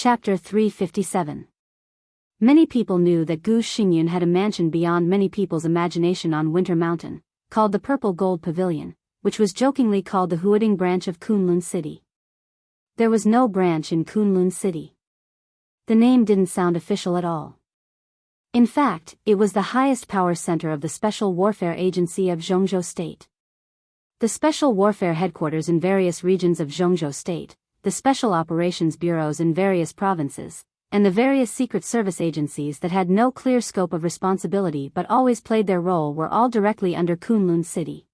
Chapter 357. Many people knew that Gu Xingyun had a mansion beyond many people's imagination on Winter Mountain, called the Purple Gold Pavilion, which was jokingly called the Huading branch of Kunlun City. There was no branch in Kunlun City. The name didn't sound official at all. In fact, it was the highest power center of the Special Warfare Agency of Jianghu State. The Special Warfare Headquarters in various regions of Jianghu State, the Special Operations Bureaus in various provinces, and the various secret service agencies that had no clear scope of responsibility but always played their role were all directly under Kunlun City.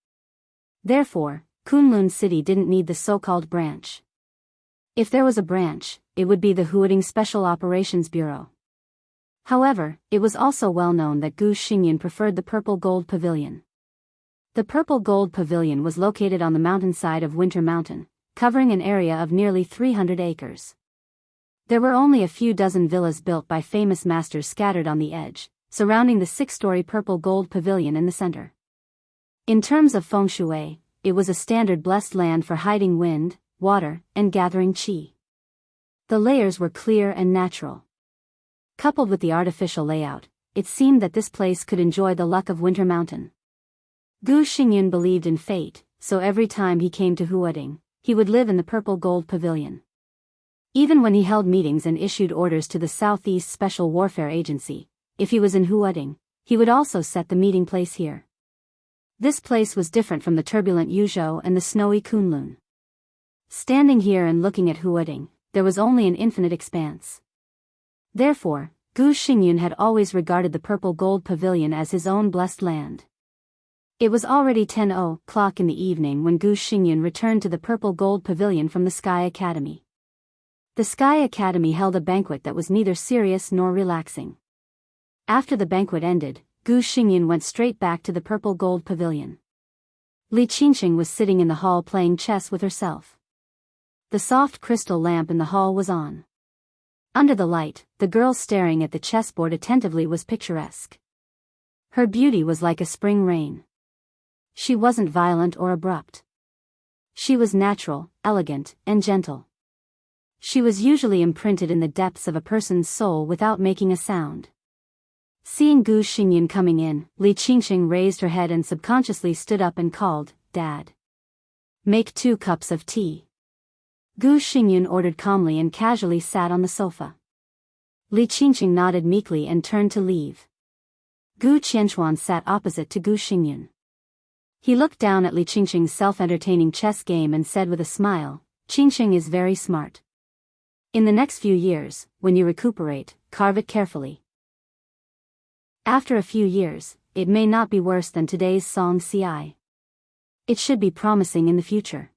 Therefore, Kunlun City didn't need the so-called branch. If there was a branch, it would be the Huading Special Operations Bureau. However, it was also well known that Gu Xingyun preferred the Purple Gold Pavilion. The Purple Gold Pavilion was located on the mountainside of Winter Mountain, covering an area of nearly 300 acres. There were only a few dozen villas built by famous masters scattered on the edge, surrounding the 6-story Purple Gold Pavilion in the center. In terms of feng shui, it was a standard blessed land for hiding wind, water, and gathering qi. The layers were clear and natural. Coupled with the artificial layout, it seemed that this place could enjoy the luck of Winter Mountain. Gu Xingyun believed in fate, so every time he came to Huading, he would live in the Purple Gold Pavilion. Even when he held meetings and issued orders to the Southeast Special Warfare Agency, if he was in Huading, he would also set the meeting place here. This place was different from the turbulent Yuzhou and the snowy Kunlun. Standing here and looking at Huading, there was only an infinite expanse. Therefore, Gu Xingyun had always regarded the Purple Gold Pavilion as his own blessed land. It was already 10:00 in the evening when Gu Xingyun returned to the Purple Gold Pavilion from the Sky Academy. The Sky Academy held a banquet that was neither serious nor relaxing. After the banquet ended, Gu Xingyun went straight back to the Purple Gold Pavilion. Li Qingqing was sitting in the hall playing chess with herself. The soft crystal lamp in the hall was on. Under the light, the girl staring at the chessboard attentively was picturesque. Her beauty was like a spring rain. She wasn't violent or abrupt. She was natural, elegant, and gentle. She was usually imprinted in the depths of a person's soul without making a sound. Seeing Gu Xingyun coming in, Li Qingqing raised her head and subconsciously stood up and called, "Dad. Make 2 cups of tea." Gu Xingyun ordered calmly and casually sat on the sofa. Li Qingqing nodded meekly and turned to leave. Gu Qianxuan sat opposite to Gu Xingyun. He looked down at Li Qingqing's self-entertaining chess game and said with a smile, "Qingqing is very smart. In the next few years, when you recuperate, carve it carefully. After a few years, it may not be worse than today's Song Ci. It should be promising in the future."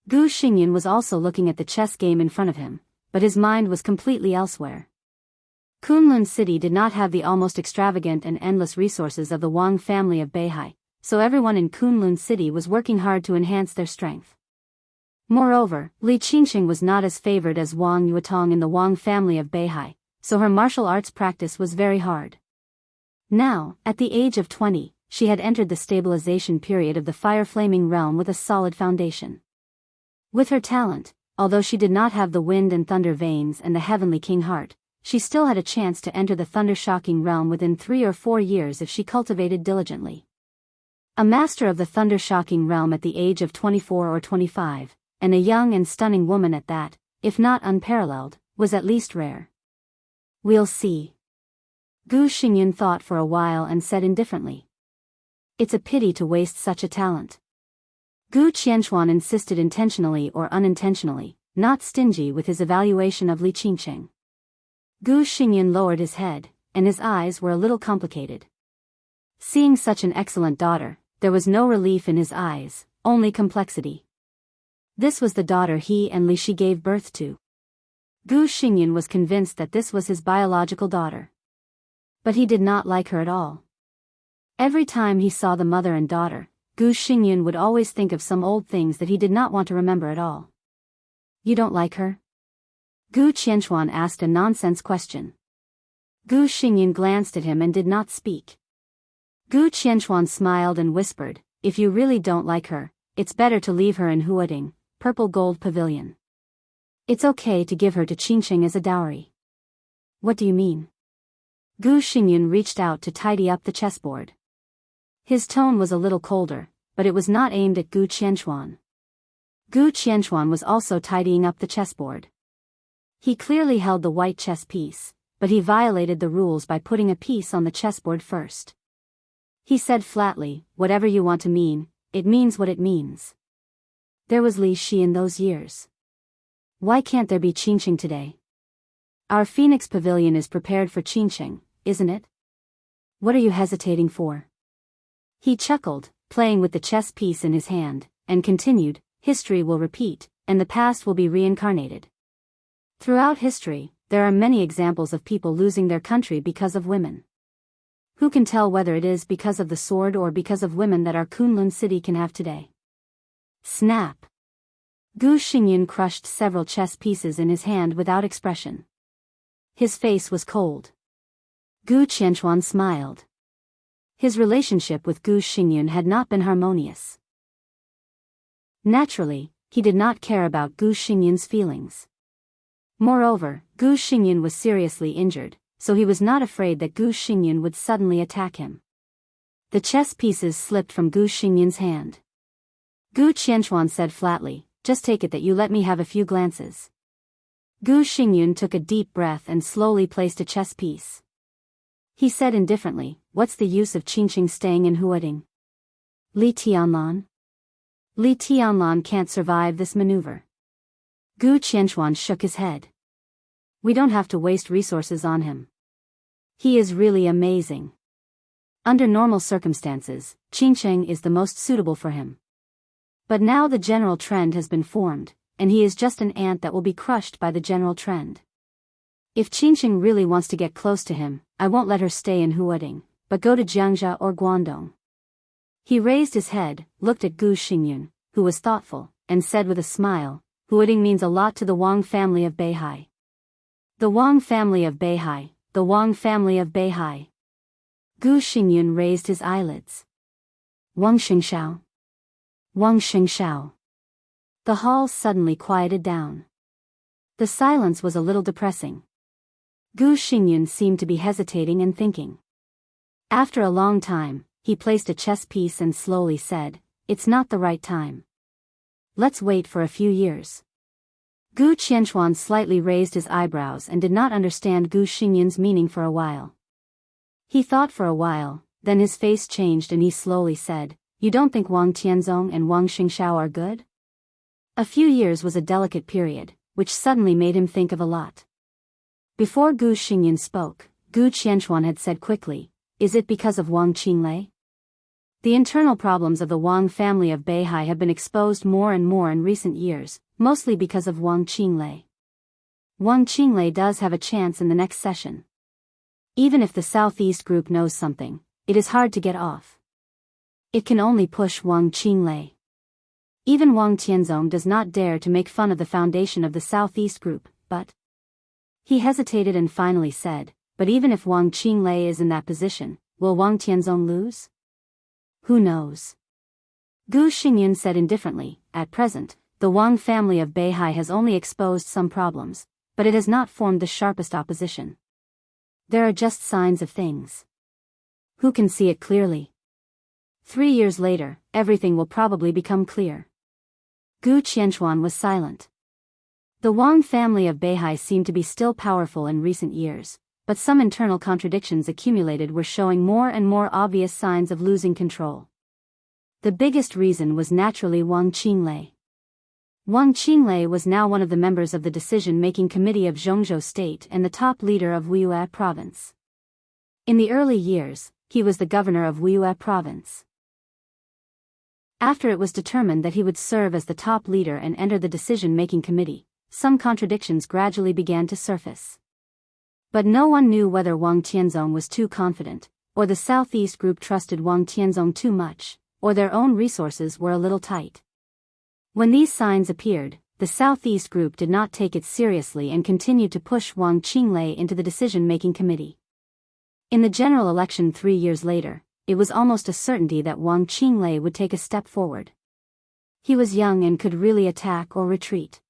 Gu Xingyun was also looking at the chess game in front of him, but his mind was completely elsewhere. Kunlun City did not have the almost extravagant and endless resources of the Wang family of Beihai, so everyone in Kunlun City was working hard to enhance their strength. Moreover, Li Qingqing was not as favored as Wang Yuetong in the Wang family of Beihai, so her martial arts practice was very hard. Now, at the age of 20, she had entered the stabilization period of the fire-flaming realm with a solid foundation. With her talent, although she did not have the wind and thunder veins and the heavenly king heart, she still had a chance to enter the thunder-shocking realm within 3 or 4 years if she cultivated diligently. A master of the thunder-shocking realm at the age of 24 or 25, and a young and stunning woman at that, if not unparalleled, was at least rare. "We'll see." Gu Xingyun thought for a while and said indifferently, "It's a pity to waste such a talent." Gu Qianxuan insisted intentionally or unintentionally, not stingy with his evaluation of Li Qingqing. Gu Xingyun lowered his head, and his eyes were a little complicated. Seeing such an excellent daughter, there was no relief in his eyes, only complexity. This was the daughter he and Li Shi gave birth to. Gu Xingyun was convinced that this was his biological daughter. But he did not like her at all. Every time he saw the mother and daughter, Gu Xingyun would always think of some old things that he did not want to remember at all. "You don't like her?" Gu Qianxuan asked a nonsense question. Gu Xingyun glanced at him and did not speak. Gu Qianxuan smiled and whispered, "If you really don't like her, it's better to leave her in Huading, Purple Gold Pavilion." It's okay to give her to Qingqing as a dowry. What do you mean? Gu Xingyun reached out to tidy up the chessboard. His tone was a little colder, but it was not aimed at Gu Qianquan. Gu Qianquan was also tidying up the chessboard. He clearly held the white chess piece, but he violated the rules by putting a piece on the chessboard first. He said flatly, "Whatever you want to mean, it means what it means." There was Li Shi in those years. Why can't there be Qingqing today? Our Phoenix Pavilion is prepared for Qingqing, isn't it? What are you hesitating for? He chuckled, playing with the chess piece in his hand, and continued, "History will repeat, and the past will be reincarnated. Throughout history, there are many examples of people losing their country because of women. Who can tell whether it is because of the sword or because of women that our Kunlun city can have today?" Snap! Gu Xingyun crushed several chess pieces in his hand without expression. His face was cold. Gu Qianquan smiled. His relationship with Gu Xingyun had not been harmonious. Naturally, he did not care about Gu Xingyun's feelings. Moreover, Gu Xingyun was seriously injured, so he was not afraid that Gu Xingyun would suddenly attack him. The chess pieces slipped from Gu Xingyun's hand. Gu Qianquan said flatly, "Just take it that you let me have a few glances." Gu Xingyun took a deep breath and slowly placed a chess piece. He said indifferently, "What's the use of Qingqing staying in Huading? Li Tianlan? Li Tianlan can't survive this maneuver." Gu Qianquan shook his head. "We don't have to waste resources on him. He is really amazing. Under normal circumstances, Qingqing is the most suitable for him. But now the general trend has been formed, and he is just an ant that will be crushed by the general trend. If Qingqing really wants to get close to him, I won't let her stay in Huading, but go to Jianghu or Guangdong." He raised his head, looked at Gu Xingyun, who was thoughtful, and said with a smile, "Huading means a lot to the Wang family of Beihai." "The Wang family of Beihai, the Wang family of Beihai." Gu Xingyun raised his eyelids. "Wang Xingxiao. Wang Xingxiao." The hall suddenly quieted down. The silence was a little depressing. Gu Xingyun seemed to be hesitating and thinking. After a long time, he placed a chess piece and slowly said, "It's not the right time. Let's wait for a few years." Gu Qianquan slightly raised his eyebrows and did not understand Gu Xingyun's meaning for a while. He thought for a while, then his face changed and he slowly said, "You don't think Wang Tianzong and Wang Xingxiao are good?" A few years was a delicate period, which suddenly made him think of a lot. Before Gu Xingyun spoke, Gu Qianquan had said quickly, "Is it because of Wang Qinglei?" The internal problems of the Wang family of Beihai have been exposed more and more in recent years, mostly because of Wang Qinglei. Wang Qinglei does have a chance in the next session. Even if the Southeast group knows something, it is hard to get off. It can only push Wang Qinglei. Even Wang Tianzong does not dare to make fun of the foundation of the Southeast group, but... He hesitated and finally said, "But even if Wang Qinglei is in that position, will Wang Tianzong lose? Who knows?" Gu Xingyun said indifferently, "At present, the Wang family of Beihai has only exposed some problems, but it has not formed the sharpest opposition. There are just signs of things. Who can see it clearly? 3 years later, everything will probably become clear." Gu Qianquan was silent. The Wang family of Beihai seemed to be still powerful in recent years, but some internal contradictions accumulated were showing more and more obvious signs of losing control. The biggest reason was naturally Wang Qinglei. Wang Qinglei was now one of the members of the decision-making committee of Zhongzhou State and the top leader of Wuxia Province. In the early years, he was the governor of Wuxia Province. After it was determined that he would serve as the top leader and enter the decision-making committee, some contradictions gradually began to surface. But no one knew whether Wang Tianzong was too confident, or the Southeast group trusted Wang Tianzong too much, or their own resources were a little tight. When these signs appeared, the Southeast group did not take it seriously and continued to push Wang Qinglei into the decision-making committee. In the general election 3 years later, it was almost a certainty that Wang Qinglei would take a step forward. He was young and could really attack or retreat.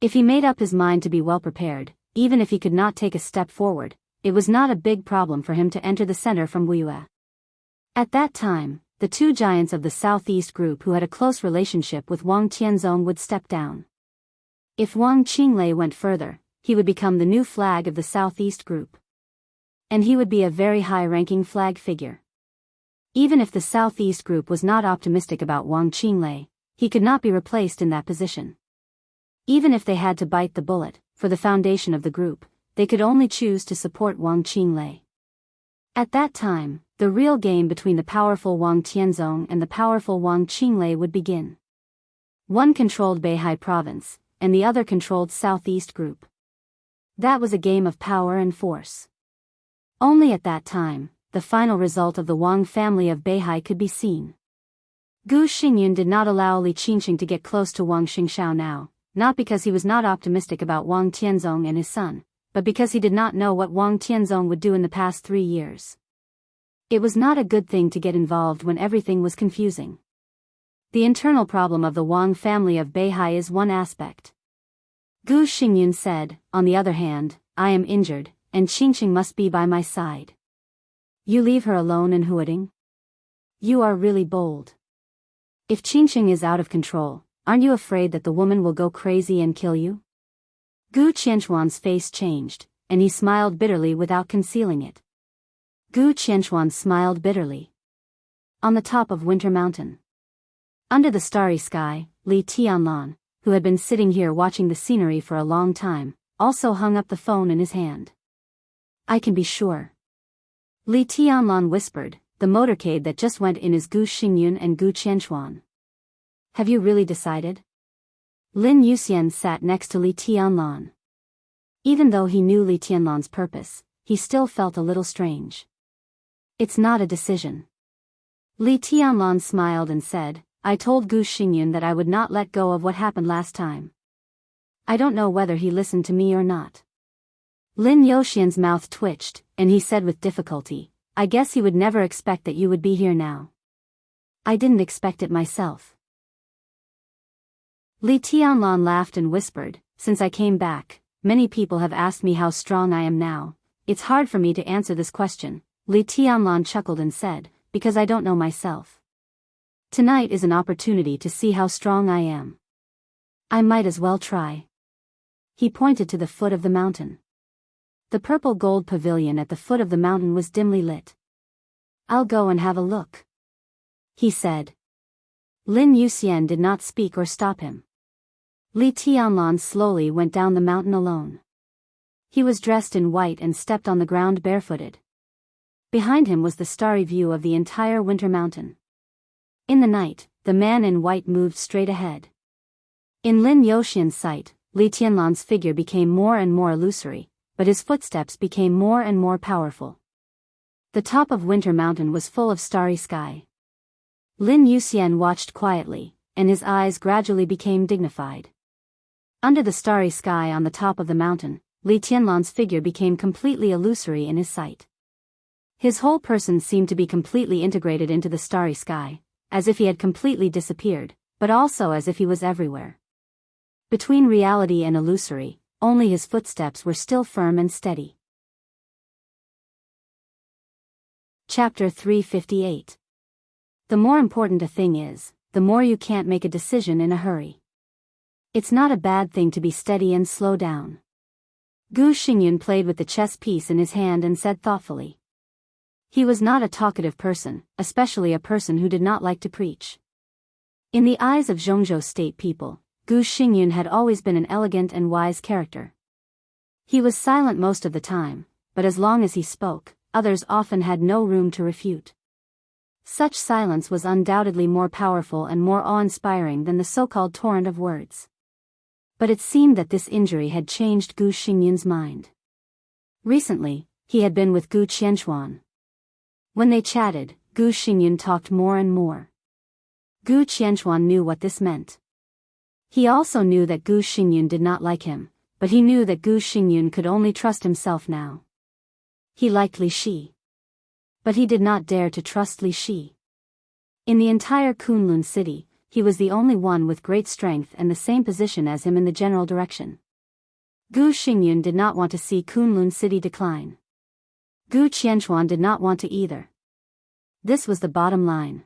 If he made up his mind to be well prepared, even if he could not take a step forward, it was not a big problem for him to enter the center from Wuxia. At that time, the two giants of the southeast group who had a close relationship with Wang Tianzong would step down. If Wang Qinglei went further, he would become the new flag of the southeast group. And he would be a very high-ranking flag figure. Even if the southeast group was not optimistic about Wang Qinglei, he could not be replaced in that position. Even if they had to bite the bullet, for the foundation of the group, they could only choose to support Wang Qinglei. At that time, the real game between the powerful Wang Tianzong and the powerful Wang Qinglei would begin. One controlled Beihai province, and the other controlled southeast group. That was a game of power and force. Only at that time, the final result of the Wang family of Beihai could be seen. Gu Xingyun did not allow Li Qingxing to get close to Wang Xingxiao now, not because he was not optimistic about Wang Tianzong and his son, but because he did not know what Wang Tianzong would do in the past 3 years. It was not a good thing to get involved when everything was confusing. The internal problem of the Wang family of Beihai is one aspect. Gu Xingyun said, on the other hand, I am injured, and Qingxing must be by my side. You leave her alone in Huading? You are really bold. If Qingxing is out of control, aren't you afraid that the woman will go crazy and kill you? Gu Qianchuan's face changed, and he smiled bitterly without concealing it. Gu Qianchuan smiled bitterly. On the top of Winter Mountain. Under the starry sky, Li Tianlan, who had been sitting here watching the scenery for a long time, also hung up the phone in his hand. I can be sure. Li Tianlan whispered, the motorcade that just went in is Gu Xingyun and Gu Qianchuan. Have you really decided? Lin Yuxian sat next to Li Tianlan. Even though he knew Li Tianlan's purpose, he still felt a little strange. It's not a decision. Li Tianlan smiled and said, I told Gu Xingyun that I would not let go of what happened last time. I don't know whether he listened to me or not. Lin Yuxian's mouth twitched, and he said with difficulty, I guess he would never expect that you would be here now. I didn't expect it myself. Li Tianlan laughed and whispered, since I came back, many people have asked me how strong I am now. It's hard for me to answer this question, Li Tianlan chuckled and said, because I don't know myself. Tonight is an opportunity to see how strong I am. I might as well try. He pointed to the foot of the mountain. The purple gold pavilion at the foot of the mountain was dimly lit. I'll go and have a look, he said. Lin Yuxian did not speak or stop him. Li Tianlan slowly went down the mountain alone. He was dressed in white and stepped on the ground barefooted. Behind him was the starry view of the entire Winter Mountain. In the night, the man in white moved straight ahead. In Lin Yuxian's sight, Li Tianlan's figure became more and more illusory, but his footsteps became more and more powerful. The top of Winter Mountain was full of starry sky. Lin Yuxian watched quietly, and his eyes gradually became dignified. Under the starry sky on the top of the mountain, Li Tianlan's figure became completely illusory in his sight. His whole person seemed to be completely integrated into the starry sky, as if he had completely disappeared, but also as if he was everywhere. Between reality and illusory, only his footsteps were still firm and steady. Chapter 358. The more important a thing is, the more you can't make a decision in a hurry. It's not a bad thing to be steady and slow down. Gu Xingyun played with the chess piece in his hand and said thoughtfully. He was not a talkative person, especially a person who did not like to preach. In the eyes of Zhongzhou state people, Gu Xingyun had always been an elegant and wise character. He was silent most of the time, but as long as he spoke, others often had no room to refute. Such silence was undoubtedly more powerful and more awe-inspiring than the so-called torrent of words. But it seemed that this injury had changed Gu Xingyun's mind. Recently, he had been with Gu Qianchuan. When they chatted, Gu Xingyun talked more and more. Gu Qianchuan knew what this meant. He also knew that Gu Xingyun did not like him, but he knew that Gu Xingyun could only trust himself now. He liked Li Shi. But he did not dare to trust Li Shi. In the entire Kunlun city, he was the only one with great strength and the same position as him in the general direction. Gu Xingyun did not want to see Kunlun City decline. Gu Qianchuan did not want to either. This was the bottom line.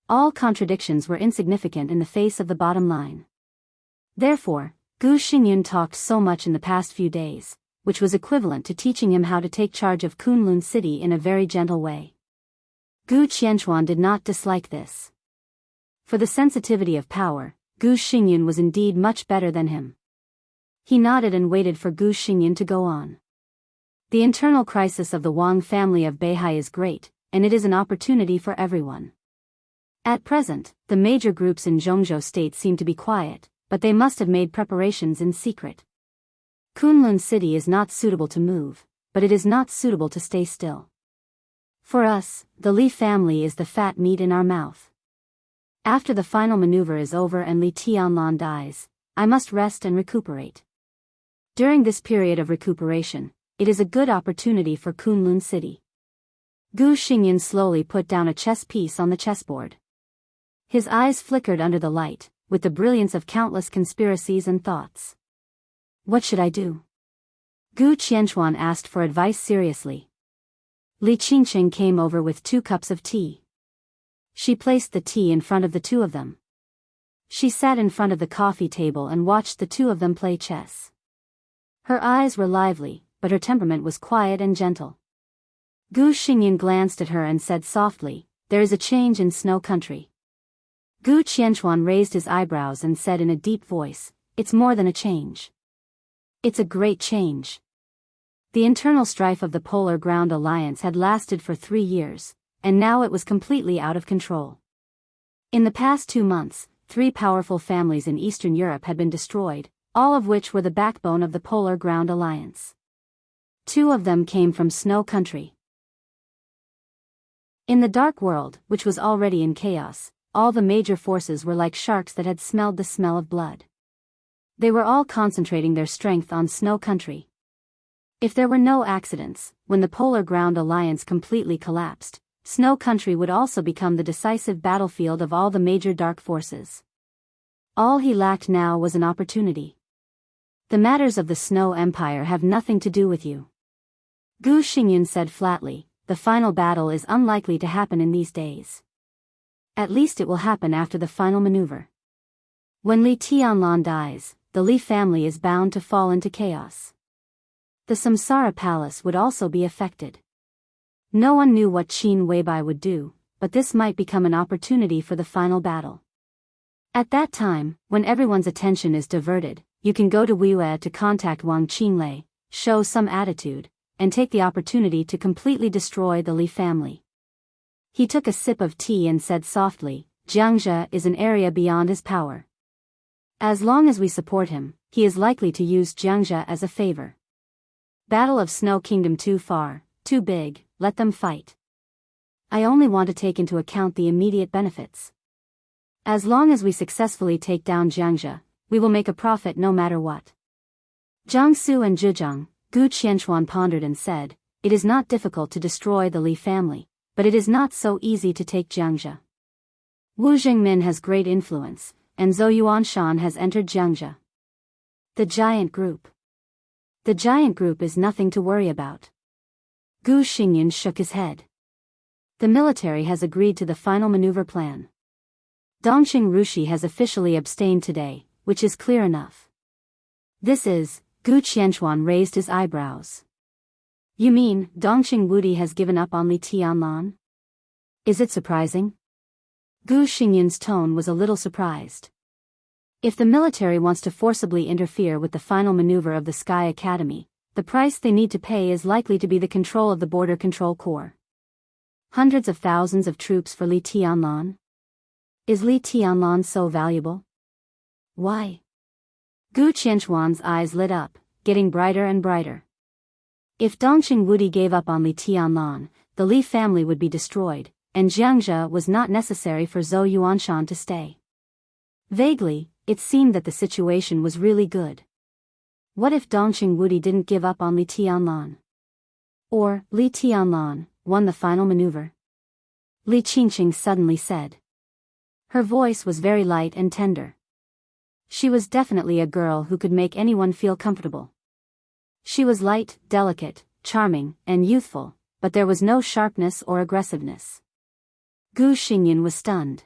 All contradictions were insignificant in the face of the bottom line. Therefore, Gu Xingyun talked so much in the past few days, which was equivalent to teaching him how to take charge of Kunlun City in a very gentle way. Gu Qianchuan did not dislike this. For the sensitivity of power, Gu Xingyun was indeed much better than him. He nodded and waited for Gu Xingyun to go on. The internal crisis of the Wang family of Beihai is great, and it is an opportunity for everyone. At present, the major groups in Zhongzhou state seem to be quiet, but they must have made preparations in secret. Kunlun City is not suitable to move, but it is not suitable to stay still. For us, the Li family is the fat meat in our mouth. After the final maneuver is over and Li Tianlan dies, I must rest and recuperate. During this period of recuperation, it is a good opportunity for Kunlun City. Gu Xingyun slowly put down a chess piece on the chessboard. His eyes flickered under the light, with the brilliance of countless conspiracies and thoughts. What should I do? Gu Qianchuan asked for advice seriously. Li Qingqing came over with 2 cups of tea. She placed the tea in front of the two of them. She sat in front of the coffee table and watched the two of them play chess. Her eyes were lively, but her temperament was quiet and gentle. Gu Xingyun glanced at her and said softly, "There is a change in Snow Country." Gu Qianchuan raised his eyebrows and said in a deep voice, "It's more than a change. It's a great change." The internal strife of the Polar Ground Alliance had lasted for 3 years, and now it was completely out of control. In the past 2 months, 3 powerful families in Eastern Europe had been destroyed, all of which were the backbone of the Polar Ground Alliance. 2 of them came from Snow Country. In the Dark World, which was already in chaos, all the major forces were like sharks that had smelled the smell of blood. They were all concentrating their strength on Snow Country. If there were no accidents, when the Polar Ground Alliance completely collapsed, Snow Country would also become the decisive battlefield of all the major dark forces. All he lacked now was an opportunity. The matters of the Snow Empire have nothing to do with you. Gu Xingyun said flatly, "The final battle is unlikely to happen in these days. At least it will happen after the final maneuver. When Li Tianlan dies, the Li family is bound to fall into chaos. The Samsara Palace would also be affected." No one knew what Qin Weibai would do, but this might become an opportunity for the final battle. At that time, when everyone's attention is diverted, you can go to Wuxia to contact Wang Qinglei, show some attitude, and take the opportunity to completely destroy the Li family. He took a sip of tea and said softly, "Jianghu is an area beyond his power. As long as we support him, he is likely to use Jianghu as a favor. Battle of Snow Kingdom too far, too big, let them fight. I only want to take into account the immediate benefits. As long as we successfully take down Jianghu, we will make a profit no matter what." Jiangsu and Zhejiang, Gu Qianchuan pondered and said, "It is not difficult to destroy the Li family, but it is not so easy to take Jianghu. Wu Jingmin has great influence, and Zhou Yuanshan has entered Jianghu. The giant group. The giant group is nothing to worry about." Gu Xingyun shook his head. The military has agreed to the final maneuver plan. Dongqing Rushi has officially abstained today, which is clear enough. This is, Gu Qianchuan raised his eyebrows. "You mean, Dongqing Wudi has given up on Li Tianlan? Is it surprising?" Gu Xingyun's tone was a little surprised. If the military wants to forcibly interfere with the final maneuver of the Sky Academy, the price they need to pay is likely to be the control of the Border Control Corps. Hundreds of thousands of troops for Li Tianlan? Is Li Tianlan so valuable? Why? Gu Qianchuan's eyes lit up, getting brighter and brighter. If Dongqing Wudi gave up on Li Tianlan, the Li family would be destroyed, and Jianghu was not necessary for Zhou Yuanshan to stay. Vaguely, it seemed that the situation was really good. What if Dongqing Wudi didn't give up on Li Tianlan? Or, Li Tianlan won the final maneuver? Li Qingqing suddenly said. Her voice was very light and tender. She was definitely a girl who could make anyone feel comfortable. She was light, delicate, charming, and youthful, but there was no sharpness or aggressiveness. Gu Xingyan was stunned.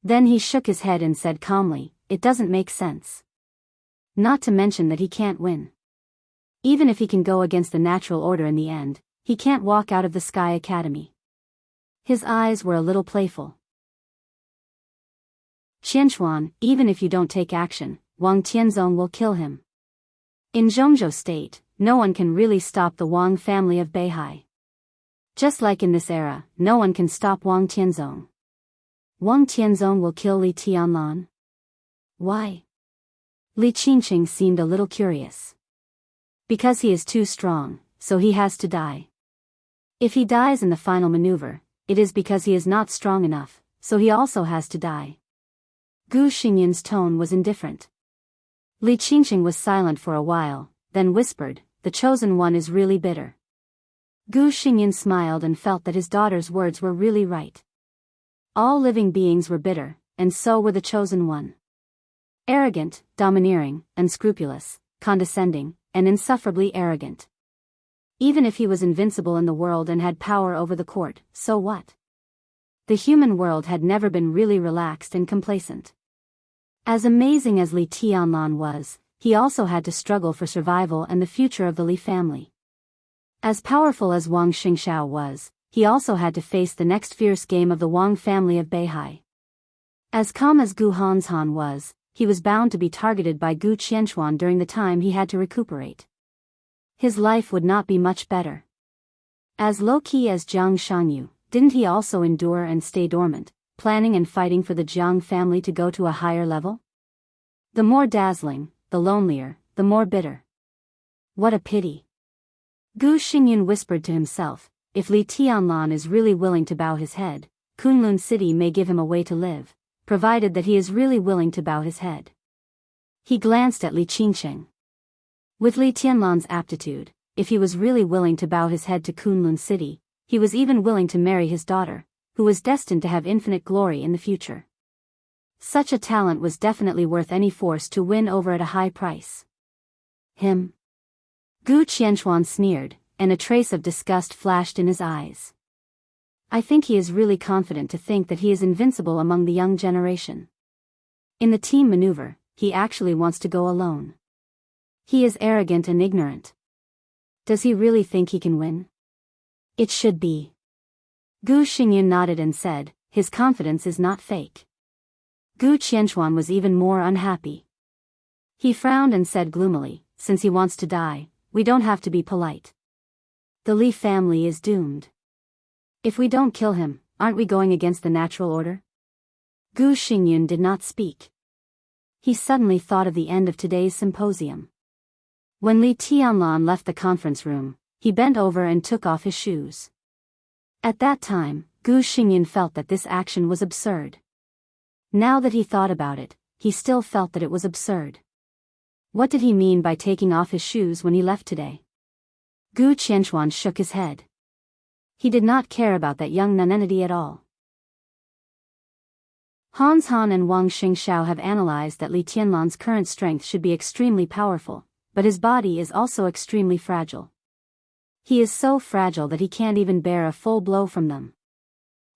Then he shook his head and said calmly, "It doesn't make sense. Not to mention that he can't win. Even if he can go against the natural order in the end, he can't walk out of the Sky Academy." His eyes were a little playful. "Qianxuan, even if you don't take action, Wang Tianzong will kill him. In Zhongzhou State, no one can really stop the Wang family of Beihai. Just like in this era, no one can stop Wang Tianzong. Wang Tianzong will kill Li Tianlan? Why?" Li Qingqing seemed a little curious. "Because he is too strong, so he has to die. If he dies in the final maneuver, it is because he is not strong enough, so he also has to die." Gu Xingyan's tone was indifferent. Li Qingqing was silent for a while, then whispered, "The chosen one is really bitter." Gu Xingyan smiled and felt that his daughter's words were really right. All living beings were bitter, and so were the chosen one. Arrogant, domineering, unscrupulous, condescending, and insufferably arrogant. Even if he was invincible in the world and had power over the court, so what? The human world had never been really relaxed and complacent. As amazing as Li Tianlan was, he also had to struggle for survival and the future of the Li family. As powerful as Wang Xingxiao was, he also had to face the next fierce game of the Wang family of Beihai. As calm as Gu Hanshan was, he was bound to be targeted by Gu Qianxuan during the time he had to recuperate. His life would not be much better. As low-key as Jianghu, didn't he also endure and stay dormant, planning and fighting for the Jiang family to go to a higher level? The more dazzling, the lonelier, the more bitter. What a pity. Gu Xingyan whispered to himself, if Li Tianlan is really willing to bow his head, Kunlun City may give him a way to live, provided that he is really willing to bow his head. He glanced at Li Qingqing. With Li Tianlan's aptitude, if he was really willing to bow his head to Kunlun City, he was even willing to marry his daughter, who was destined to have infinite glory in the future. Such a talent was definitely worth any force to win over at a high price. Him? Gu Qianxuan sneered, and a trace of disgust flashed in his eyes. "I think he is really confident to think that he is invincible among the young generation. In the team maneuver, he actually wants to go alone. He is arrogant and ignorant. Does he really think he can win? It should be." Gu Xingyan nodded and said, "His confidence is not fake." Gu Qianxuan was even more unhappy. He frowned and said gloomily, "Since he wants to die, we don't have to be polite. The Li family is doomed. If we don't kill him, aren't we going against the natural order?" Gu Xingyan did not speak. He suddenly thought of the end of today's symposium. When Li Tianlan left the conference room, he bent over and took off his shoes. At that time, Gu Xingyan felt that this action was absurd. Now that he thought about it, he still felt that it was absurd. What did he mean by taking off his shoes when he left today? Gu Qianxuan shook his head. He did not care about that young nonentity at all. Hans Han and Wang Xingxiao have analyzed that Li Tianlan's current strength should be extremely powerful, but his body is also extremely fragile. He is so fragile that he can't even bear a full blow from them.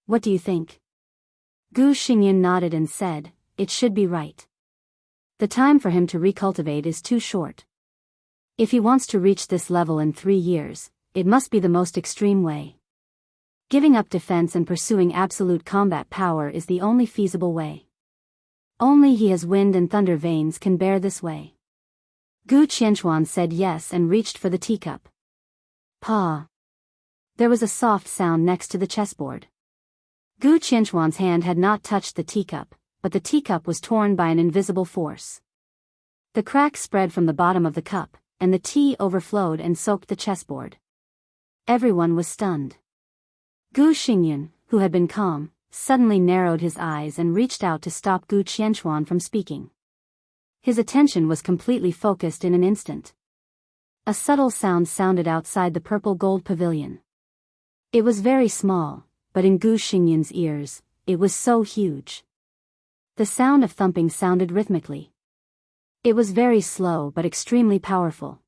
What do you think? Gu Xingyan nodded and said, "It should be right. The time for him to recultivate is too short. If he wants to reach this level in 3 years, it must be the most extreme way. Giving up defense and pursuing absolute combat power is the only feasible way. Only he has wind and thunder veins can bear this way." Gu Qianxuan said yes and reached for the teacup. Pa! There was a soft sound next to the chessboard. Gu Qianxuan's hand had not touched the teacup, but the teacup was torn by an invisible force. The crack spread from the bottom of the cup, and the tea overflowed and soaked the chessboard. Everyone was stunned. Gu Xingyan, who had been calm, suddenly narrowed his eyes and reached out to stop Gu Qianxuan from speaking. His attention was completely focused in an instant. A subtle sound sounded outside the purple gold pavilion. It was very small, but in Gu Xingyan's ears, it was so huge. The sound of thumping sounded rhythmically. It was very slow but extremely powerful.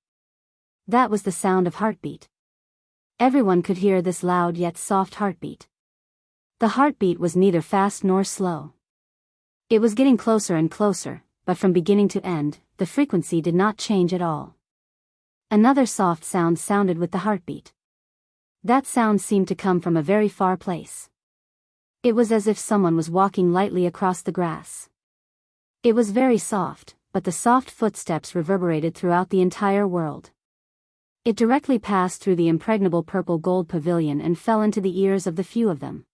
That was the sound of heartbeat. Everyone could hear this loud yet soft heartbeat. The heartbeat was neither fast nor slow. It was getting closer and closer, but from beginning to end, the frequency did not change at all. Another soft sound sounded with the heartbeat. That sound seemed to come from a very far place. It was as if someone was walking lightly across the grass. It was very soft, but the soft footsteps reverberated throughout the entire world. It directly passed through the impregnable purple gold pavilion and fell into the ears of the few of them.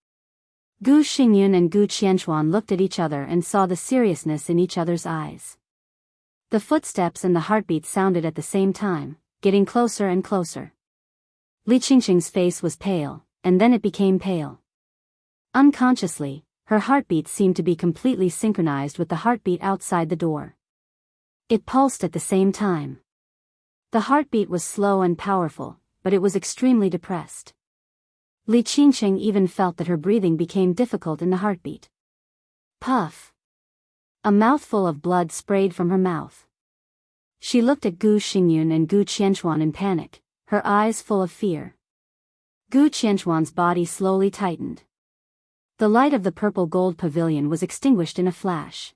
Gu Xingyun and Gu Qianxuan looked at each other and saw the seriousness in each other's eyes. The footsteps and the heartbeat sounded at the same time, getting closer and closer. Li Qingqing's face was pale, and then it became pale. Unconsciously, her heartbeat seemed to be completely synchronized with the heartbeat outside the door. It pulsed at the same time. The heartbeat was slow and powerful, but it was extremely depressed. Li Qingqing even felt that her breathing became difficult in the heartbeat. Puff! A mouthful of blood sprayed from her mouth. She looked at Gu Xingyun and Gu Qianxuan in panic, her eyes full of fear. Gu Qianxuan's body slowly tightened. The light of the purple gold pavilion was extinguished in a flash.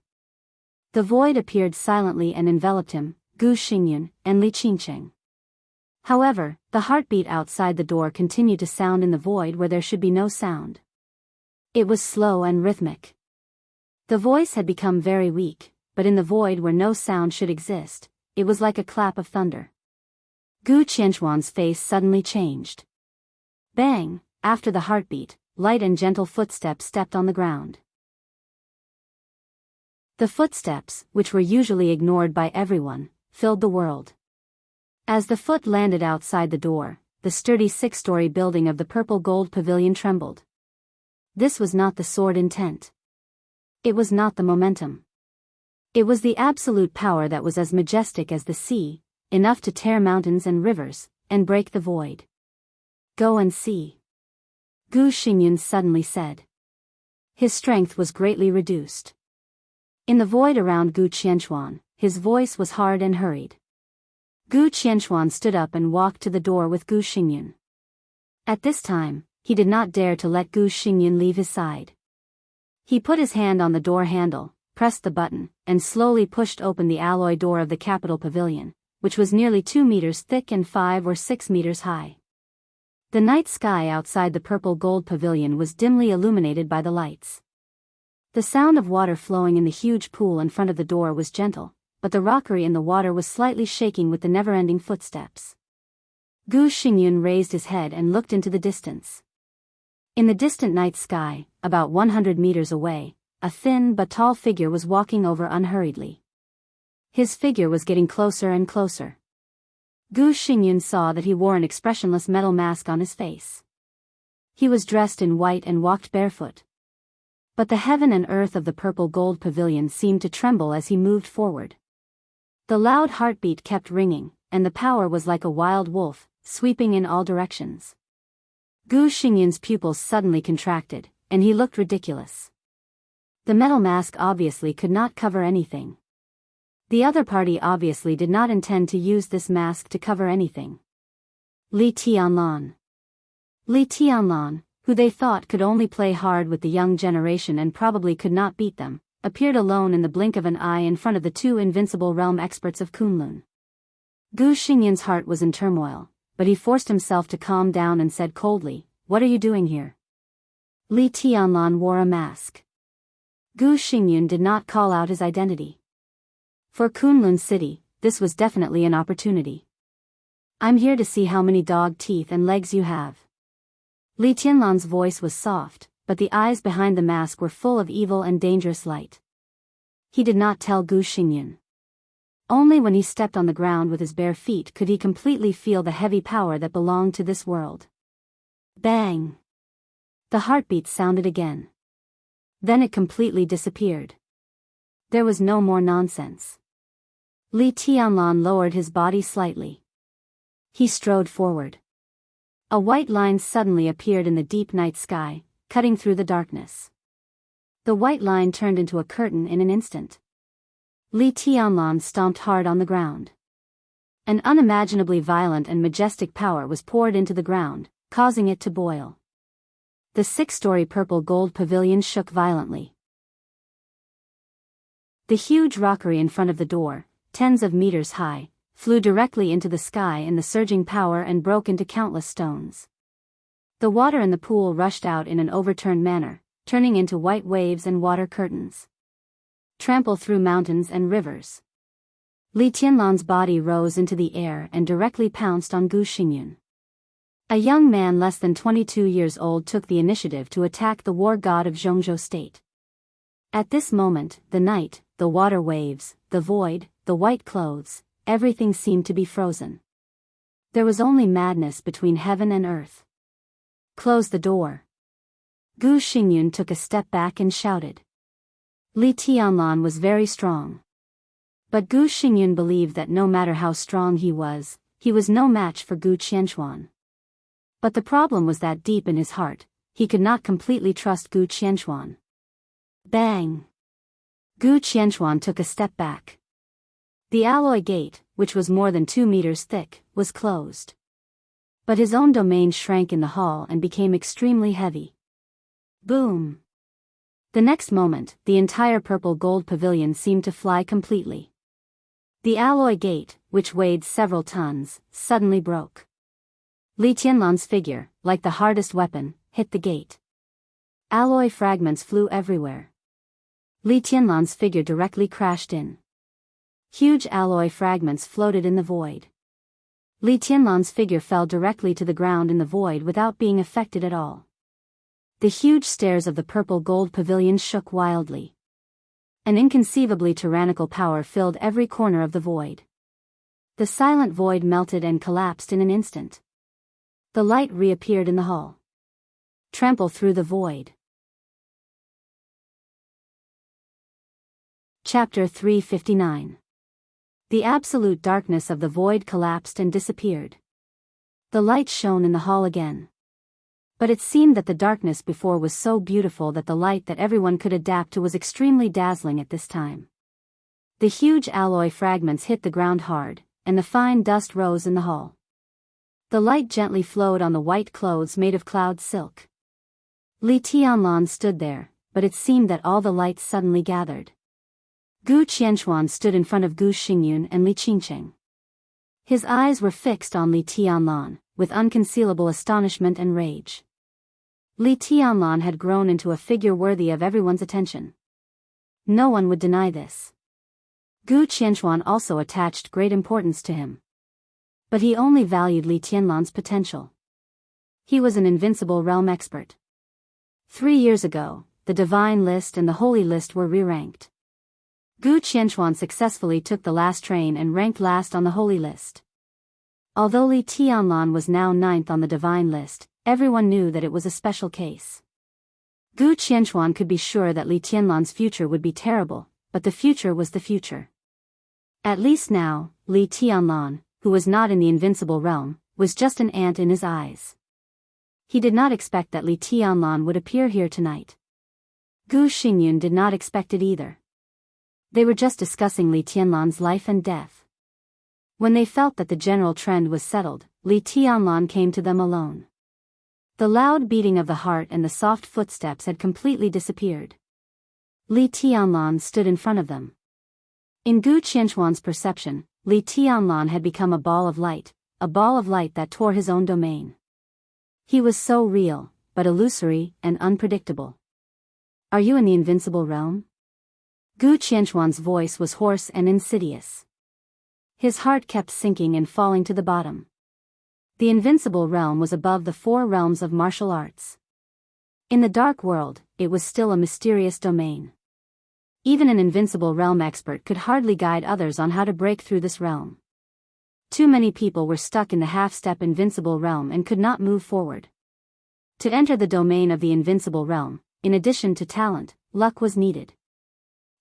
The void appeared silently and enveloped him, Gu Xingyun, and Li Qingqing. However, the heartbeat outside the door continued to sound in the void where there should be no sound. It was slow and rhythmic. The voice had become very weak, but in the void where no sound should exist, it was like a clap of thunder. Gu Qianxuan's face suddenly changed. Bang! After the heartbeat, light and gentle footsteps stepped on the ground. The footsteps, which were usually ignored by everyone, filled the world. As the foot landed outside the door, the sturdy six-story building of the purple gold pavilion trembled. This was not the sword intent. It was not the momentum. It was the absolute power that was as majestic as the sea, enough to tear mountains and rivers, and break the void. Go and see. Gu Xingyun suddenly said. His strength was greatly reduced. In the void around Gu Qianxuan, his voice was hard and hurried. Gu Qianxuan stood up and walked to the door with Gu Xingyun. At this time, he did not dare to let Gu Xingyun leave his side. He put his hand on the door handle, pressed the button, and slowly pushed open the alloy door of the capital pavilion, which was nearly 2 meters thick and 5 or 6 meters high. The night sky outside the purple gold pavilion was dimly illuminated by the lights. The sound of water flowing in the huge pool in front of the door was gentle, but the rockery in the water was slightly shaking with the never-ending footsteps. Gu Xingyun raised his head and looked into the distance. In the distant night sky, about 100 meters away, a thin but tall figure was walking over unhurriedly. His figure was getting closer and closer. Gu Xingyun saw that he wore an expressionless metal mask on his face. He was dressed in white and walked barefoot. But the heaven and earth of the purple gold pavilion seemed to tremble as he moved forward. The loud heartbeat kept ringing, and the power was like a wild wolf, sweeping in all directions. Gu Xingyun's pupils suddenly contracted, and he looked ridiculous. The metal mask obviously could not cover anything. The other party obviously did not intend to use this mask to cover anything. Li Tianlan. Li Tianlan, who they thought could only play hard with the young generation and probably could not beat them, appeared alone in the blink of an eye in front of the two invincible realm experts of Kunlun. Gu Xingyun's heart was in turmoil, but he forced himself to calm down and said coldly, "What are you doing here?" Li Tianlan wore a mask. Gu Xingyun did not call out his identity. For Kunlun City, this was definitely an opportunity. "I'm here to see how many dog teeth and legs you have." Li Tianlan's voice was soft, but the eyes behind the mask were full of evil and dangerous light. He did not tell Gu Xingyun. Only when he stepped on the ground with his bare feet could he completely feel the heavy power that belonged to this world. Bang! The heartbeat sounded again. Then it completely disappeared. There was no more nonsense. Li Tianlan lowered his body slightly. He strode forward. A white line suddenly appeared in the deep night sky, cutting through the darkness. The white line turned into a curtain in an instant. Li Tianlan stomped hard on the ground. An unimaginably violent and majestic power was poured into the ground, causing it to boil. The 6-story purple gold pavilion shook violently. The huge rockery in front of the door, tens of meters high, flew directly into the sky in the surging power and broke into countless stones. The water in the pool rushed out in an overturned manner, turning into white waves and water curtains. Trample through mountains and rivers. Li Tianlan's body rose into the air and directly pounced on Gu Xingyun. A young man less than 22 years old took the initiative to attack the war god of Zhongzhou state. At this moment, the night, the water waves, the void, the white clothes, everything seemed to be frozen. There was only madness between heaven and earth. Close the door. Gu Xingyun took a step back and shouted. Li Tianlan was very strong. But Gu Xingyun believed that no matter how strong he was no match for Gu Qianxuan. But the problem was that deep in his heart, he could not completely trust Gu Qianxuan. Bang! Gu Qianxuan took a step back. The alloy gate, which was more than 2 meters thick, was closed. But his own domain shrank in the hall and became extremely heavy. Boom! The next moment, the entire purple gold pavilion seemed to fly completely. The alloy gate, which weighed several tons, suddenly broke. Li Tianlan's figure, like the hardest weapon, hit the gate. Alloy fragments flew everywhere. Li Tianlan's figure directly crashed in. Huge alloy fragments floated in the void. Li Tianlan's figure fell directly to the ground in the void without being affected at all. The huge stairs of the purple gold pavilion shook wildly. An inconceivably tyrannical power filled every corner of the void. The silent void melted and collapsed in an instant. The light reappeared in the hall. Trample through the void. Chapter 359. The absolute darkness of the void collapsed and disappeared. The light shone in the hall again. But it seemed that the darkness before was so beautiful that the light that everyone could adapt to was extremely dazzling at this time. The huge alloy fragments hit the ground hard, and the fine dust rose in the hall. The light gently flowed on the white clothes made of cloud silk. Li Tianlan stood there, but it seemed that all the lights suddenly gathered. Gu Qianxuan stood in front of Gu Xingyun and Li Qingcheng. His eyes were fixed on Li Tianlan, with unconcealable astonishment and rage. Li Tianlan had grown into a figure worthy of everyone's attention. No one would deny this. Gu Qianxuan also attached great importance to him. But he only valued Li Tianlan's potential. He was an invincible realm expert. 3 years ago, the Divine List and the Holy List were re-ranked. Gu Qianxuan successfully took the last train and ranked last on the Holy List. Although Li Tianlan was now 9th on the Divine List, everyone knew that it was a special case. Gu Qianxuan could be sure that Li Tianlan's future would be terrible, but the future was the future. At least now, Li Tianlan, who was not in the invincible realm, was just an ant in his eyes. He did not expect that Li Tianlan would appear here tonight. Gu Xingyun did not expect it either. They were just discussing Li Tianlan's life and death. When they felt that the general trend was settled, Li Tianlan came to them alone. The loud beating of the heart and the soft footsteps had completely disappeared. Li Tianlan stood in front of them. In Gu Qianxuan's perception, Li Tianlan had become a ball of light that tore his own domain. He was so real, but illusory and unpredictable. Are you in the invincible realm? Gu Qianxuan's voice was hoarse and insidious. His heart kept sinking and falling to the bottom. The invincible realm was above the 4 realms of martial arts. In the dark world, it was still a mysterious domain. Even an invincible realm expert could hardly guide others on how to break through this realm. Too many people were stuck in the half-step invincible realm and could not move forward. To enter the domain of the invincible realm, in addition to talent, luck was needed.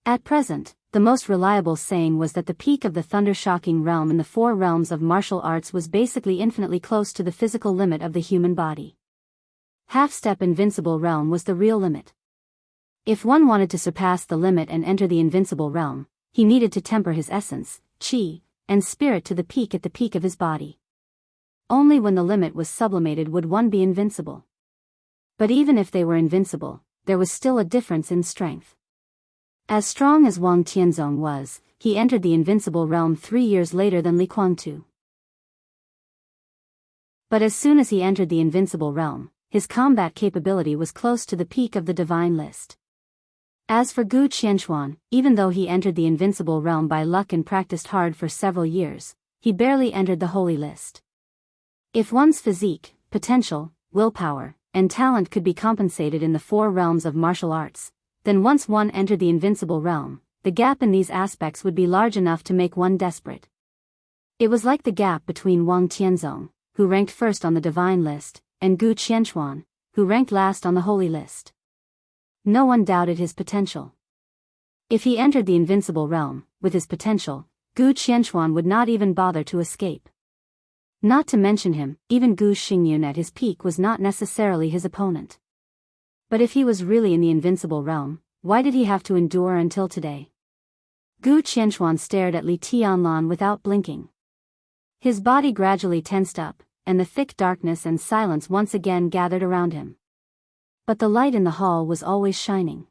At present, the most reliable saying was that the peak of the thunder-shocking realm in the 4 realms of martial arts was basically infinitely close to the physical limit of the human body. Half-step invincible realm was the real limit. If one wanted to surpass the limit and enter the invincible realm, he needed to temper his essence, qi, and spirit to the peak at the peak of his body. Only when the limit was sublimated would one be invincible. But even if they were invincible, there was still a difference in strength. As strong as Wang Tianzong was, he entered the invincible realm 3 years later than Li Kuangtu. But as soon as he entered the invincible realm, his combat capability was close to the peak of the divine list. As for Gu Qianxuan, even though he entered the invincible realm by luck and practiced hard for several years, he barely entered the holy list. If one's physique, potential, willpower, and talent could be compensated in the 4 realms of martial arts, then once one entered the invincible realm, the gap in these aspects would be large enough to make one desperate. It was like the gap between Wang Tianzong, who ranked first on the divine list, and Gu Qianxuan, who ranked last on the holy list. No one doubted his potential. If he entered the invincible realm, with his potential, Gu Qianxuan would not even bother to escape. Not to mention him, even Gu Xingyun at his peak was not necessarily his opponent. But if he was really in the invincible realm, why did he have to endure until today? Gu Qianxuan stared at Li Tianlan without blinking. His body gradually tensed up, and the thick darkness and silence once again gathered around him. But the light in the hall was always shining.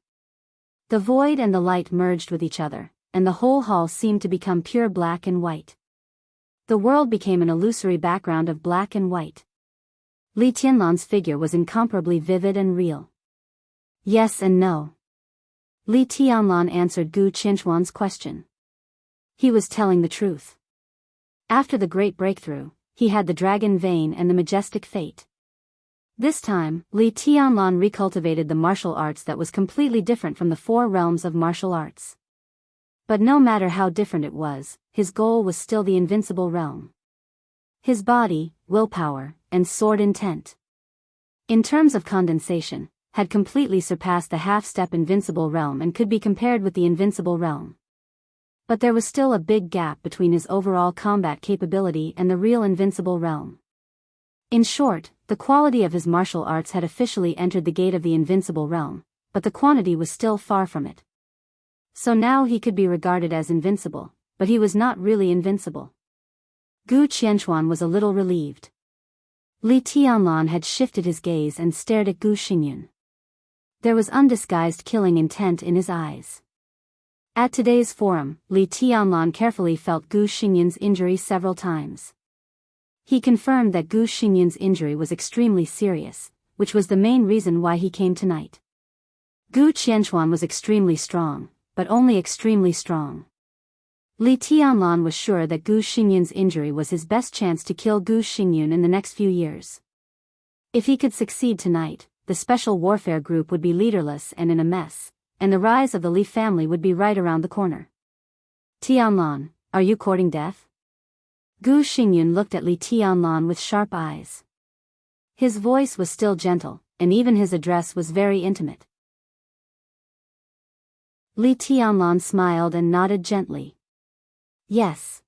The void and the light merged with each other, and the whole hall seemed to become pure black and white. The world became an illusory background of black and white. Li Tianlan's figure was incomparably vivid and real. Yes and no. Li Tianlan answered Gu Qianxuan's question. He was telling the truth. After the great breakthrough, he had the dragon vein and the majestic fate. This time, Li Tianlan recultivated the martial arts that was completely different from the 4 realms of martial arts. But no matter how different it was, his goal was still the invincible realm. His body, willpower, and sword intent, in terms of condensation, had completely surpassed the half-step invincible realm and could be compared with the invincible realm. But there was still a big gap between his overall combat capability and the real invincible realm. In short, the quality of his martial arts had officially entered the gate of the invincible realm, but the quantity was still far from it. So now he could be regarded as invincible, but he was not really invincible. Gu Qianxuan was a little relieved. Li Tianlan had shifted his gaze and stared at Gu Xingyun. There was undisguised killing intent in his eyes. At today's forum, Li Tianlan carefully felt Gu Xingyun's injury several times. He confirmed that Gu Xingyun's injury was extremely serious, which was the main reason why he came tonight. Gu Qianxuan was extremely strong, but only extremely strong. Li Tianlan was sure that Gu Xingyun's injury was his best chance to kill Gu Xingyun in the next few years. If he could succeed tonight, the special warfare group would be leaderless and in a mess, and the rise of the Li family would be right around the corner. Tianlan, are you courting death? Gu Xingyun looked at Li Tianlan with sharp eyes. His voice was still gentle, and even his address was very intimate. Li Tianlan smiled and nodded gently. Yes.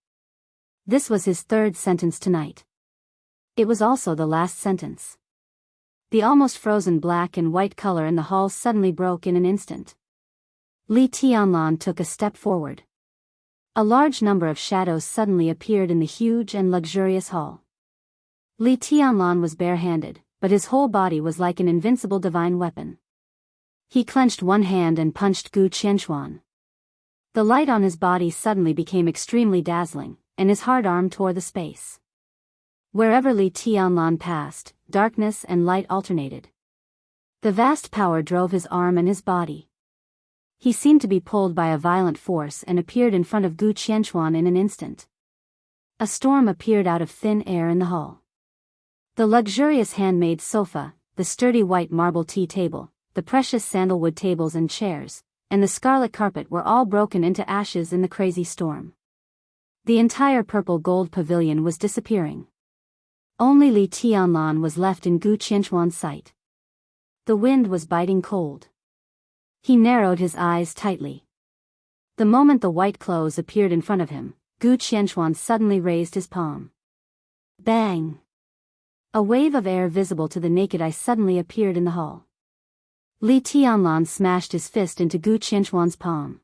This was his 3rd sentence tonight. It was also the last sentence. The almost frozen black and white color in the hall suddenly broke in an instant. Li Tianlan took a step forward. A large number of shadows suddenly appeared in the huge and luxurious hall. Li Tianlan was barehanded, but his whole body was like an invincible divine weapon. He clenched one hand and punched Gu Qianxuan. The light on his body suddenly became extremely dazzling, and his hard arm tore the space. Wherever Li Tianlan passed, darkness and light alternated. The vast power drove his arm and his body. He seemed to be pulled by a violent force and appeared in front of Gu Qianxuan in an instant. A storm appeared out of thin air in the hall. The luxurious handmade sofa, the sturdy white marble tea table, the precious sandalwood tables and chairs, and the scarlet carpet were all broken into ashes in the crazy storm. The entire purple gold pavilion was disappearing. Only Li Tianlan was left in Gu Qianxuan's sight. The wind was biting cold. He narrowed his eyes tightly. The moment the white clothes appeared in front of him, Gu Qianxuan suddenly raised his palm. Bang! A wave of air visible to the naked eye suddenly appeared in the hall. Li Tianlan smashed his fist into Gu Qianchuan's palm.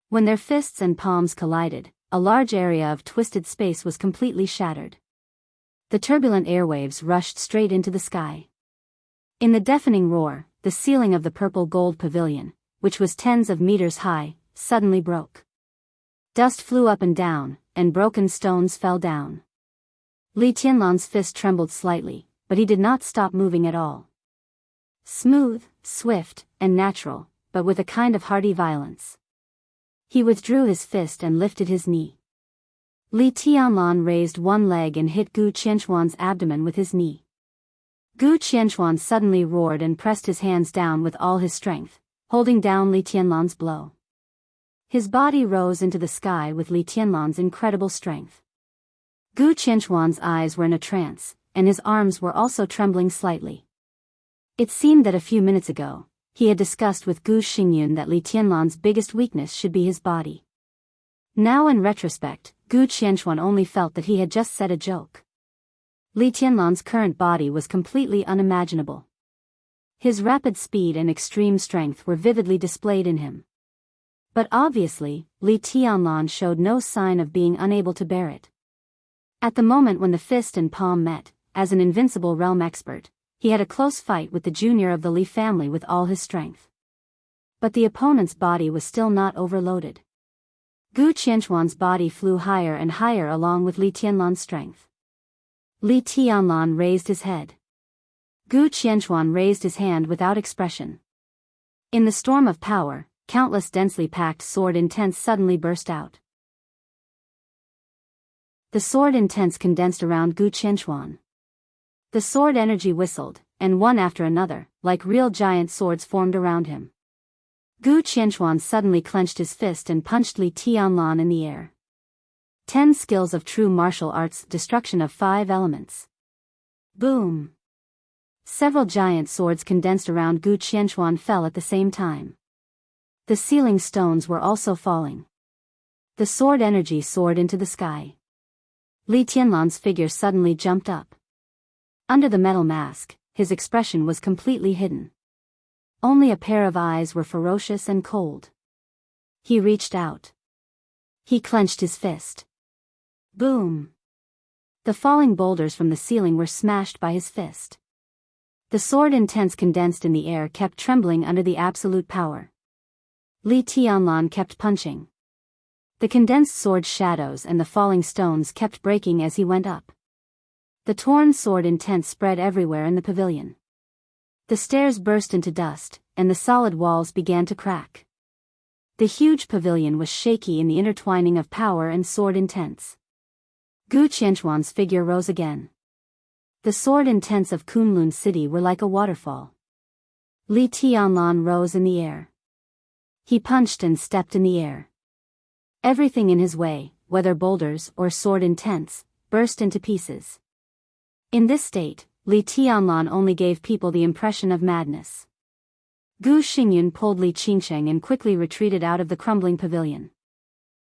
When their fists and palms collided, a large area of twisted space was completely shattered. The turbulent airwaves rushed straight into the sky. In the deafening roar, the ceiling of the purple gold pavilion, which was tens of meters high, suddenly broke. Dust flew up and down, and broken stones fell down. Li Tianlan's fist trembled slightly, but he did not stop moving at all. Smooth, swift, and natural, but with a kind of hearty violence. He withdrew his fist and lifted his knee. Li Tianlan raised one leg and hit Gu Qianchuan's abdomen with his knee. Gu Qianchuan suddenly roared and pressed his hands down with all his strength, holding down Li Tianlan's blow. His body rose into the sky with Li Tianlan's incredible strength. Gu Qianchuan's eyes were in a trance, and his arms were also trembling slightly. It seemed that a few minutes ago, he had discussed with Gu Xingyun that Li Tianlan's biggest weakness should be his body. Now in retrospect, Gu Qianchuan only felt that he had just said a joke. Li Tianlan's current body was completely unimaginable. His rapid speed and extreme strength were vividly displayed in him. But obviously, Li Tianlan showed no sign of being unable to bear it. At the moment when the fist and palm met, as an invincible realm expert, he had a close fight with the junior of the Li family with all his strength. But the opponent's body was still not overloaded. Gu Qianchuan's body flew higher and higher along with Li Tianlan's strength. Li Tianlan raised his head. Gu Qianchuan raised his hand without expression. In the storm of power, countless densely packed sword intents suddenly burst out. The sword intents condensed around Gu Qianchuan. The sword energy whistled, and one after another, like real giant swords formed around him. Gu Qianchuan suddenly clenched his fist and punched Li Tianlan in the air. 10 skills of true martial arts, destruction of 5 elements. Boom! Several giant swords condensed around Gu Qianchuan fell at the same time. The ceiling stones were also falling. The sword energy soared into the sky. Li Tianlan's figure suddenly jumped up. Under the metal mask, his expression was completely hidden. Only a pair of eyes were ferocious and cold. He reached out. He clenched his fist. Boom! The falling boulders from the ceiling were smashed by his fist. The sword intents condensed in the air kept trembling under the absolute power. Li Tianlan kept punching. The condensed sword shadows and the falling stones kept breaking as he went up. The torn sword intents spread everywhere in the pavilion. The stairs burst into dust, and the solid walls began to crack. The huge pavilion was shaky in the intertwining of power and sword intents. Gu Qianchuan's figure rose again. The sword intents of Kunlun City were like a waterfall. Li Tianlan rose in the air. He punched and stepped in the air. Everything in his way, whether boulders or sword intents, burst into pieces. In this state, Li Tianlan only gave people the impression of madness. Gu Xingyun pulled Li Qingsheng and quickly retreated out of the crumbling pavilion.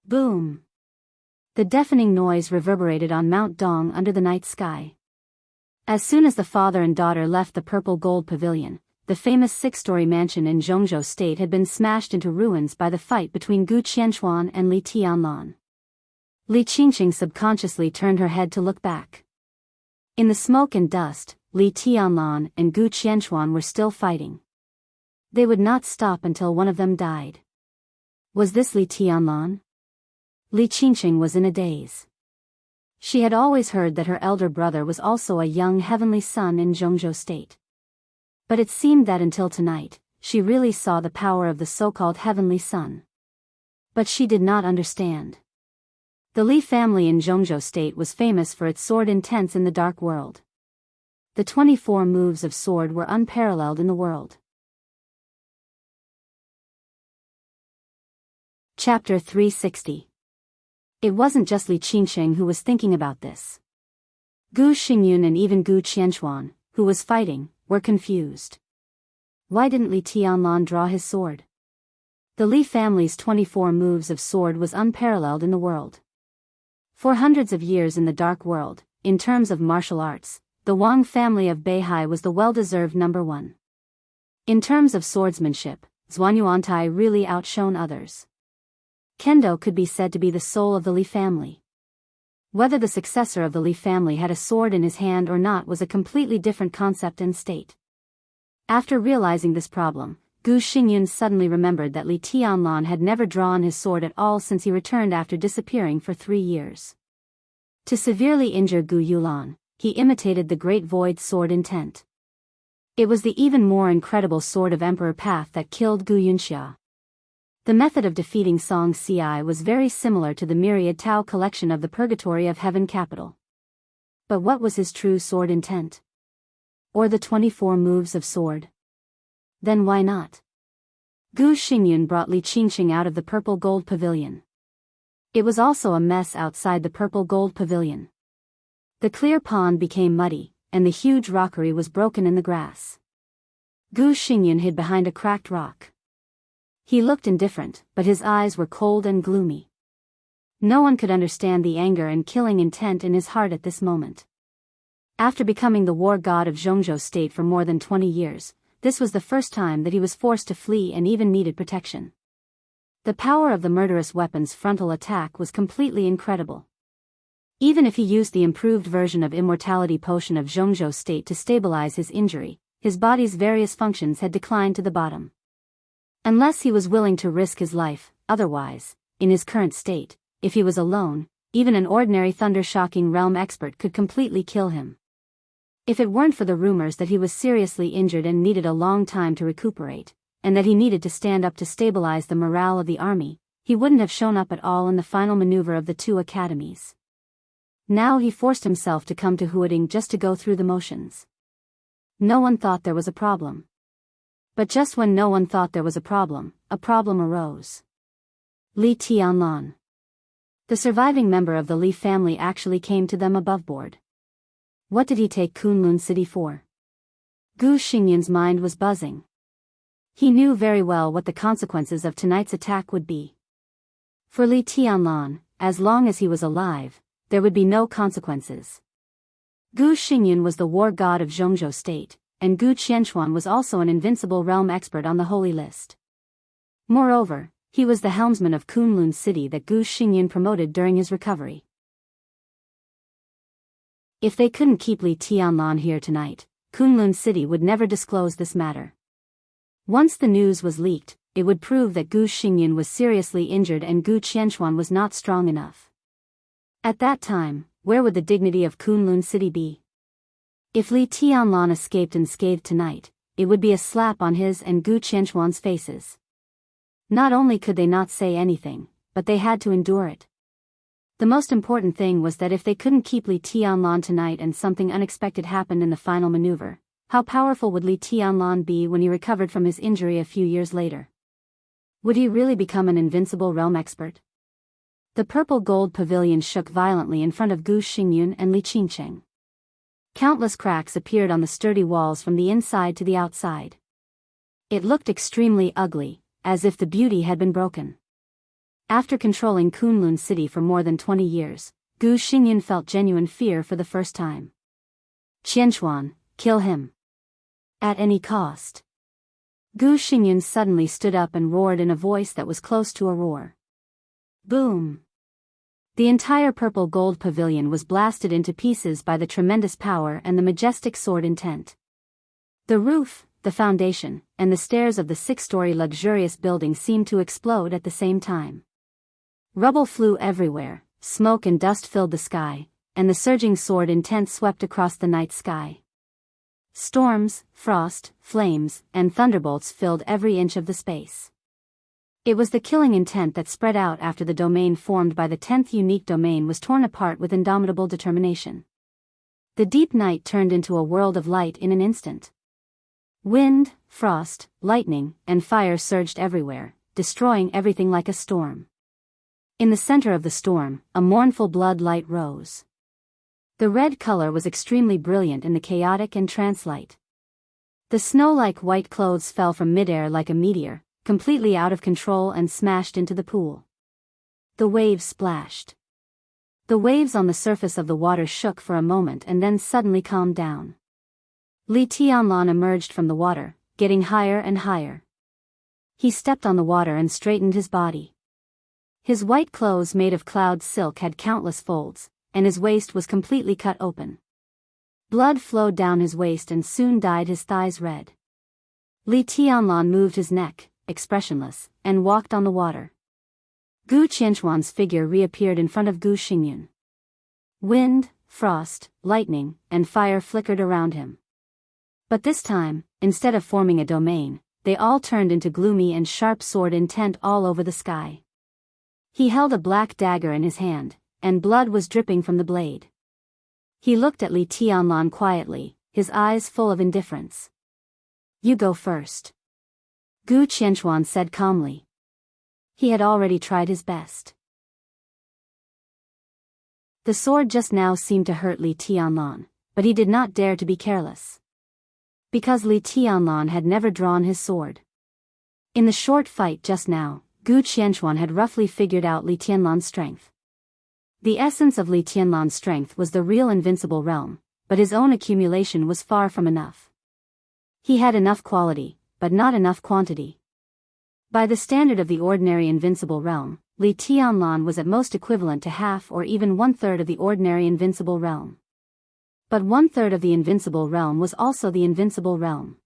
Boom! The deafening noise reverberated on Mount Dong under the night sky. As soon as the father and daughter left the purple gold pavilion, the famous 6-story mansion in Jianghu state had been smashed into ruins by the fight between Gu Qianchuan and Li Tianlan. Li Qingsheng subconsciously turned her head to look back. In the smoke and dust, Li Tianlan and Gu Qianchuan were still fighting. They would not stop until one of them died. Was this Li Tianlan? Li Qingsheng was in a daze. She had always heard that her elder brother was also a young heavenly son in Jianghu state. But it seemed that until tonight, she really saw the power of the so-called heavenly son. But she did not understand. The Li family in Jianghu state was famous for its sword intents in the dark world. The 24 moves of sword were unparalleled in the world. Chapter 360. It wasn't just Li Qingsheng who was thinking about this. Gu Xingyun and even Gu Qianchuan, who was fighting, were confused. Why didn't Li Tianlan draw his sword? The Li family's 24 moves of sword was unparalleled in the world. For hundreds of years in the dark world, in terms of martial arts, the Wang family of Beihai was the well-deserved number one. In terms of swordsmanship, Xuanyuantai really outshone others. Kendo could be said to be the soul of the Li family. Whether the successor of the Li family had a sword in his hand or not was a completely different concept and state. After realizing this problem, Gu Xingyun suddenly remembered that Li Tianlan had never drawn his sword at all since he returned after disappearing for 3 years. To severely injure Gu Yulan, he imitated the Great Void sword intent. It was the even more incredible sword of Emperor Path that killed Gu Yunxia. The method of defeating Song Ci was very similar to the myriad Tao collection of the Purgatory of Heaven capital. But what was his true sword intent? Or the 24 moves of sword? Then why not? Gu Xingyun brought Li Qingxing out of the purple gold pavilion. It was also a mess outside the purple gold pavilion. The clear pond became muddy, and the huge rockery was broken in the grass. Gu Xingyun hid behind a cracked rock. He looked indifferent, but his eyes were cold and gloomy. No one could understand the anger and killing intent in his heart at this moment. After becoming the war god of Jianghu state for more than 20 years, this was the first time that he was forced to flee and even needed protection. The power of the murderous weapon's frontal attack was completely incredible. Even if he used the improved version of immortality potion of Jianghu state to stabilize his injury, his body's various functions had declined to the bottom. Unless he was willing to risk his life, otherwise, in his current state, if he was alone, even an ordinary thunder-shocking realm expert could completely kill him. If it weren't for the rumors that he was seriously injured and needed a long time to recuperate, and that he needed to stand up to stabilize the morale of the army, he wouldn't have shown up at all in the final maneuver of the 2 academies. Now he forced himself to come to Huading just to go through the motions. No one thought there was a problem. But just when no one thought there was a problem arose. Li Tianlan. The surviving member of the Li family actually came to them above board. What did he take Kunlun City for? Gu Xingyun's mind was buzzing. He knew very well what the consequences of tonight's attack would be. For Li Tianlan, as long as he was alive, there would be no consequences. Gu Xingyun was the war god of Jianghu state, and Gu Qianquan was also an invincible realm expert on the holy list. Moreover, he was the helmsman of Kunlun City that Gu Xingyun promoted during his recovery. If they couldn't keep Li Tianlan here tonight, Kunlun City would never disclose this matter. Once the news was leaked, it would prove that Gu Xingyun was seriously injured and Gu Qianquan was not strong enough. At that time, where would the dignity of Kunlun City be? If Li Tianlan escaped unscathed tonight, it would be a slap on his and Gu Qianquan's faces. Not only could they not say anything, but they had to endure it. The most important thing was that if they couldn't keep Li Tianlan tonight and something unexpected happened in the final maneuver, how powerful would Li Tianlan be when he recovered from his injury a few years later? Would he really become an invincible realm expert? The purple gold pavilion shook violently in front of Gu Xingyun and Li Qingcheng. Countless cracks appeared on the sturdy walls from the inside to the outside. It looked extremely ugly, as if the beauty had been broken. After controlling Kunlun City for more than 20 years, Gu Xingyun felt genuine fear for the first time. Qianquan, kill him. At any cost. Gu Xingyun suddenly stood up and roared in a voice that was close to a roar. Boom! The entire purple gold pavilion was blasted into pieces by the tremendous power and the majestic sword intent. The roof, the foundation, and the stairs of the 6-story luxurious building seemed to explode at the same time. Rubble flew everywhere, smoke and dust filled the sky, and the surging sword intent swept across the night sky. Storms, frost, flames, and thunderbolts filled every inch of the space. It was the killing intent that spread out after the domain formed by the 10th unique domain was torn apart with indomitable determination. The deep night turned into a world of light in an instant. Wind, frost, lightning, and fire surged everywhere, destroying everything like a storm. In the center of the storm, a mournful blood light rose. The red color was extremely brilliant in the chaotic and trance light. The snow-like white clothes fell from midair like a meteor, completely out of control and smashed into the pool. The waves splashed. The waves on the surface of the water shook for a moment and then suddenly calmed down. Li Tianlan emerged from the water, getting higher and higher. He stepped on the water and straightened his body. His white clothes made of cloud silk had countless folds, and his waist was completely cut open. Blood flowed down his waist and soon dyed his thighs red. Li Tianlan moved his neck, expressionless, and walked on the water. Gu Qianxuan's figure reappeared in front of Gu Xingyun. Wind, frost, lightning, and fire flickered around him. But this time, instead of forming a domain, they all turned into gloomy and sharp sword intent all over the sky. He held a black dagger in his hand, and blood was dripping from the blade. He looked at Li Tianlan quietly, his eyes full of indifference. "You go first," Gu Qianxuan said calmly. He had already tried his best. The sword just now seemed to hurt Li Tianlan, but he did not dare to be careless. Because Li Tianlan had never drawn his sword. In the short fight just now, Gu Qianxuan had roughly figured out Li Tianlan's strength. The essence of Li Tianlan's strength was the real invincible realm, but his own accumulation was far from enough. He had enough quality, but not enough quantity. By the standard of the ordinary invincible realm, Li Tianlan was at most equivalent to half or even one-third of the ordinary invincible realm. But one-third of the invincible realm was also the invincible realm.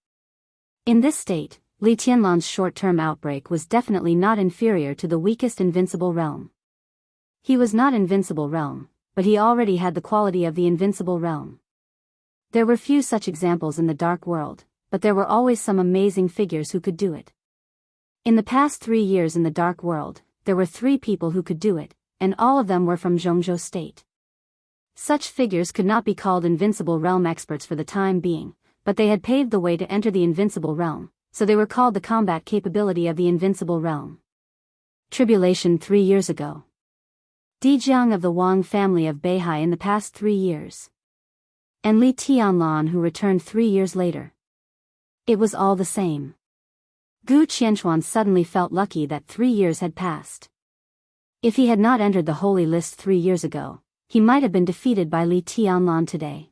In this state, Li Tianlan's short-term outbreak was definitely not inferior to the weakest invincible realm. He was not invincible realm, but he already had the quality of the invincible realm. There were few such examples in the dark world, but there were always some amazing figures who could do it. In the past 3 years in the dark world, there were 3 people who could do it, and all of them were from Zhongzhou state. Such figures could not be called invincible realm experts for the time being, but they had paved the way to enter the invincible realm, so they were called the combat capability of the invincible realm. Tribulation 3 years ago. Dijiang of the Wang family of Beihai in the past 3 years. And Li Tianlan who returned 3 years later. It was all the same. Gu Qianxuan suddenly felt lucky that 3 years had passed. If he had not entered the holy list 3 years ago, he might have been defeated by Li Tianlan today.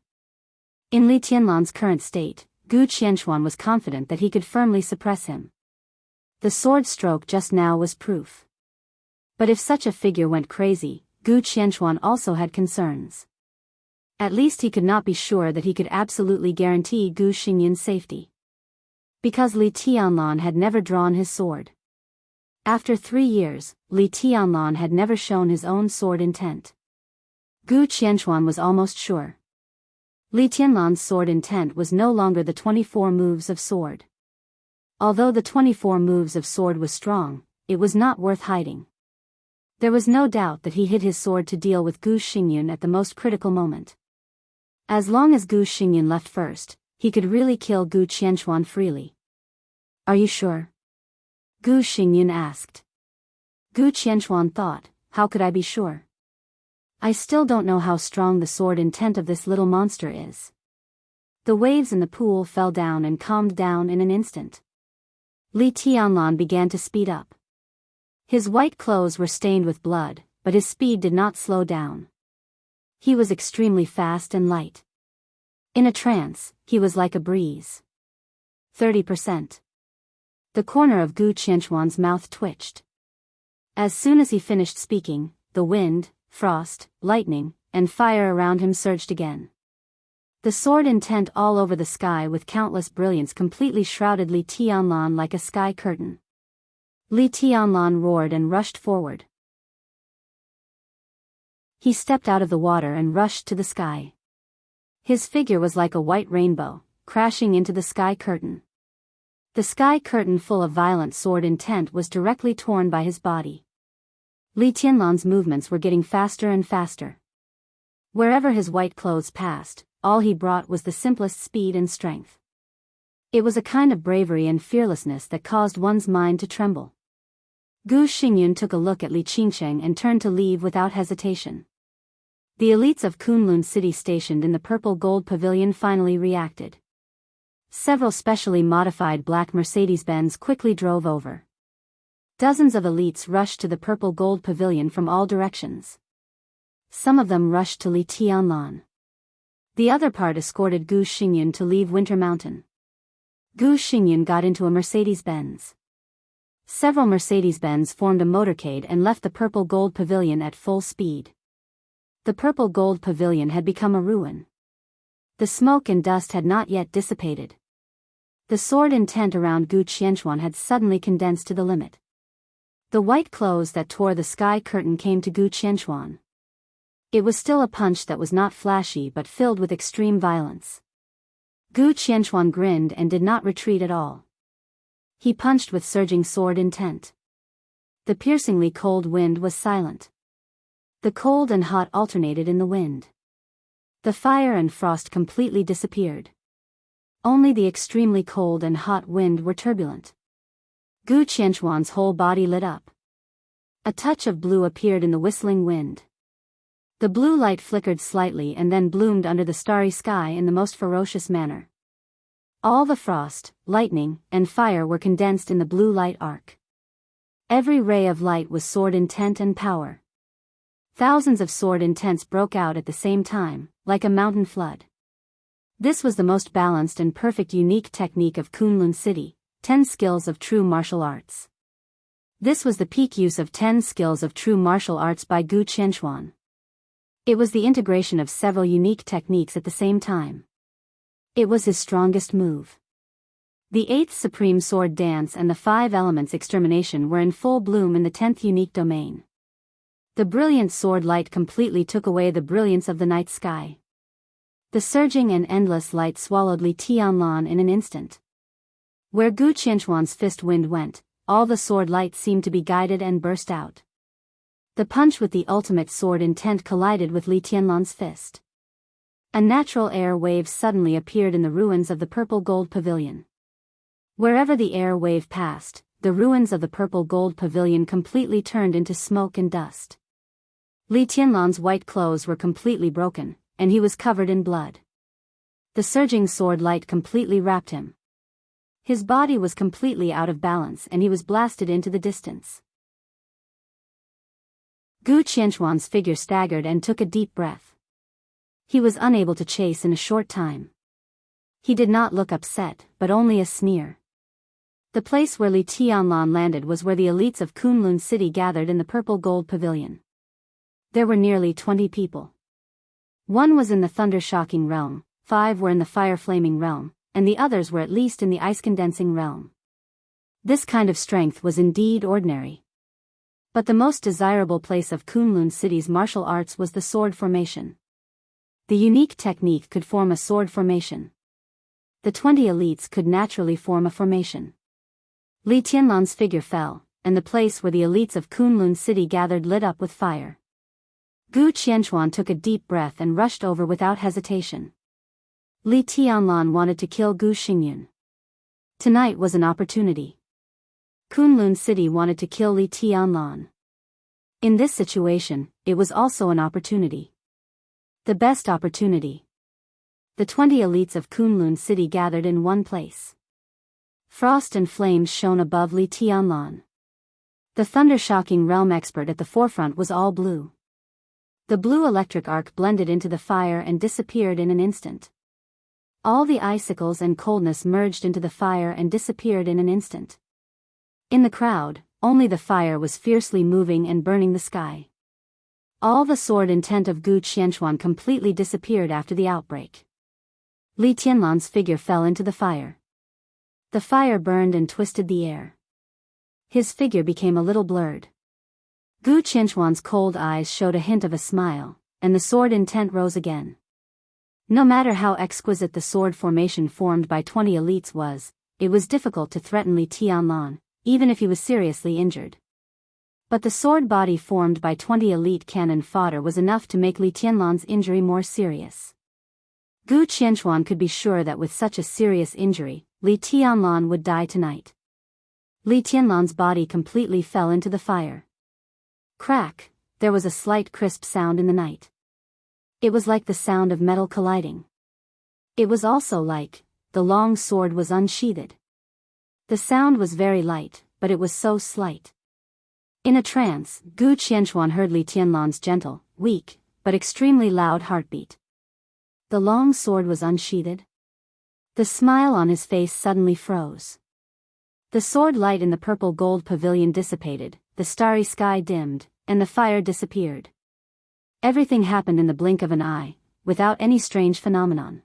In Li Tianlan's current state, Gu Qianxuan was confident that he could firmly suppress him. The sword stroke just now was proof. But if such a figure went crazy, Gu Qianxuan also had concerns. At least he could not be sure that he could absolutely guarantee Gu Xingyun's safety. Because Li Tianlan had never drawn his sword. After 3 years, Li Tianlan had never shown his own sword intent. Gu Qianxuan was almost sure. Li Tianlan's sword intent was no longer the 24 moves of sword. Although the 24 moves of sword was strong, it was not worth hiding. There was no doubt that he hid his sword to deal with Gu Xingyun at the most critical moment. As long as Gu Xingyun left first, he could really kill Gu Qianxuan freely. "Are you sure?" Gu Xingyun asked. Gu Qianxuan thought, "How could I be sure? I still don't know how strong the sword intent of this little monster is." The waves in the pool fell down and calmed down in an instant. Li Tianlan began to speed up. His white clothes were stained with blood, but his speed did not slow down. He was extremely fast and light. In a trance, he was like a breeze. 30%. The corner of Gu Qianxuan's mouth twitched. As soon as he finished speaking, the wind, frost, lightning, and fire around him surged again. The sword intent all over the sky with countless brilliance completely shrouded Li Tianlan like a sky curtain. Li Tianlan roared and rushed forward. He stepped out of the water and rushed to the sky. His figure was like a white rainbow, crashing into the sky curtain. The sky curtain full of violent sword intent was directly torn by his body. Li Tianlan's movements were getting faster and faster. Wherever his white clothes passed, all he brought was the simplest speed and strength. It was a kind of bravery and fearlessness that caused one's mind to tremble. Gu Xingyun took a look at Li Qingsheng and turned to leave without hesitation. The elites of Kunlun City stationed in the purple gold pavilion finally reacted. Several specially modified black Mercedes-Benz quickly drove over. Dozens of elites rushed to the purple gold pavilion from all directions. Some of them rushed to Li Tianlan. The other part escorted Gu Xingyun to leave Winter Mountain. Gu Xingyan got into a Mercedes-Benz. Several Mercedes-Benz formed a motorcade and left the purple gold pavilion at full speed. The purple gold pavilion had become a ruin. The smoke and dust had not yet dissipated. The sword intent around Gu Qianxuan had suddenly condensed to the limit. The white clothes that tore the sky curtain came to Gu Qianxuan. It was still a punch that was not flashy but filled with extreme violence. Gu Qianxuan grinned and did not retreat at all. He punched with surging sword intent. The piercingly cold wind was silent. The cold and hot alternated in the wind. The fire and frost completely disappeared. Only the extremely cold and hot wind were turbulent. Gu Qianxuan's whole body lit up. A touch of blue appeared in the whistling wind. The blue light flickered slightly and then bloomed under the starry sky in the most ferocious manner. All the frost, lightning, and fire were condensed in the blue light arc. Every ray of light was sword intent and power. Thousands of sword intents broke out at the same time, like a mountain flood. This was the most balanced and perfect unique technique of Kunlun City, 10 skills of true martial arts. This was the peak use of 10 skills of true martial arts by Gu Qianxuan. It was the integration of several unique techniques at the same time. It was his strongest move. The 8th Supreme Sword Dance and the 5 Elements Extermination were in full bloom in the 10th unique domain. The brilliant sword light completely took away the brilliance of the night sky. The surging and endless light swallowed Li Tianlan in an instant. Where Gu Qianxuan's fist wind went, all the sword light seemed to be guided and burst out. The punch with the ultimate sword intent collided with Li Tianlan's fist. A natural air wave suddenly appeared in the ruins of the purple gold pavilion. Wherever the air wave passed, the ruins of the purple gold pavilion completely turned into smoke and dust. Li Tianlan's white clothes were completely broken, and he was covered in blood. The surging sword light completely wrapped him. His body was completely out of balance and he was blasted into the distance. Gu Qianxuan's figure staggered and took a deep breath. He was unable to chase in a short time. He did not look upset, but only a sneer. The place where Li Tianlan landed was where the elites of Kunlun City gathered in the purple gold pavilion. There were nearly 20 people. 1 was in the thunder-shocking realm, 5 were in the fire-flaming realm, and the others were at least in the ice-condensing realm. This kind of strength was indeed ordinary. But the most desirable place of Kunlun City's martial arts was the sword formation. The unique technique could form a sword formation. The 20 elites could naturally form a formation. Li Tianlan's figure fell, and the place where the elites of Kunlun City gathered lit up with fire. Gu Qianxuan took a deep breath and rushed over without hesitation. Li Tianlan wanted to kill Gu Xingyan. Tonight was an opportunity. Kunlun City wanted to kill Li Tianlan. In this situation, it was also an opportunity. The best opportunity. The 20 elites of Kunlun City gathered in one place. Frost and flames shone above Li Tianlan. The thunder-shocking realm expert at the forefront was all blue. The blue electric arc blended into the fire and disappeared in an instant. All the icicles and coldness merged into the fire and disappeared in an instant. In the crowd, only the fire was fiercely moving and burning the sky. All the sword intent of Gu Qianxuan completely disappeared after the outbreak. Li Tianlan's figure fell into the fire. The fire burned and twisted the air. His figure became a little blurred. Gu Qianxuan's cold eyes showed a hint of a smile, and the sword intent rose again. No matter how exquisite the sword formation formed by 20 elites was, it was difficult to threaten Li Tianlan, even if he was seriously injured. But the sword body formed by 20 elite cannon fodder was enough to make Li Tianlan's injury more serious. Gu Qianxuan could be sure that with such a serious injury, Li Tianlan would die tonight. Li Tianlan's body completely fell into the fire. Crack, there was a slight crisp sound in the night. It was like the sound of metal colliding. It was also like, the long sword was unsheathed. The sound was very light, but it was so slight. In a trance, Gu Qianxuan heard Li Tianlan's gentle, weak, but extremely loud heartbeat. The long sword was unsheathed. The smile on his face suddenly froze. The sword light in the purple gold pavilion dissipated, the starry sky dimmed, and the fire disappeared. Everything happened in the blink of an eye, without any strange phenomenon.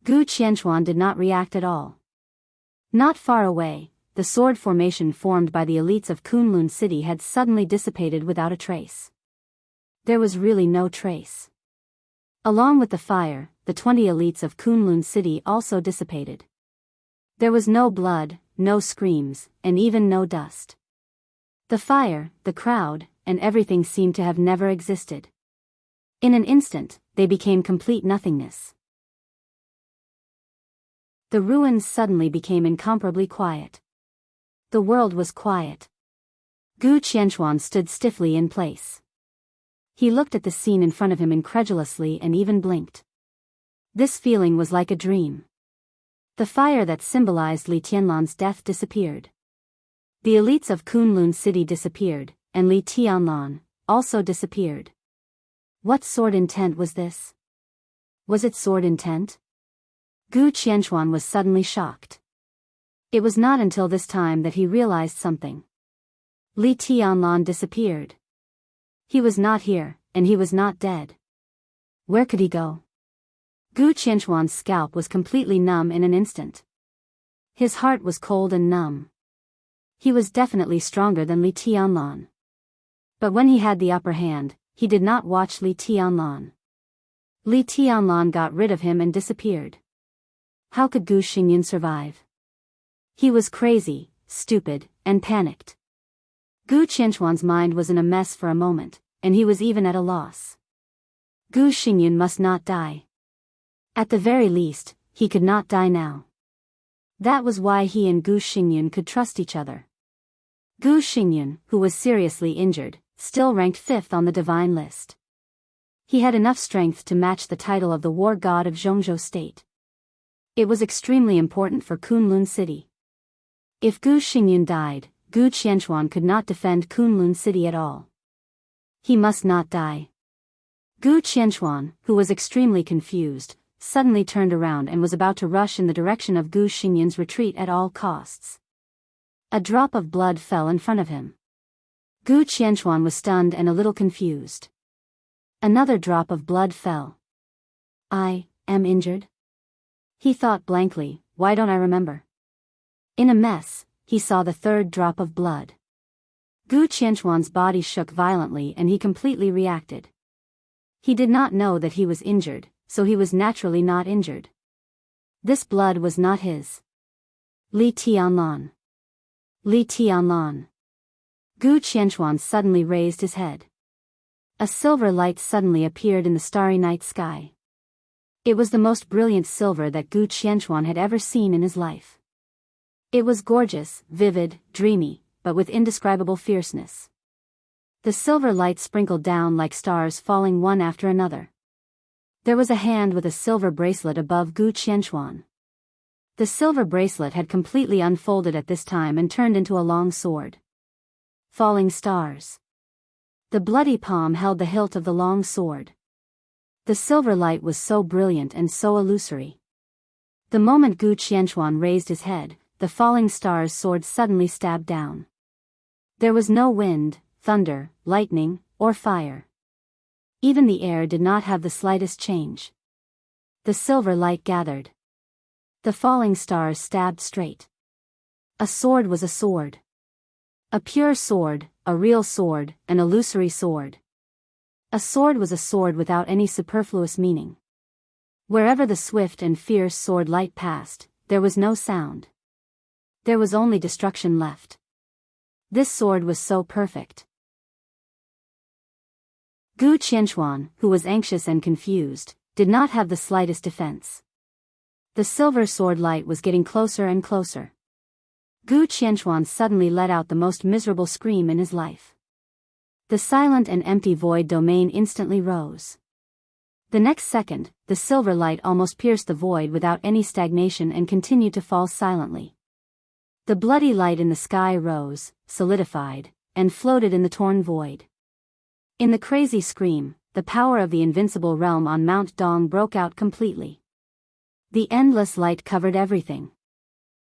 Gu Qianchuan did not react at all. Not far away, the sword formation formed by the elites of Kunlun City had suddenly dissipated without a trace. There was really no trace. Along with the fire, the 20 elites of Kunlun City also dissipated. There was no blood, no screams, and even no dust. The fire, the crowd, and everything seemed to have never existed. In an instant, they became complete nothingness. The ruins suddenly became incomparably quiet. The world was quiet. Gu Qianchuan stood stiffly in place. He looked at the scene in front of him incredulously and even blinked. This feeling was like a dream. The fire that symbolized Li Tianlan's death disappeared. The elites of Kunlun City disappeared, and Li Tianlan also disappeared. What sword intent was this? Was it sword intent? Gu Qianchuan was suddenly shocked. It was not until this time that he realized something. Li Tianlan disappeared. He was not here, and he was not dead. Where could he go? Gu Qianchuan's scalp was completely numb in an instant. His heart was cold and numb. He was definitely stronger than Li Tianlan. But when he had the upper hand, he did not watch Li Tianlan. Li Tianlan got rid of him and disappeared. How could Gu Xingyan survive? He was crazy, stupid, and panicked. Gu Qianchuan's mind was in a mess for a moment, and he was even at a loss. Gu Xingyan must not die. At the very least, he could not die now. That was why he and Gu Xingyan could trust each other. Gu Xingyan, who was seriously injured, still ranked 5th on the divine list. He had enough strength to match the title of the war god of Zhongzhou state. It was extremely important for Kunlun City. If Gu Xingyan died, Gu Qianchuan could not defend Kunlun City at all. He must not die. Gu Qianchuan, who was extremely confused, suddenly turned around and was about to rush in the direction of Gu Xingyan's retreat at all costs. A drop of blood fell in front of him. Gu Qianchuan was stunned and a little confused. Another drop of blood fell. I am injured? He thought blankly, why don't I remember? In a mess, he saw the third drop of blood. Gu Qianchuan's body shook violently and he completely reacted. He did not know that he was injured, so he was naturally not injured. This blood was not his. Li Tianlan. Li Tianlan. Gu Qianchuan suddenly raised his head. A silver light suddenly appeared in the starry night sky. It was the most brilliant silver that Gu Qianchuan had ever seen in his life. It was gorgeous, vivid, dreamy, but with indescribable fierceness. The silver light sprinkled down like stars falling one after another. There was a hand with a silver bracelet above Gu Qianchuan. The silver bracelet had completely unfolded at this time and turned into a long sword. Falling stars. The bloody palm held the hilt of the long sword. The silver light was so brilliant and so illusory. The moment Gu Qianchuan raised his head, the falling star's sword suddenly stabbed down. There was no wind, thunder, lightning, or fire. Even the air did not have the slightest change. The silver light gathered. The falling stars stabbed straight. A sword was a sword. A pure sword, a real sword, an illusory sword. A sword was a sword without any superfluous meaning. Wherever the swift and fierce sword light passed, there was no sound. There was only destruction left. This sword was so perfect. Gu Qianchuan, who was anxious and confused, did not have the slightest defense. The silver sword light was getting closer and closer. Gu Qianchuan suddenly let out the most miserable scream in his life. The silent and empty void domain instantly rose. The next second, the silver light almost pierced the void without any stagnation and continued to fall silently. The bloody light in the sky rose, solidified, and floated in the torn void. In the crazy scream, the power of the invincible realm on Mount Dong broke out completely. The endless light covered everything.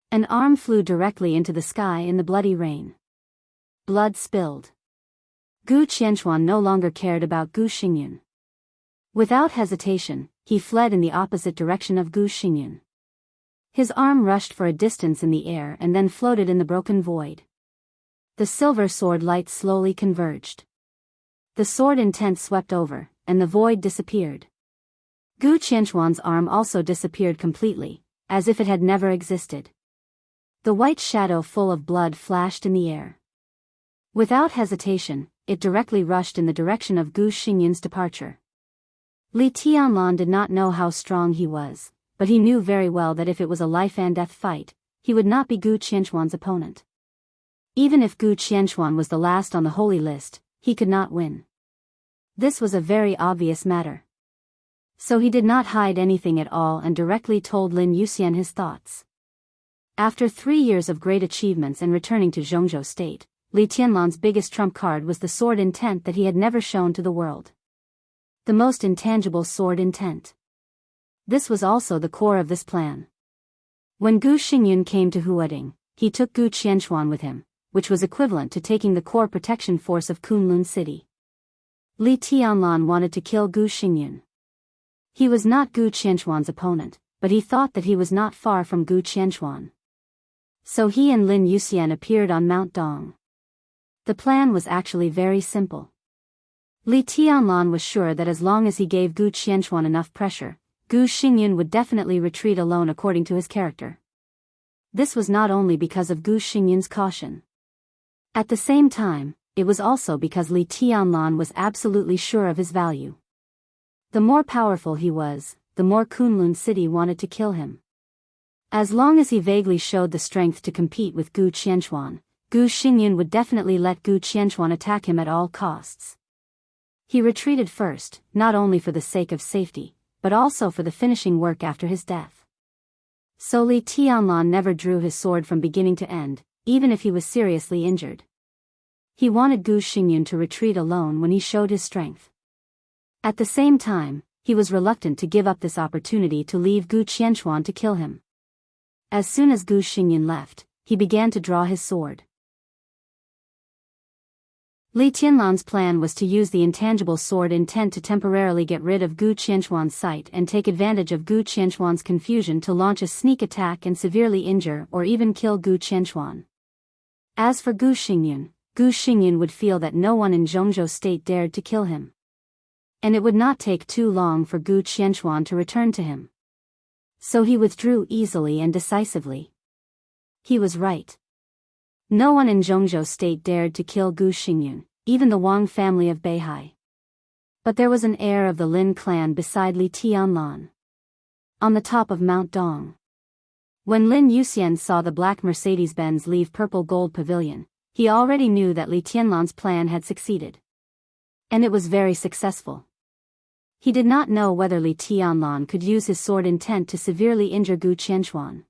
An arm flew directly into the sky in the bloody rain. Blood spilled. Gu Qianquan no longer cared about Gu Xingyun. Without hesitation, he fled in the opposite direction of Gu Xingyun. His arm rushed for a distance in the air and then floated in the broken void. The silver sword lights slowly converged. The sword intent swept over, and the void disappeared. Gu Qianquan's arm also disappeared completely, as if it had never existed. The white shadow full of blood flashed in the air. Without hesitation, it directly rushed in the direction of Gu Xingyun's departure. Li Tianlan did not know how strong he was, but he knew very well that if it was a life-and-death fight, he would not be Gu Qianquan's opponent. Even if Gu Qianquan was the last on the holy list, he could not win. This was a very obvious matter. So he did not hide anything at all and directly told Lin Yuxian his thoughts. After 3 years of great achievements and returning to Jianghu state, Li Tianlan's biggest trump card was the sword intent that he had never shown to the world. The most intangible sword intent. This was also the core of this plan. When Gu Xingyun came to Huading, he took Gu Qianquan with him, which was equivalent to taking the core protection force of Kunlun City. Li Tianlan wanted to kill Gu Xingyun. He was not Gu Qianquan's opponent, but he thought that he was not far from Gu Qianquan. So he and Lin Yuxian appeared on Mount Dong. The plan was actually very simple. Li Tianlan was sure that as long as he gave Gu Qianquan enough pressure, Gu Xingyun would definitely retreat alone according to his character. This was not only because of Gu Xingyun's caution. At the same time, it was also because Li Tianlan was absolutely sure of his value. The more powerful he was, the more Kunlun City wanted to kill him. As long as he vaguely showed the strength to compete with Gu Qianquan, Gu Xingyun would definitely let Gu Qianquan attack him at all costs. He retreated first, not only for the sake of safety, but also for the finishing work after his death. So Li Tianlan never drew his sword from beginning to end, even if he was seriously injured. He wanted Gu Xingyun to retreat alone when he showed his strength. At the same time, he was reluctant to give up this opportunity to leave Gu Qianquan to kill him. As soon as Gu Xingyun left, he began to draw his sword. Li Tianlan's plan was to use the intangible sword intent to temporarily get rid of Gu Qianquan's sight and take advantage of Gu Qianquan's confusion to launch a sneak attack and severely injure or even kill Gu Qianquan. As for Gu Xingyun would feel that no one in Jianghu state dared to kill him. And it would not take too long for Gu Qianquan to return to him. So he withdrew easily and decisively. He was right. No one in Jianghu state dared to kill Gu Xingyun, even the Wang family of Beihai. But there was an heir of the Lin clan beside Li Tianlan. On the top of Mount Dong. When Lin Yuxian saw the black Mercedes-Benz leave Purple Gold Pavilion, he already knew that Li Tianlan's plan had succeeded. And it was very successful. He did not know whether Li Tianlan could use his sword intent to severely injure Gu Qianquan.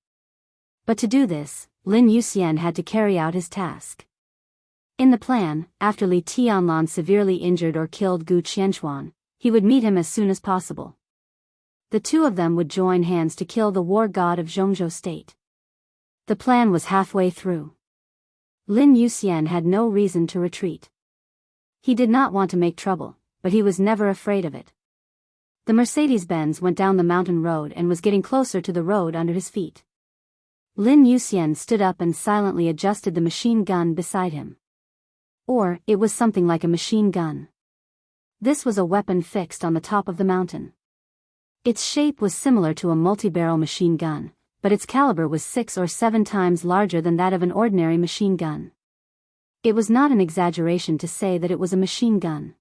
But to do this, Lin Yuxian had to carry out his task. In the plan, after Li Tianlan severely injured or killed Gu Qianquan, he would meet him as soon as possible. The two of them would join hands to kill the war god of Jianghu state. The plan was halfway through. Lin Yuxian had no reason to retreat. He did not want to make trouble, but he was never afraid of it. The Mercedes-Benz went down the mountain road and was getting closer to the road under his feet. Lin Yuxian stood up and silently adjusted the machine gun beside him. Or, it was something like a machine gun. This was a weapon fixed on the top of the mountain. Its shape was similar to a multi-barrel machine gun, but its caliber was 6 or 7 times larger than that of an ordinary machine gun. It was not an exaggeration to say that it was a machine gun.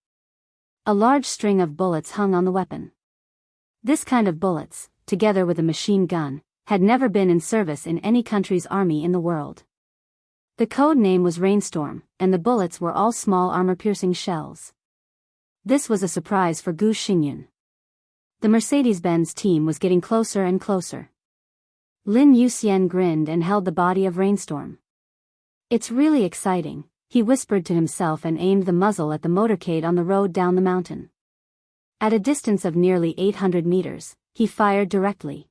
A large string of bullets hung on the weapon. This kind of bullets, together with a machine gun, had never been in service in any country's army in the world. The code name was Rainstorm, and the bullets were all small armor-piercing shells. This was a surprise for Gu Xingyun. The Mercedes-Benz team was getting closer and closer. Lin Yuxian grinned and held the body of Rainstorm. "It's really exciting," he whispered to himself and aimed the muzzle at the motorcade on the road down the mountain. At a distance of nearly 800 meters, he fired directly.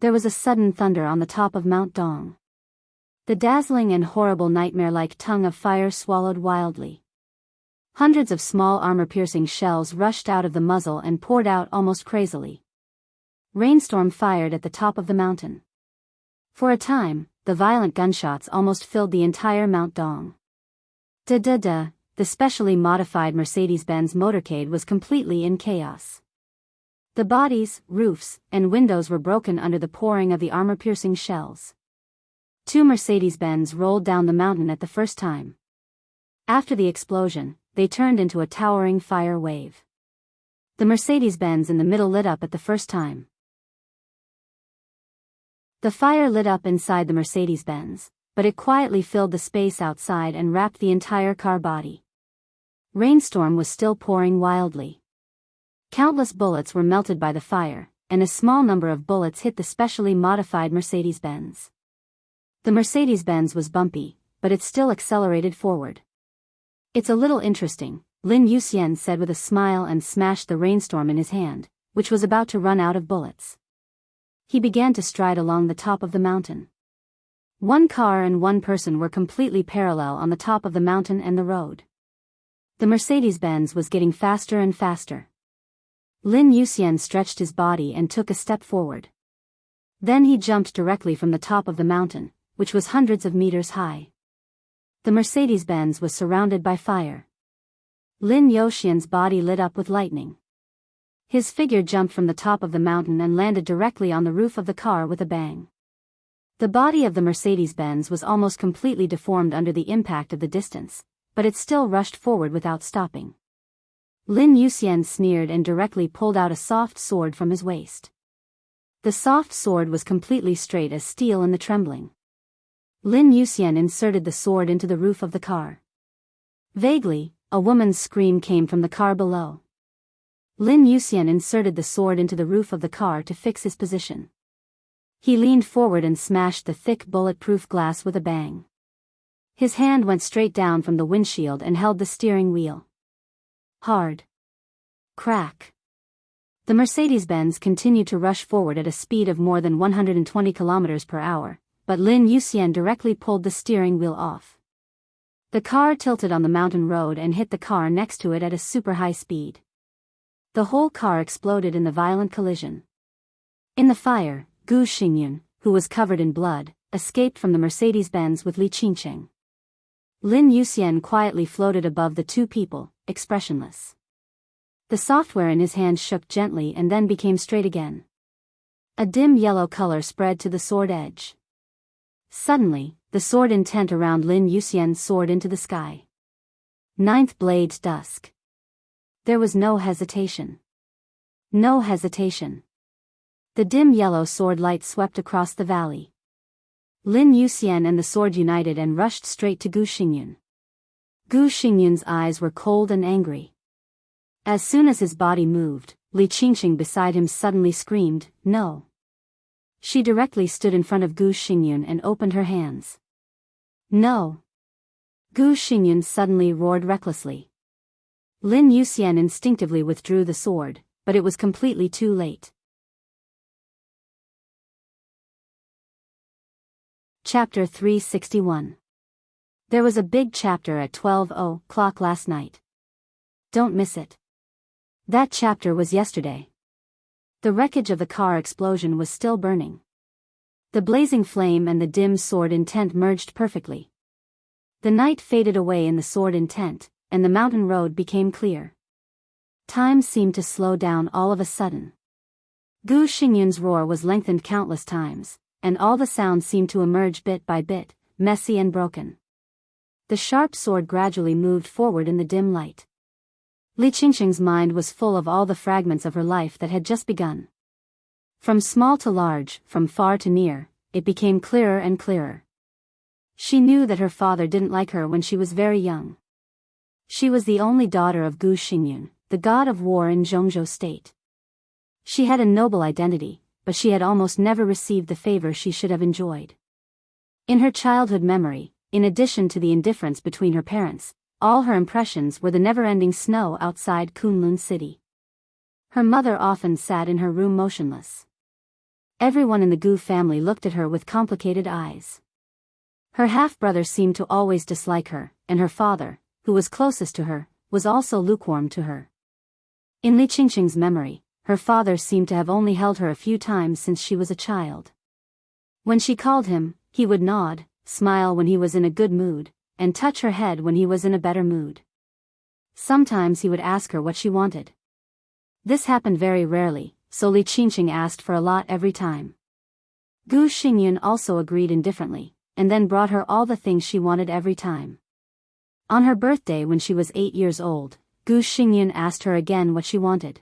There was a sudden thunder on the top of Mount Dong. The dazzling and horrible nightmare-like tongue of fire swallowed wildly. Hundreds of small armor-piercing shells rushed out of the muzzle and poured out almost crazily. Rainstorm fired at the top of the mountain. For a time, the violent gunshots almost filled the entire Mount Dong. Da-da-da, the specially modified Mercedes-Benz motorcade was completely in chaos. The bodies, roofs, and windows were broken under the pouring of the armor-piercing shells. 2 Mercedes-Benz rolled down the mountain at the first time. After the explosion, they turned into a towering fire wave. The Mercedes-Benz in the middle lit up at the first time. The fire lit up inside the Mercedes-Benz, but it quietly filled the space outside and wrapped the entire car body. Rainstorm was still pouring wildly. Countless bullets were melted by the fire, and a small number of bullets hit the specially modified Mercedes-Benz. The Mercedes-Benz was bumpy, but it still accelerated forward. "It's a little interesting," Lin Yuxian said with a smile and smashed the rainstorm in his hand, which was about to run out of bullets. He began to stride along the top of the mountain. 1 car and 1 person were completely parallel on the top of the mountain and the road. The Mercedes-Benz was getting faster and faster. Lin Yuxian stretched his body and took a step forward. Then he jumped directly from the top of the mountain, which was hundreds of meters high. The Mercedes-Benz was surrounded by fire. Lin Yuxian's body lit up with lightning. His figure jumped from the top of the mountain and landed directly on the roof of the car with a bang. The body of the Mercedes-Benz was almost completely deformed under the impact of the distance, but it still rushed forward without stopping. Lin Yuxian sneered and directly pulled out a soft sword from his waist. The soft sword was completely straight as steel in the trembling. Lin Yuxian inserted the sword into the roof of the car. Vaguely, a woman's scream came from the car below. Lin Yuxian inserted the sword into the roof of the car to fix his position. He leaned forward and smashed the thick bulletproof glass with a bang. His hand went straight down from the windshield and held the steering wheel. Hard. Crack. The Mercedes-Benz continued to rush forward at a speed of more than 120 kilometers per hour, but Lin Yuxian directly pulled the steering wheel off. The car tilted on the mountain road and hit the car next to it at a super high speed. The whole car exploded in the violent collision. In the fire, Gu Xingyun, who was covered in blood, escaped from the Mercedes-Benz with Li Qingcheng. Lin Yuxian quietly floated above the 2 people, expressionless. The software in his hand shook gently and then became straight again. A dim yellow color spread to the sword edge. Suddenly, the sword intent around Lin Yuxian's sword into the sky. 9th Blade's Dusk. There was no hesitation. No hesitation. The dim yellow sword light swept across the valley. Lin Yuxian and the sword united and rushed straight to Gu Xingyun. Gu Xingyun's eyes were cold and angry. As soon as his body moved, Li Qingcheng beside him suddenly screamed, "No!" She directly stood in front of Gu Xingyun and opened her hands. "No!" Gu Xingyun suddenly roared recklessly. Lin Yuxian instinctively withdrew the sword, but it was completely too late. Chapter 361. There was a big chapter at 12:00 last night. Don't miss it. That chapter was yesterday. The wreckage of the car explosion was still burning. The blazing flame and the dim sword intent merged perfectly. The night faded away in the sword intent, and the mountain road became clear. Time seemed to slow down all of a sudden. Gu Xingyun's roar was lengthened countless times, and all the sounds seemed to emerge bit by bit, messy and broken. The sharp sword gradually moved forward in the dim light. Li Qingcheng's mind was full of all the fragments of her life that had just begun. From small to large, from far to near, it became clearer and clearer. She knew that her father didn't like her when she was very young. She was the only daughter of Gu Xingyun, the god of war in Zhongzhou state. She had a noble identity, but she had almost never received the favor she should have enjoyed. In her childhood memory, in addition to the indifference between her parents, all her impressions were the never-ending snow outside Kunlun City. Her mother often sat in her room motionless. Everyone in the Gu family looked at her with complicated eyes. Her half-brother seemed to always dislike her, and her father, who was closest to her, was also lukewarm to her. In Li Qingqing's memory, her father seemed to have only held her a few times since she was a child. When she called him, he would nod, smile when he was in a good mood, and touch her head when he was in a better mood. Sometimes he would ask her what she wanted. This happened very rarely, so Li Qingqing asked for a lot every time. Gu Xingyan also agreed indifferently, and then brought her all the things she wanted every time. On her birthday when she was 8 years old, Gu Xingyan asked her again what she wanted.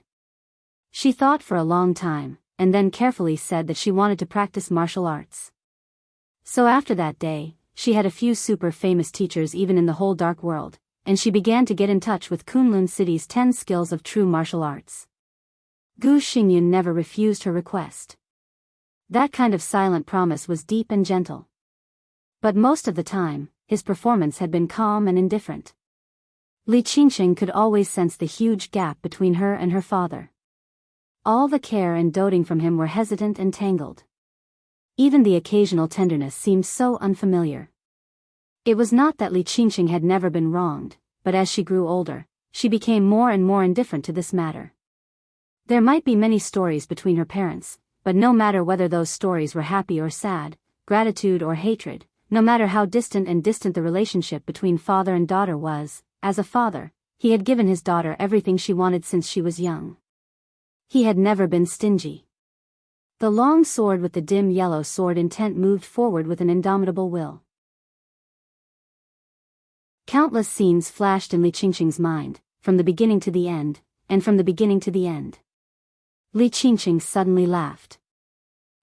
She thought for a long time, and then carefully said that she wanted to practice martial arts. So after that day, she had a few super famous teachers even in the whole dark world, and she began to get in touch with Kunlun City's 10 skills of true martial arts. Gu Xingyan never refused her request. That kind of silent promise was deep and gentle. But most of the time, his performance had been calm and indifferent. Li Qingqing could always sense the huge gap between her and her father. All the care and doting from him were hesitant and tangled. Even the occasional tenderness seemed so unfamiliar. It was not that Li Qingqing had never been wronged, but as she grew older, she became more and more indifferent to this matter. There might be many stories between her parents, but no matter whether those stories were happy or sad, gratitude or hatred, no matter how distant the relationship between father and daughter was, as a father, he had given his daughter everything she wanted since she was young. He had never been stingy. The long sword with the dim yellow sword intent moved forward with an indomitable will. Countless scenes flashed in Li Qingqing's mind, from the beginning to the end, and from the beginning to the end. Li Qingqing suddenly laughed.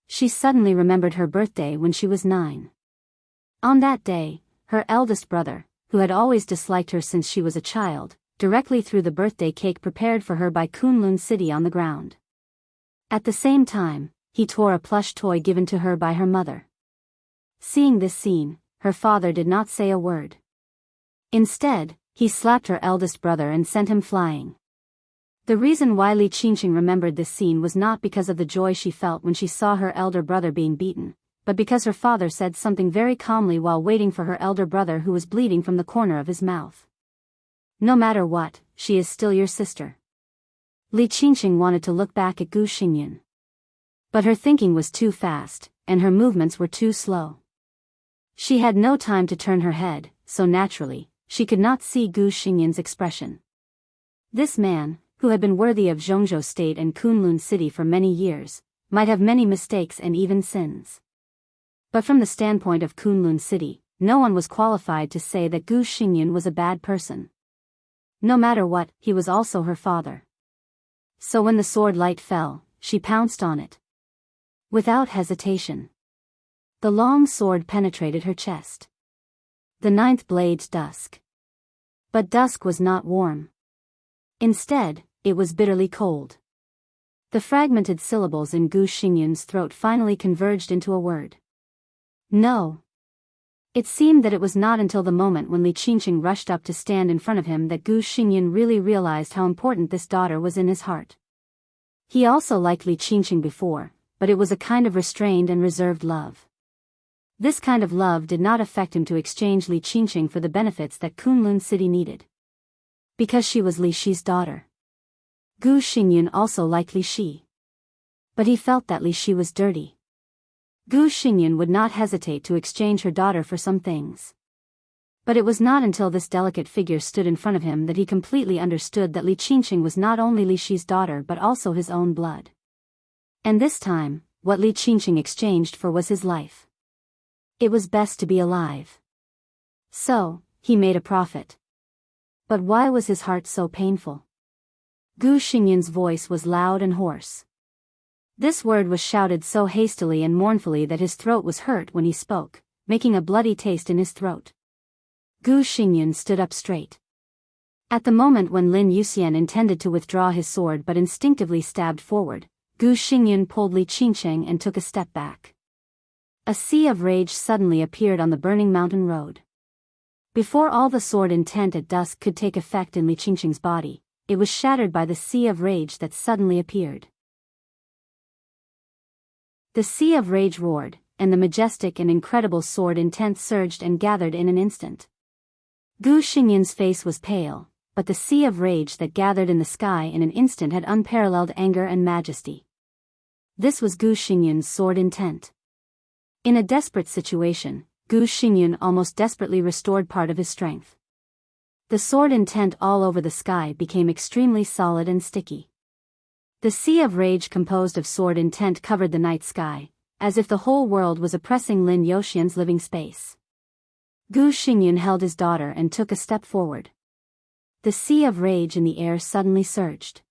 She suddenly remembered her birthday when she was 9. On that day, her eldest brother, who had always disliked her since she was a child, directly threw the birthday cake prepared for her by Kunlun City on the ground. At the same time, he tore a plush toy given to her by her mother. Seeing this scene, her father did not say a word. Instead, he slapped her eldest brother and sent him flying. The reason why Li Qingqing remembered this scene was not because of the joy she felt when she saw her elder brother being beaten, but because her father said something very calmly while waiting for her elder brother who was bleeding from the corner of his mouth. No matter what, she is still your sister. Li Qingqing wanted to look back at Gu Xingyan. But her thinking was too fast, and her movements were too slow. She had no time to turn her head, so naturally, she could not see Gu Xingyan's expression. This man, who had been worthy of Zhongzhou State and Kunlun City for many years, might have many mistakes and even sins. But from the standpoint of Kunlun City, no one was qualified to say that Gu Xingyan was a bad person. No matter what, he was also her father. So when the sword light fell, she pounced on it. Without hesitation. The long sword penetrated her chest. The 9th blade's dusk. But dusk was not warm. Instead, it was bitterly cold. The fragmented syllables in Gu Xingyan's throat finally converged into a word. No. It seemed that it was not until the moment when Li Qingqing rushed up to stand in front of him that Gu Xingyan really realized how important this daughter was in his heart. He also liked Li Qingqing before, but it was a kind of restrained and reserved love. This kind of love did not affect him to exchange Li Qingqing for the benefits that Kunlun City needed. Because she was Li Shi's daughter. Gu Xingyan also liked Li Shi. But he felt that Li Shi was dirty. Gu Xingyan would not hesitate to exchange her daughter for some things. But it was not until this delicate figure stood in front of him that he completely understood that Li Qingqing was not only Li Shi's daughter but also his own blood. And this time, what Li Qingqing exchanged for was his life. It was best to be alive. So, he made a profit. But why was his heart so painful? Gu Xingyan's voice was loud and hoarse. This word was shouted so hastily and mournfully that his throat was hurt when he spoke, making a bloody taste in his throat. Gu Xingyan stood up straight. At the moment when Lin Yuxian intended to withdraw his sword but instinctively stabbed forward, Gu Xingyan pulled Li Qingqing and took a step back. A sea of rage suddenly appeared on the burning mountain road. Before all the sword intent at dusk could take effect in Li Qingqing's body, it was shattered by the sea of rage that suddenly appeared. The sea of rage roared, and the majestic and incredible sword intent surged and gathered in an instant. Gu Xingyan's face was pale, but the sea of rage that gathered in the sky in an instant had unparalleled anger and majesty. This was Gu Xingyan's sword intent. In a desperate situation, Gu Xingyan almost desperately restored part of his strength. The sword intent all over the sky became extremely solid and sticky. The sea of rage composed of sword intent covered the night sky, as if the whole world was oppressing Lin Youxian's living space. Gu Xingyan held his daughter and took a step forward. The sea of rage in the air suddenly surged.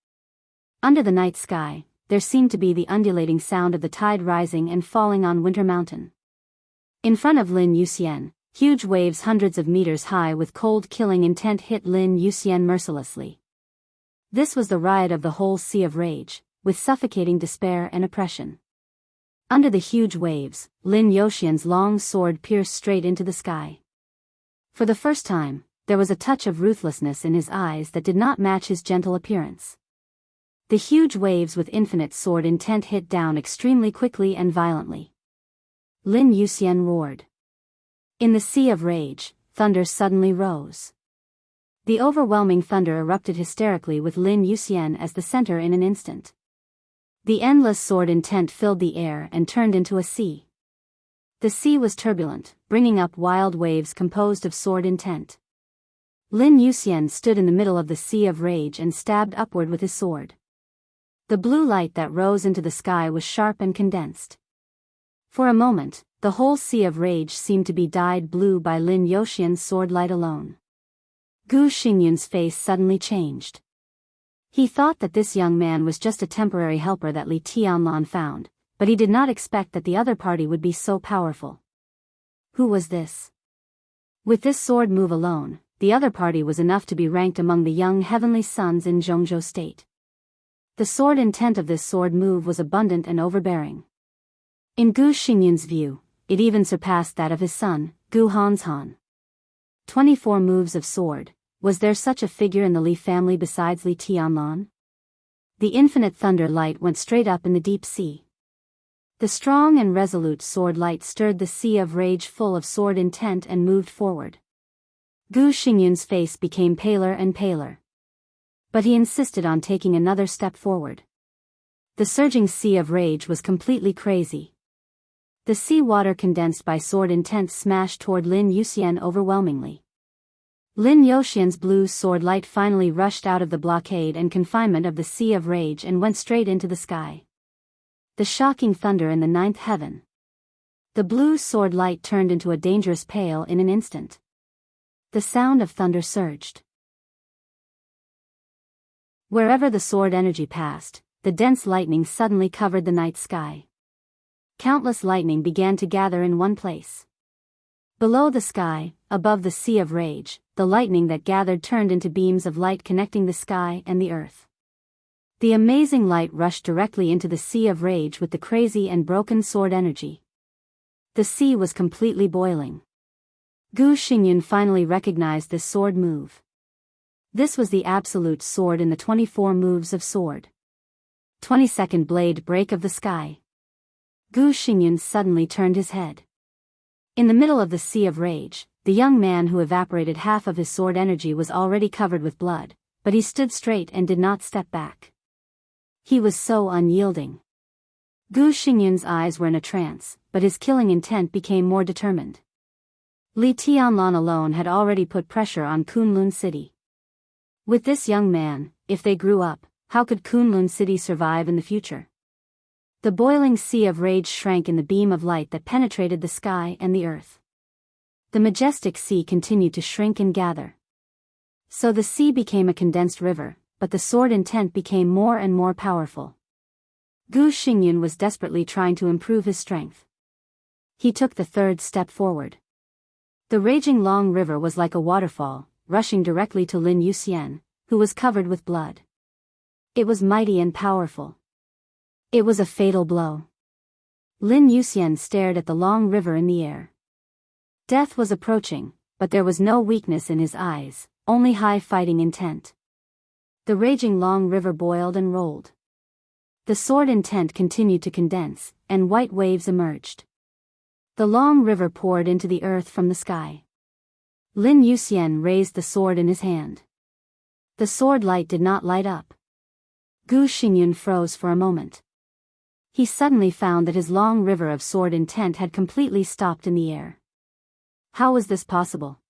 Under the night sky, there seemed to be the undulating sound of the tide rising and falling on Winter Mountain. In front of Lin Youxian, huge waves hundreds of meters high with cold killing intent hit Lin Youxian mercilessly. This was the riot of the whole sea of rage, with suffocating despair and oppression. Under the huge waves, Lin Youxian's long sword pierced straight into the sky. For the first time, there was a touch of ruthlessness in his eyes that did not match his gentle appearance. The huge waves with infinite sword intent hit down extremely quickly and violently. Lin Youxian roared. In the sea of rage, thunder suddenly rose. The overwhelming thunder erupted hysterically with Lin Youxian as the center in an instant. The endless sword intent filled the air and turned into a sea. The sea was turbulent, bringing up wild waves composed of sword intent. Lin Youxian stood in the middle of the sea of rage and stabbed upward with his sword. The blue light that rose into the sky was sharp and condensed. For a moment, the whole sea of rage seemed to be dyed blue by Lin Youxian's sword light alone. Gu Xingyan's face suddenly changed. He thought that this young man was just a temporary helper that Li Tianlan found, but he did not expect that the other party would be so powerful. Who was this? With this sword move alone, the other party was enough to be ranked among the young heavenly sons in Zhongzhou state. The sword intent of this sword move was abundant and overbearing. In Gu Xingyan's view, it even surpassed that of his son, Gu Hanshan. 24 moves of sword. Was there such a figure in the Li family besides Li Tianlan? The infinite thunder light went straight up in the deep sea. The strong and resolute sword light stirred the sea of rage full of sword intent and moved forward. Gu Xingyan's face became paler and paler. But he insisted on taking another step forward. The surging sea of rage was completely crazy. The sea water condensed by sword intent smashed toward Lin Youxian overwhelmingly. Lin Youxian's blue sword light finally rushed out of the blockade and confinement of the sea of rage and went straight into the sky. The shocking thunder in the ninth heaven. The blue sword light turned into a dangerous pale in an instant. The sound of thunder surged. Wherever the sword energy passed, the dense lightning suddenly covered the night sky. Countless lightning began to gather in one place. Below the sky, above the sea of rage, the lightning that gathered turned into beams of light connecting the sky and the earth. The amazing light rushed directly into the sea of rage with the crazy and broken sword energy. The sea was completely boiling. Gu Xingyan finally recognized this sword move. This was the absolute sword in the 24 moves of sword. 22nd blade break of the sky. Gu Xingyan suddenly turned his head. In the middle of the sea of rage, the young man who evaporated half of his sword energy was already covered with blood, but he stood straight and did not step back. He was so unyielding. Gu Xingyan's eyes were in a trance, but his killing intent became more determined. Li Tianlan alone had already put pressure on Kunlun City. With this young man, if they grew up, how could Kunlun City survive in the future? The boiling sea of rage shrank in the beam of light that penetrated the sky and the earth. The majestic sea continued to shrink and gather. So the sea became a condensed river, but the sword intent became more and more powerful. Gu Xingyan was desperately trying to improve his strength. He took the third step forward. The raging long river was like a waterfall, rushing directly to Lin Youxian, who was covered with blood. It was mighty and powerful. It was a fatal blow. Lin Youxian stared at the long river in the air. Death was approaching, but there was no weakness in his eyes, only high fighting intent. The raging long river boiled and rolled. The sword intent continued to condense, and white waves emerged. The long river poured into the earth from the sky. Lin Yuxian raised the sword in his hand. The sword light did not light up. Gu Xingyun froze for a moment. He suddenly found that his long river of sword intent had completely stopped in the air. How was this possible?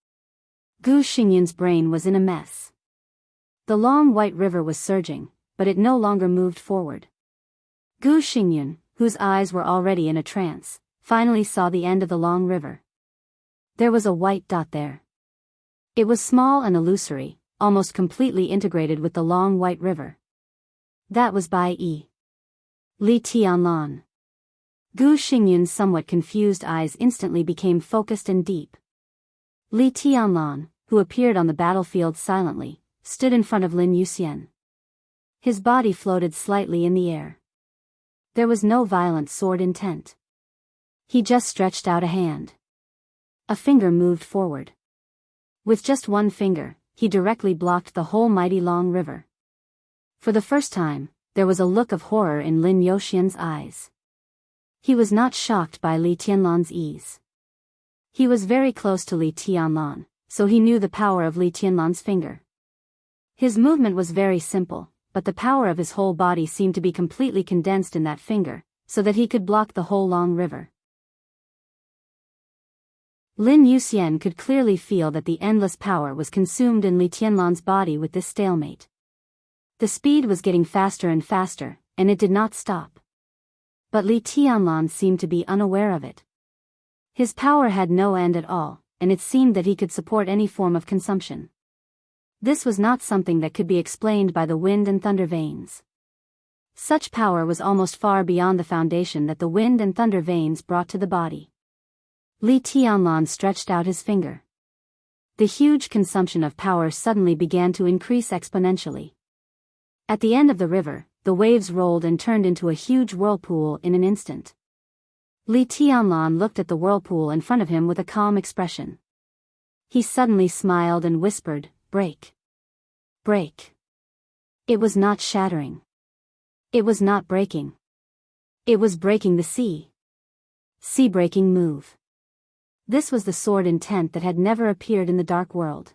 Gu Xingyun's brain was in a mess. The long white river was surging, but it no longer moved forward. Gu Xingyun, whose eyes were already in a trance, finally saw the end of the long river. There was a white dot there. It was small and illusory, almost completely integrated with the long white river. That was Bai Yi. Li Tianlan. Gu Xingyun's somewhat confused eyes instantly became focused and deep. Li Tianlan, who appeared on the battlefield silently, stood in front of Lin Yuxian. His body floated slightly in the air. There was no violent sword intent. He just stretched out a hand. A finger moved forward. With just one finger, he directly blocked the whole mighty long river. For the first time, there was a look of horror in Lin Yuxian's eyes. He was not shocked by Li Tianlan's ease. He was very close to Li Tianlan, so he knew the power of Li Tianlan's finger. His movement was very simple, but the power of his whole body seemed to be completely condensed in that finger, so that he could block the whole long river. Lin Yuxian could clearly feel that the endless power was consumed in Li Tianlan's body with this stalemate. The speed was getting faster and faster, and it did not stop. But Li Tianlan seemed to be unaware of it. His power had no end at all, and it seemed that he could support any form of consumption. This was not something that could be explained by the wind and thunder veins. Such power was almost far beyond the foundation that the wind and thunder veins brought to the body. Li Tianlan stretched out his finger. The huge consumption of power suddenly began to increase exponentially. At the end of the river, the waves rolled and turned into a huge whirlpool in an instant. Li Tianlan looked at the whirlpool in front of him with a calm expression. He suddenly smiled and whispered, "Break. Break." It was not shattering. It was not breaking. It was breaking the sea. Sea-breaking move. This was the sword intent that had never appeared in the dark world.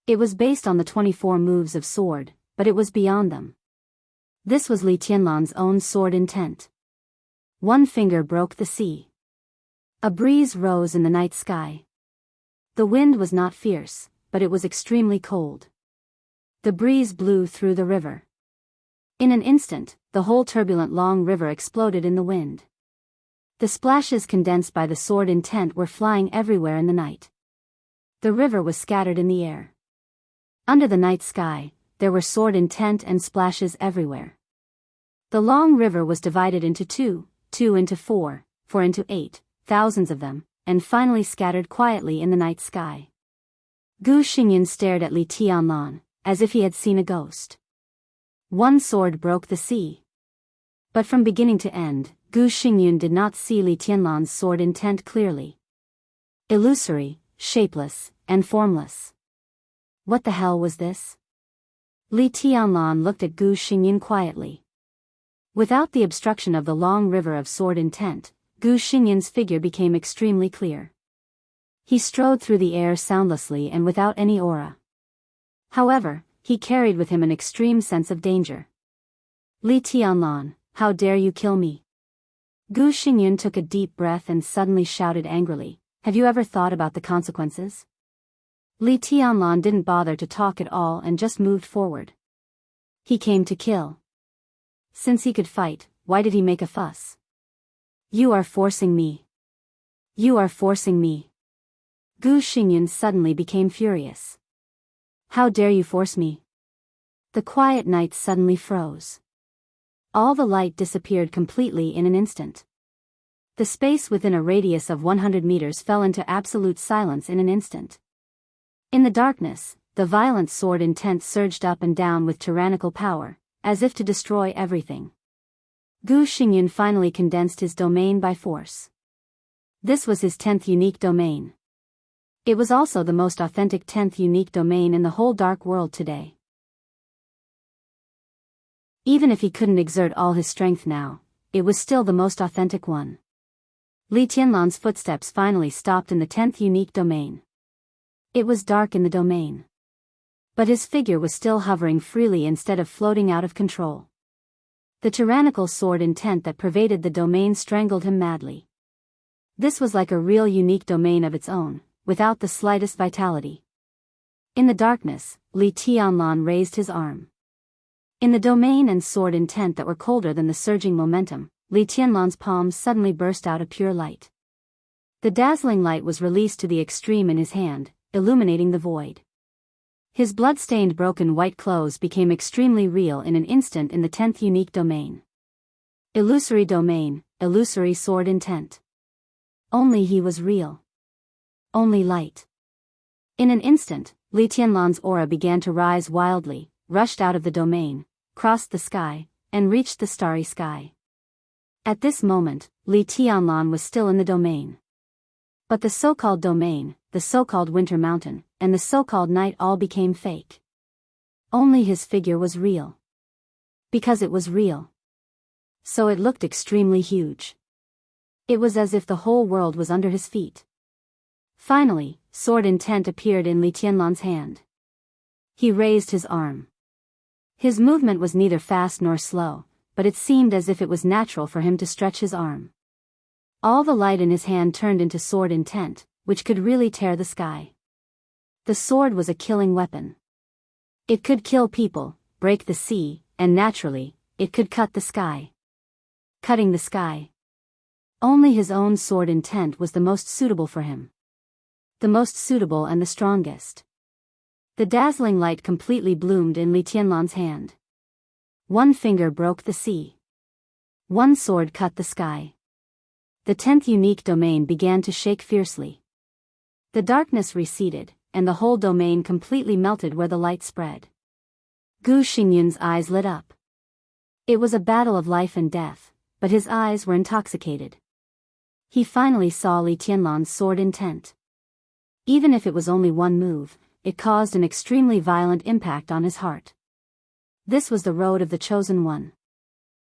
It was based on the 24 moves of sword, but it was beyond them. This was Li Tianlan's own sword intent. One finger broke the sea. A breeze rose in the night sky. The wind was not fierce, but it was extremely cold. The breeze blew through the river. In an instant, the whole turbulent long river exploded in the wind. The splashes condensed by the sword intent were flying everywhere in the night. The river was scattered in the air. Under the night sky, there were sword intent and splashes everywhere. The long river was divided into two into four into 8, thousands of them, and finally scattered quietly in the night sky. Gu Xingyun stared at Li Tianlan, as if he had seen a ghost. One sword broke the sea. But from beginning to end, Gu Xingyun did not see Li Tianlan's sword intent clearly. Illusory, shapeless, and formless. What the hell was this? Li Tianlan looked at Gu Xingyun quietly. Without the obstruction of the long river of sword intent, Gu Xingyun's figure became extremely clear. He strode through the air soundlessly and without any aura. However, he carried with him an extreme sense of danger. Li Tianlan, how dare you kill me? Gu Xingyun took a deep breath and suddenly shouted angrily, "Have you ever thought about the consequences?" Li Tianlan didn't bother to talk at all and just moved forward. He came to kill. Since he could fight, why did he make a fuss? "You are forcing me. You are forcing me." Gu Xingyun suddenly became furious. "How dare you force me?" The quiet night suddenly froze. All the light disappeared completely in an instant. The space within a radius of 100 meters fell into absolute silence in an instant. In the darkness, the violent sword intent surged up and down with tyrannical power, as if to destroy everything. Gu Xingyun finally condensed his domain by force. This was his 10th unique domain. It was also the most authentic 10th unique domain in the whole dark world today. Even if he couldn't exert all his strength now, it was still the most authentic one. Li Tianlan's footsteps finally stopped in the 10th unique domain. It was dark in the domain. But his figure was still hovering freely instead of floating out of control. The tyrannical sword intent that pervaded the domain strangled him madly. This was like a real unique domain of its own, without the slightest vitality. In the darkness, Li Tianlan raised his arm. In the domain and sword intent that were colder than the surging momentum, Li Tianlan's palms suddenly burst out a pure light. The dazzling light was released to the extreme in his hand, illuminating the void. His blood-stained broken white clothes became extremely real in an instant in the 10th unique domain. Illusory domain, illusory sword intent. Only he was real. Only light. In an instant, Li Tianlan's aura began to rise wildly, rushed out of the domain, crossed the sky, and reached the starry sky. At this moment, Li Tianlan was still in the domain. But the so-called domain, the so-called winter mountain, and the so-called night all became fake. Only his figure was real. Because it was real. So it looked extremely huge. It was as if the whole world was under his feet. Finally, sword intent appeared in Li Tianlan's hand. He raised his arm. His movement was neither fast nor slow, but it seemed as if it was natural for him to stretch his arm. All the light in his hand turned into sword intent, which could really tear the sky. The sword was a killing weapon. It could kill people, break the sea, and naturally, it could cut the sky. Cutting the sky. Only his own sword intent was the most suitable for him. The most suitable and the strongest. The dazzling light completely bloomed in Li Tianlan's hand. One finger broke the sea. One sword cut the sky. The 10th unique domain began to shake fiercely. The darkness receded, and the whole domain completely melted where the light spread. Gu Xingyun's eyes lit up. It was a battle of life and death, but his eyes were intoxicated. He finally saw Li Tianlan's sword intent. Even if it was only one move, it caused an extremely violent impact on his heart. This was the road of the chosen one.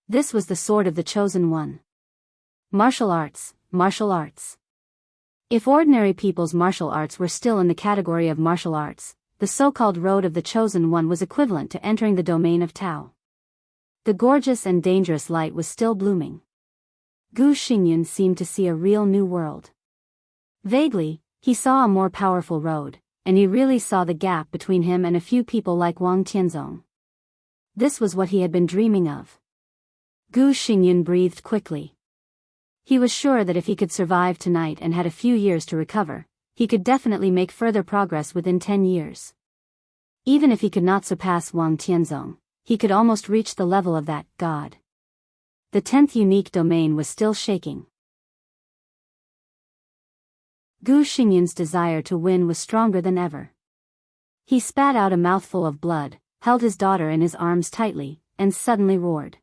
This was the sword of the chosen one. Martial arts, martial arts. If ordinary people's martial arts were still in the category of martial arts, the so-called road of the chosen one was equivalent to entering the domain of Tao. The gorgeous and dangerous light was still blooming. Gu Xingyun seemed to see a real new world. Vaguely, he saw a more powerful road, and he really saw the gap between him and a few people like Wang Tianzong. This was what he had been dreaming of. Gu Xingyun breathed quickly. He was sure that if he could survive tonight and had a few years to recover, he could definitely make further progress within 10 years. Even if he could not surpass Wang Tianzong, he could almost reach the level of that god. The 10th unique domain was still shaking. Gu Xingyun's desire to win was stronger than ever. He spat out a mouthful of blood, held his daughter in his arms tightly, and suddenly roared.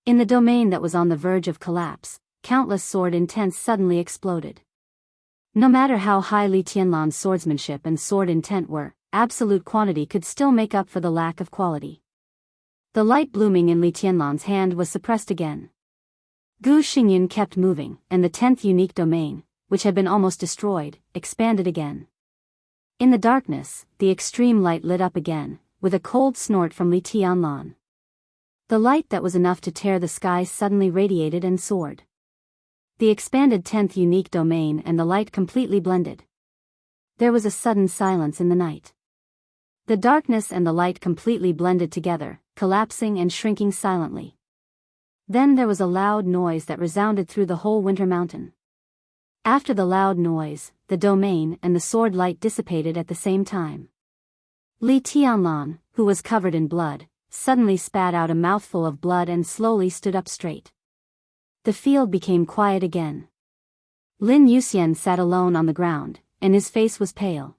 In the domain that was on the verge of collapse, countless sword intents suddenly exploded. No matter how high Li Tianlan's swordsmanship and sword intent were, absolute quantity could still make up for the lack of quality. The light blooming in Li Tianlan's hand was suppressed again. Gu Xingyun kept moving, and the 10th unique domain, which had been almost destroyed, expanded again. In the darkness, the extreme light lit up again, with a cold snort from Li Tianlan. The light that was enough to tear the sky suddenly radiated and soared. The expanded 10th unique domain and the light completely blended. There was a sudden silence in the night. The darkness and the light completely blended together, collapsing and shrinking silently. Then there was a loud noise that resounded through the whole winter mountain. After the loud noise, the domain and the sword light dissipated at the same time. Li Tianlan, who was covered in blood, suddenly spat out a mouthful of blood and slowly stood up straight. The field became quiet again. Lin Yuxian sat alone on the ground, and his face was pale.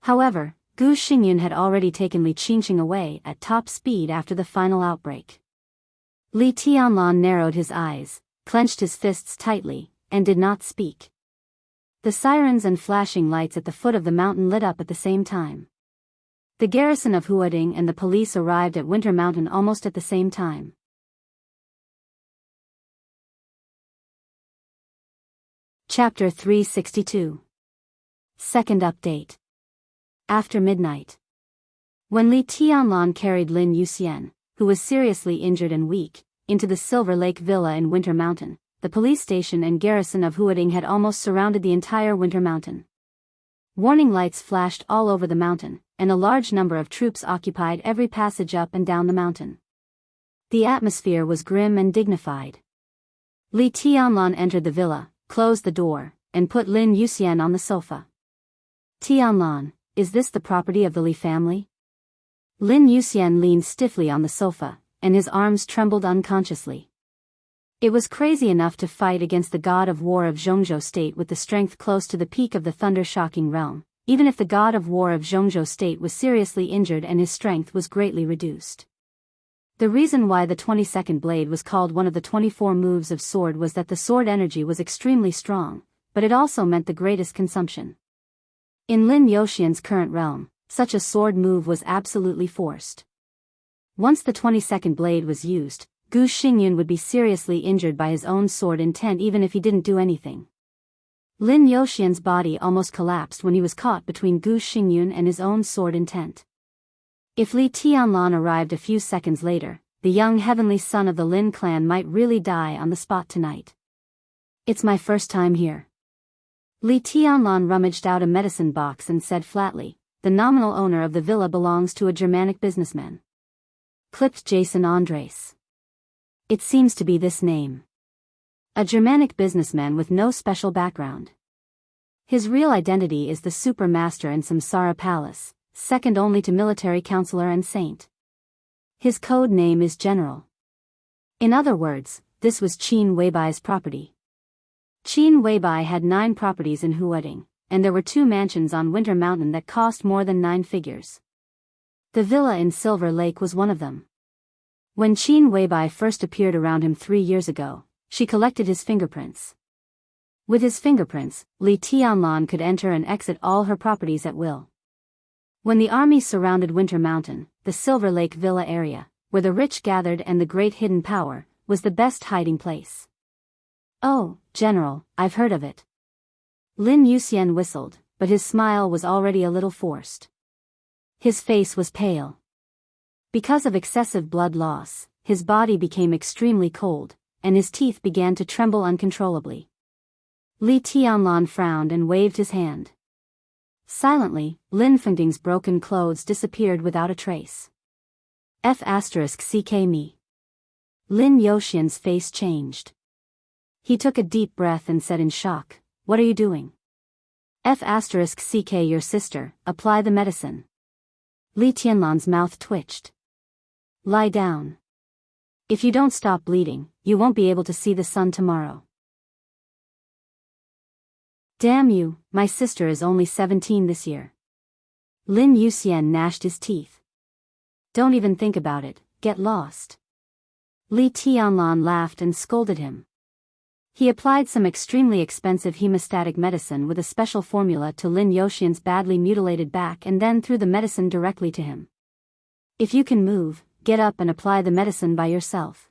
However, Gu Xingyun had already taken Li Qingqing away at top speed after the final outbreak. Li Tianlan narrowed his eyes, clenched his fists tightly, and did not speak. The sirens and flashing lights at the foot of the mountain lit up at the same time. The garrison of Huading and the police arrived at Winter Mountain almost at the same time. Chapter 362. Second update. After midnight. When Li Tianlan carried Lin Yuxian, who was seriously injured and weak, into the Silver Lake Villa in Winter Mountain, the police station and garrison of Huading had almost surrounded the entire Winter Mountain. Warning lights flashed all over the mountain, and a large number of troops occupied every passage up and down the mountain. The atmosphere was grim and dignified. Li Tianlan entered the villa, closed the door, and put Lin Yuxian on the sofa. Tianlan, is this the property of the Li family? Lin Yuxian leaned stiffly on the sofa, and his arms trembled unconsciously. It was crazy enough to fight against the god of war of Jianghu state with the strength close to the peak of the thunder-shocking realm, even if the god of war of Jianghu state was seriously injured and his strength was greatly reduced. The reason why the 22nd blade was called one of the 24 moves of sword was that the sword energy was extremely strong, but it also meant the greatest consumption. In Lin Yuxian's current realm, such a sword move was absolutely forced. Once the 22nd blade was used, Gu Xingyun would be seriously injured by his own sword intent even if he didn't do anything. Lin Yuxian's body almost collapsed when he was caught between Gu Xingyun and his own sword intent. If Li Tianlan arrived a few seconds later, the young heavenly son of the Lin clan might really die on the spot tonight. It's my first time here. Li Tianlan rummaged out a medicine box and said flatly, the nominal owner of the villa belongs to a Germanic businessman. Clipped Jason Andres. It seems to be this name. A Germanic businessman with no special background. His real identity is the supermaster in Samsara Palace, second only to military counselor and saint. His code name is General. In other words, this was Qin Weibai's property. Qin Weibai had 9 properties in Huading, and there were 2 mansions on Winter Mountain that cost more than 9 figures. The villa in Silver Lake was one of them. When Qin Weibai first appeared around him 3 years ago, she collected his fingerprints. With his fingerprints, Li Tianlan could enter and exit all her properties at will. When the army surrounded Winter Mountain, the Silver Lake Villa area, where the rich gathered and the great hidden power, was the best hiding place. Oh, General, I've heard of it. Lin Yuxian whistled, but his smile was already a little forced. His face was pale. Because of excessive blood loss, his body became extremely cold, and his teeth began to tremble uncontrollably. Li Tianlan frowned and waved his hand. Silently, Lin Fengding's broken clothes disappeared without a trace. F***ck me. Lin Yuxian's face changed. He took a deep breath and said in shock, what are you doing? F***ck your sister, apply the medicine. Li Tianlan's mouth twitched. Lie down. If you don't stop bleeding, you won't be able to see the sun tomorrow. Damn you, my sister is only 17 this year. Lin Yuxian gnashed his teeth. Don't even think about it, get lost. Li Tianlan laughed and scolded him. He applied some extremely expensive hemostatic medicine with a special formula to Lin Yuxian's badly mutilated back and then threw the medicine directly to him. If you can move, get up and apply the medicine by yourself.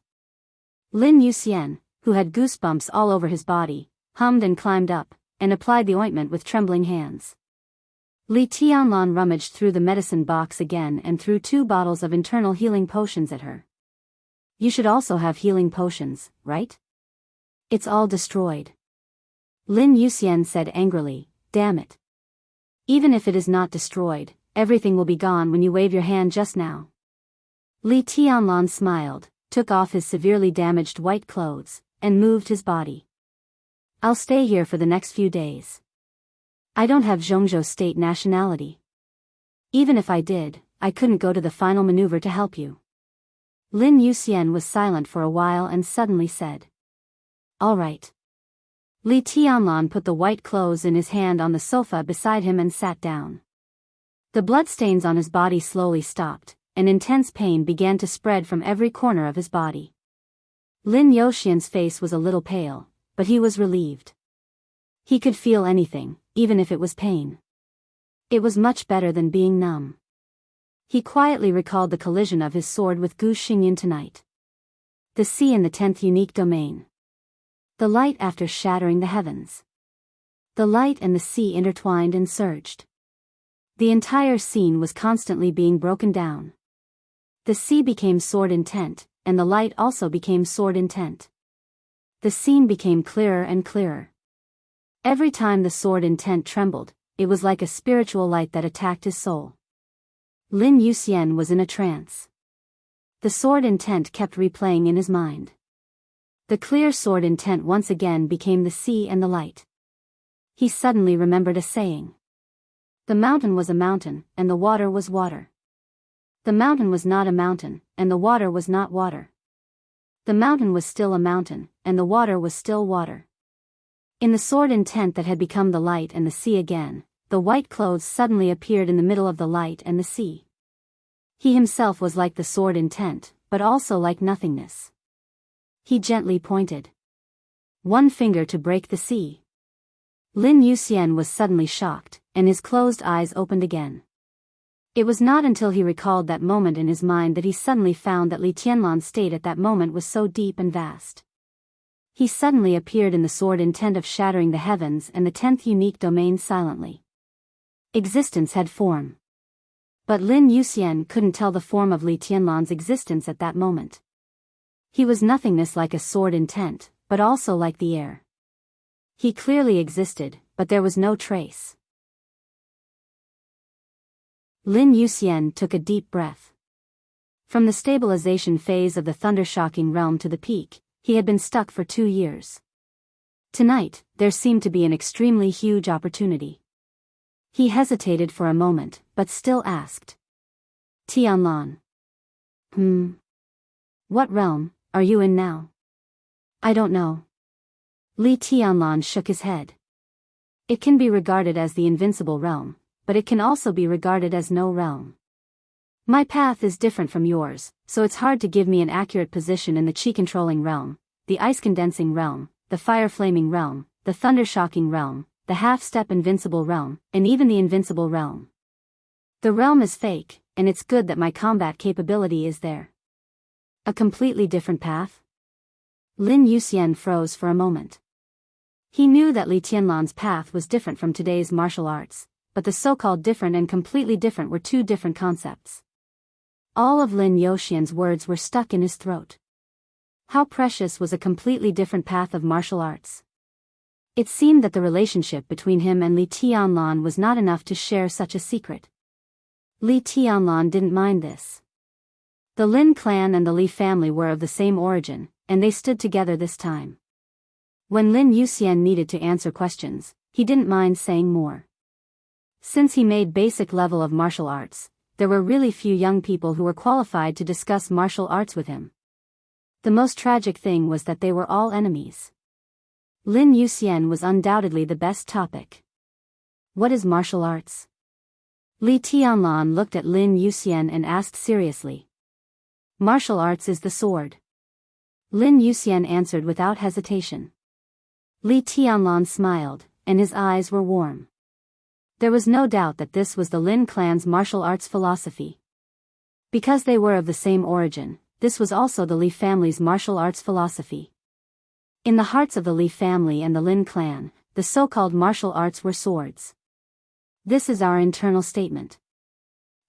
Lin Yuxian, who had goosebumps all over his body, hummed and climbed up, and applied the ointment with trembling hands. Li Tianlan rummaged through the medicine box again and threw 2 bottles of internal healing potions at her. You should also have healing potions, right? It's all destroyed. Lin Yuxian said angrily, damn it. Even if it is not destroyed, everything will be gone when you wave your hand just now. Li Tianlan smiled, took off his severely damaged white clothes, and moved his body. I'll stay here for the next few days. I don't have Jianghu state nationality. Even if I did, I couldn't go to the final maneuver to help you. Lin Yuxian was silent for a while and suddenly said, all right. Li Tianlan put the white clothes in his hand on the sofa beside him and sat down. The bloodstains on his body slowly stopped, and intense pain began to spread from every corner of his body. Lin Yuxian's face was a little pale, but he was relieved. He could feel anything, even if it was pain. It was much better than being numb. He quietly recalled the collision of his sword with Gu Xingyan tonight. The sea in the 10th unique domain. The light after shattering the heavens. The light and the sea intertwined and surged. The entire scene was constantly being broken down. The sea became sword intent, and the light also became sword intent. The scene became clearer and clearer. Every time the sword intent trembled, it was like a spiritual light that attacked his soul. Lin Yuxian was in a trance. The sword intent kept replaying in his mind. The clear sword intent once again became the sea and the light. He suddenly remembered a saying. The mountain was a mountain, and the water was water. The mountain was not a mountain, and the water was not water. The mountain was still a mountain, and the water was still water. In the sword intent that had become the light and the sea again, the white clothes suddenly appeared in the middle of the light and the sea. He himself was like the sword intent, but also like nothingness. He gently pointed one finger to break the sea. Lin Yuxian was suddenly shocked, and his closed eyes opened again. It was not until he recalled that moment in his mind that he suddenly found that Li Tianlan's state at that moment was so deep and vast. He suddenly appeared in the sword intent of shattering the heavens and the 10th unique domain silently. Existence had form. But Lin Yuxian couldn't tell the form of Li Tianlan's existence at that moment. He was nothingness like a sword intent, but also like the air. He clearly existed, but there was no trace. Lin Yuxian took a deep breath. From the stabilization phase of the thunder-shocking realm to the peak, he had been stuck for 2 years. Tonight, there seemed to be an extremely huge opportunity. He hesitated for a moment, but still asked. Tianlan. What realm are you in now? I don't know. Li Tianlan shook his head. It can be regarded as the invincible realm, but it can also be regarded as no realm. My path is different from yours, so it's hard to give me an accurate position in the chi-controlling realm, the ice-condensing realm, the fire-flaming realm, the thunder-shocking realm, the half-step invincible realm, and even the invincible realm. The realm is fake, and it's good that my combat capability is there. A completely different path? Lin Yuxian froze for a moment. He knew that Li Tianlan's path was different from today's martial arts, but the so-called different and completely different were two different concepts. All of Lin Yuxian's words were stuck in his throat. How precious was a completely different path of martial arts. It seemed that the relationship between him and Li Tianlan was not enough to share such a secret. Li Tianlan didn't mind this. The Lin clan and the Li family were of the same origin, and they stood together this time. When Lin Yuxian needed to answer questions, he didn't mind saying more. Since he made basic level of martial arts, there were really few young people who were qualified to discuss martial arts with him. The most tragic thing was that they were all enemies. Lin Yuxian was undoubtedly the best topic. What is martial arts? Li Tianlan looked at Lin Yuxian and asked seriously. Martial arts is the sword. Lin Yuxian answered without hesitation. Li Tianlan smiled, and his eyes were warm. There was no doubt that this was the Lin clan's martial arts philosophy. Because they were of the same origin, this was also the Li family's martial arts philosophy. In the hearts of the Li family and the Lin clan, the so-called martial arts were swords. This is our internal statement.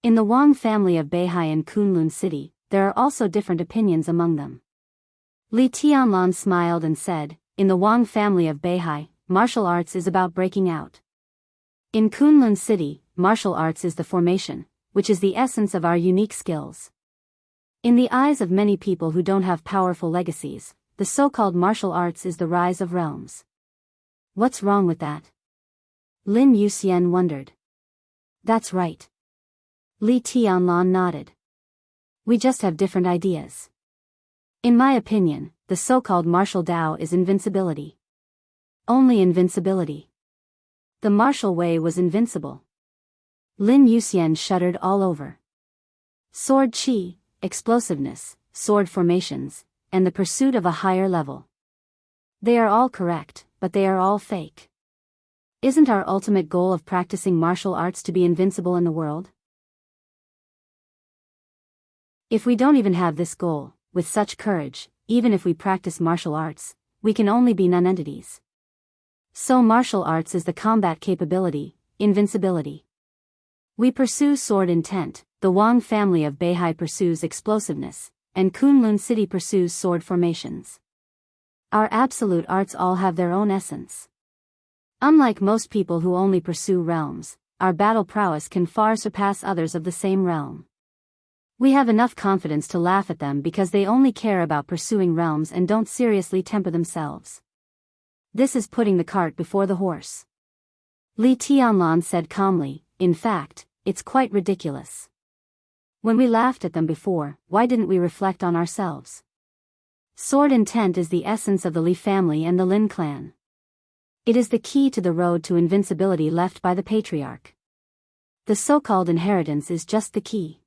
In the Wang family of Beihai and Kunlun City, there are also different opinions among them. Li Tianlan smiled and said, in the Wang family of Beihai, martial arts is about breaking out. In Kunlun City, martial arts is the formation, which is the essence of our unique skills. In the eyes of many people who don't have powerful legacies, the so-called martial arts is the rise of realms. What's wrong with that? Lin Yuxian wondered. That's right. Li Tianlan nodded. We just have different ideas. In my opinion, the so-called martial Dao is invincibility. Only invincibility. The martial way was invincible. Lin Yuxian shuddered all over. Sword chi, explosiveness, sword formations, and the pursuit of a higher level. They are all correct, but they are all fake. Isn't our ultimate goal of practicing martial arts to be invincible in the world? If we don't even have this goal, with such courage, even if we practice martial arts, we can only be non-entities. So martial arts is the combat capability, invincibility. We pursue sword intent, the Wang family of Beihai pursues explosiveness, and Kunlun city pursues sword formations. Our absolute arts all have their own essence. Unlike most people who only pursue realms, our battle prowess can far surpass others of the same realm. We have enough confidence to laugh at them because they only care about pursuing realms and don't seriously temper themselves. This is putting the cart before the horse. Li Tianlan said calmly, in fact, it's quite ridiculous. When we laughed at them before, why didn't we reflect on ourselves? Sword intent is the essence of the Li family and the Lin clan. It is the key to the road to invincibility left by the patriarch. The so-called inheritance is just the key.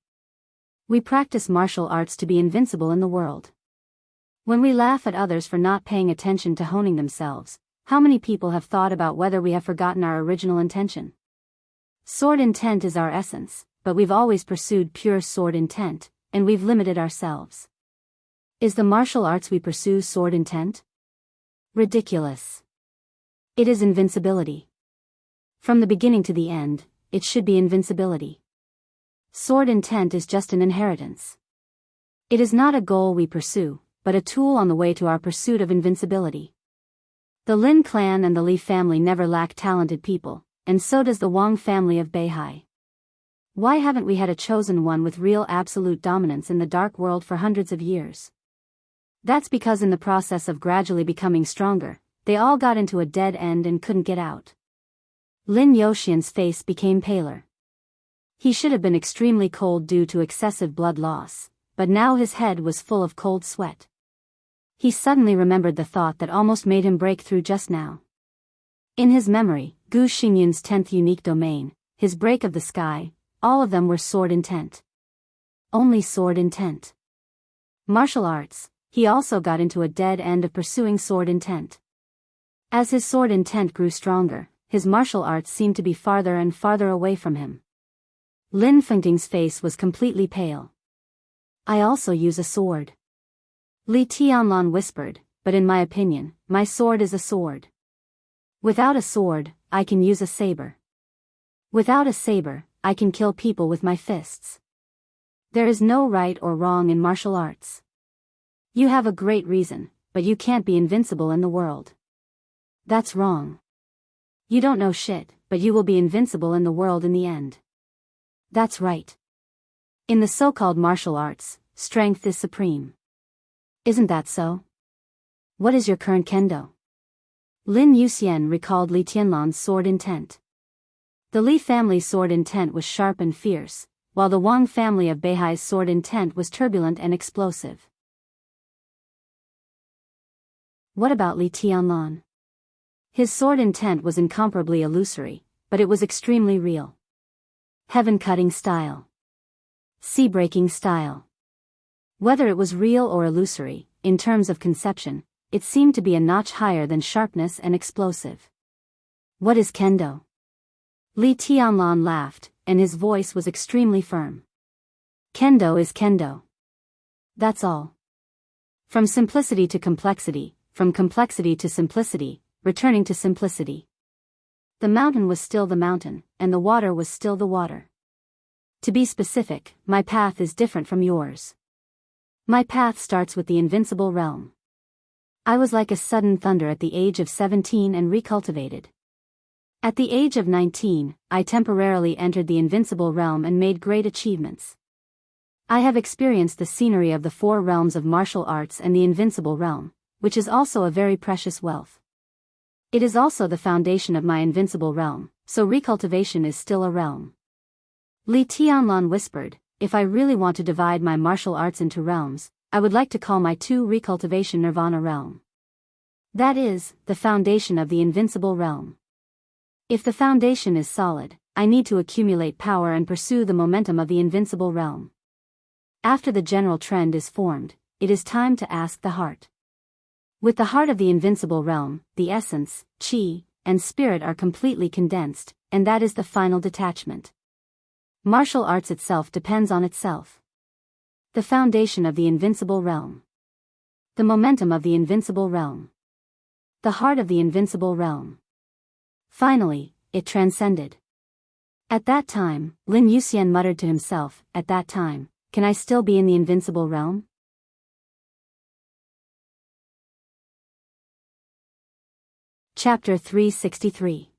We practice martial arts to be invincible in the world. When we laugh at others for not paying attention to honing themselves, how many people have thought about whether we have forgotten our original intention? Sword intent is our essence, but we've always pursued pure sword intent, and we've limited ourselves. Is the martial arts we pursue sword intent? Ridiculous. It is invincibility. From the beginning to the end, it should be invincibility. Sword intent is just an inheritance. It is not a goal we pursue, but a tool on the way to our pursuit of invincibility. The Lin clan and the Li family never lack talented people, and so does the Wang family of Beihai. Why haven't we had a chosen one with real absolute dominance in the dark world for hundreds of years? That's because in the process of gradually becoming stronger, they all got into a dead end and couldn't get out. Lin Youxian's face became paler. He should have been extremely cold due to excessive blood loss, but now his head was full of cold sweat. He suddenly remembered the thought that almost made him break through just now. In his memory, Gu Xingyun's 10th unique domain, his break of the sky, all of them were sword intent. Only sword intent. Martial arts, he also got into a dead end of pursuing sword intent. As his sword intent grew stronger, his martial arts seemed to be farther and farther away from him. Lin Fengting's face was completely pale. I also use a sword. Li Tianlan whispered, but in my opinion, my sword is a sword. Without a sword, I can use a saber. Without a saber, I can kill people with my fists. There is no right or wrong in martial arts. You have a great reason, but you can't be invincible in the world. That's wrong. You don't know shit, but you will be invincible in the world in the end. That's right. In the so-called martial arts, strength is supreme. Isn't that so? What is your current kendo? Lin Yuxian recalled Li Tianlan's sword intent. The Li family's sword intent was sharp and fierce, while the Wang family of Beihai's sword intent was turbulent and explosive. What about Li Tianlan? His sword intent was incomparably illusory, but it was extremely real. Heaven-cutting style. Sea-breaking style. Whether it was real or illusory, in terms of conception, it seemed to be a notch higher than sharpness and explosive. What is kendo? Li Tianlan laughed, and his voice was extremely firm. Kendo is kendo. That's all. From simplicity to complexity, from complexity to simplicity, returning to simplicity. The mountain was still the mountain, and the water was still the water. To be specific, my path is different from yours. My path starts with the invincible realm. I was like a sudden thunder at the age of 17 and recultivated. At the age of 19, I temporarily entered the invincible realm and made great achievements. I have experienced the scenery of the four realms of martial arts and the invincible realm, which is also a very precious wealth. It is also the foundation of my invincible realm, so recultivation is still a realm. Li Tianlan whispered, if I really want to divide my martial arts into realms, I would like to call my two recultivation nirvana realm. That is, the foundation of the invincible realm. If the foundation is solid, I need to accumulate power and pursue the momentum of the invincible realm. After the general trend is formed, it is time to ask the heart. With the heart of the invincible realm, the essence, qi, and spirit are completely condensed, and that is the final detachment. Martial arts itself depends on itself. The foundation of the invincible realm. The momentum of the invincible realm. The heart of the invincible realm. Finally, it transcended. At that time, Lin Yuxian muttered to himself, at that time, can I still be in the invincible realm? Chapter 363.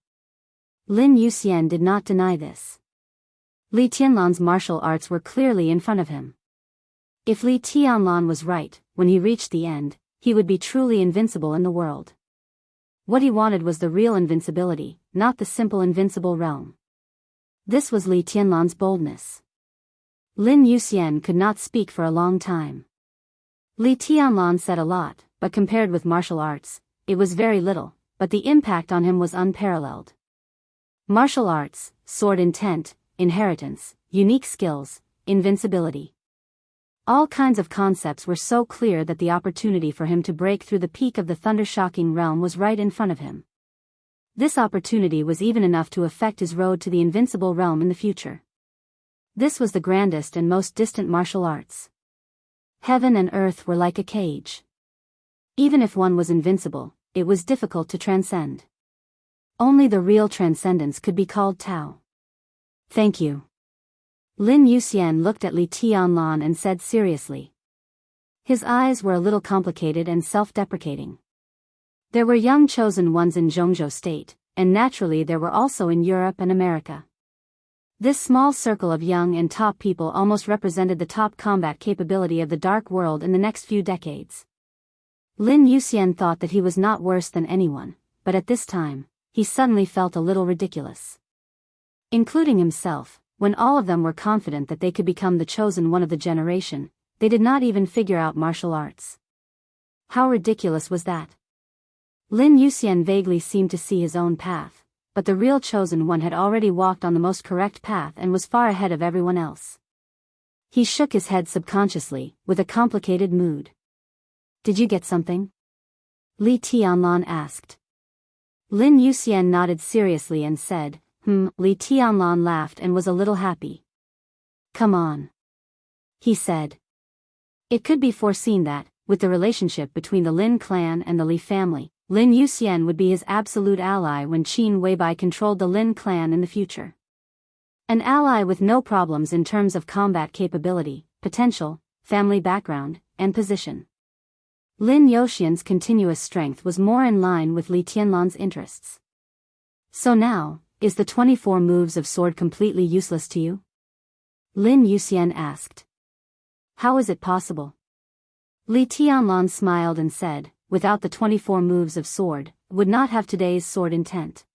Lin Yuxian did not deny this. Li Tianlan's martial arts were clearly in front of him. If Li Tianlan was right, when he reached the end, he would be truly invincible in the world. What he wanted was the real invincibility, not the simple invincible realm. This was Li Tianlan's boldness. Lin Yuxian could not speak for a long time. Li Tianlan said a lot, but compared with martial arts, it was very little, but the impact on him was unparalleled. Martial arts, sword intent, inheritance, unique skills, invincibility. All kinds of concepts were so clear that the opportunity for him to break through the peak of the thunder-shocking realm was right in front of him. This opportunity was even enough to affect his road to the invincible realm in the future. This was the grandest and most distant martial arts. Heaven and earth were like a cage. Even if one was invincible, it was difficult to transcend. Only the real transcendence could be called Tao. Thank you. Lin Yuxian looked at Li Tianlan and said seriously. His eyes were a little complicated and self-deprecating. There were young chosen ones in Jianghu state, and naturally there were also in Europe and America. This small circle of young and top people almost represented the top combat capability of the dark world in the next few decades. Lin Yuxian thought that he was not worse than anyone, but at this time, he suddenly felt a little ridiculous. Including himself, when all of them were confident that they could become the chosen one of the generation, they did not even figure out martial arts. How ridiculous was that? Lin Yuxian vaguely seemed to see his own path, but the real chosen one had already walked on the most correct path and was far ahead of everyone else. He shook his head subconsciously, with a complicated mood. Did you get something? Li Tianlan asked. Lin Yuxian nodded seriously and said, Li Tianlan laughed and was a little happy. Come on. He said. It could be foreseen that, with the relationship between the Lin clan and the Li family, Lin Yuxian would be his absolute ally when Qin Weibai controlled the Lin clan in the future. An ally with no problems in terms of combat capability, potential, family background, and position. Lin Yuxian's continuous strength was more in line with Li Tianlan's interests. So now, is the 24 moves of sword completely useless to you? Lin Yuxian asked. How is it possible? Li Tianlan smiled and said, without the 24 moves of sword, would not have today's sword intent.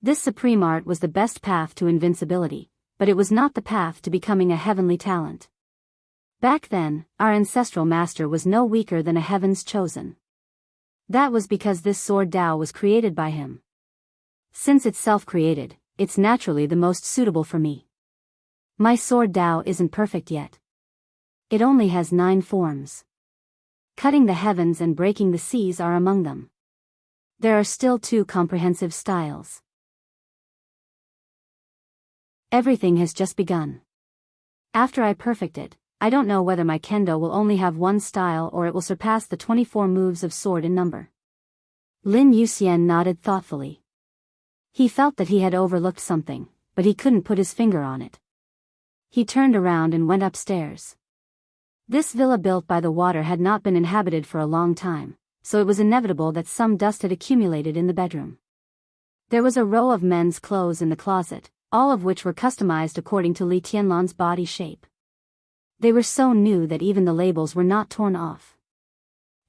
This supreme art was the best path to invincibility, but it was not the path to becoming a heavenly talent. Back then, our ancestral master was no weaker than a heaven's chosen. That was because this sword Tao was created by him. Since it's self-created, it's naturally the most suitable for me. My sword Tao isn't perfect yet. It only has 9 forms. Cutting the heavens and breaking the seas are among them. There are still 2 comprehensive styles. Everything has just begun. After I perfect it, I don't know whether my kendo will only have 1 style or it will surpass the 24 moves of sword in number. Lin Yuxian nodded thoughtfully. He felt that he had overlooked something, but he couldn't put his finger on it. He turned around and went upstairs. This villa built by the water had not been inhabited for a long time, so it was inevitable that some dust had accumulated in the bedroom. There was a row of men's clothes in the closet, all of which were customized according to Li Tianlan's body shape. They were so new that even the labels were not torn off.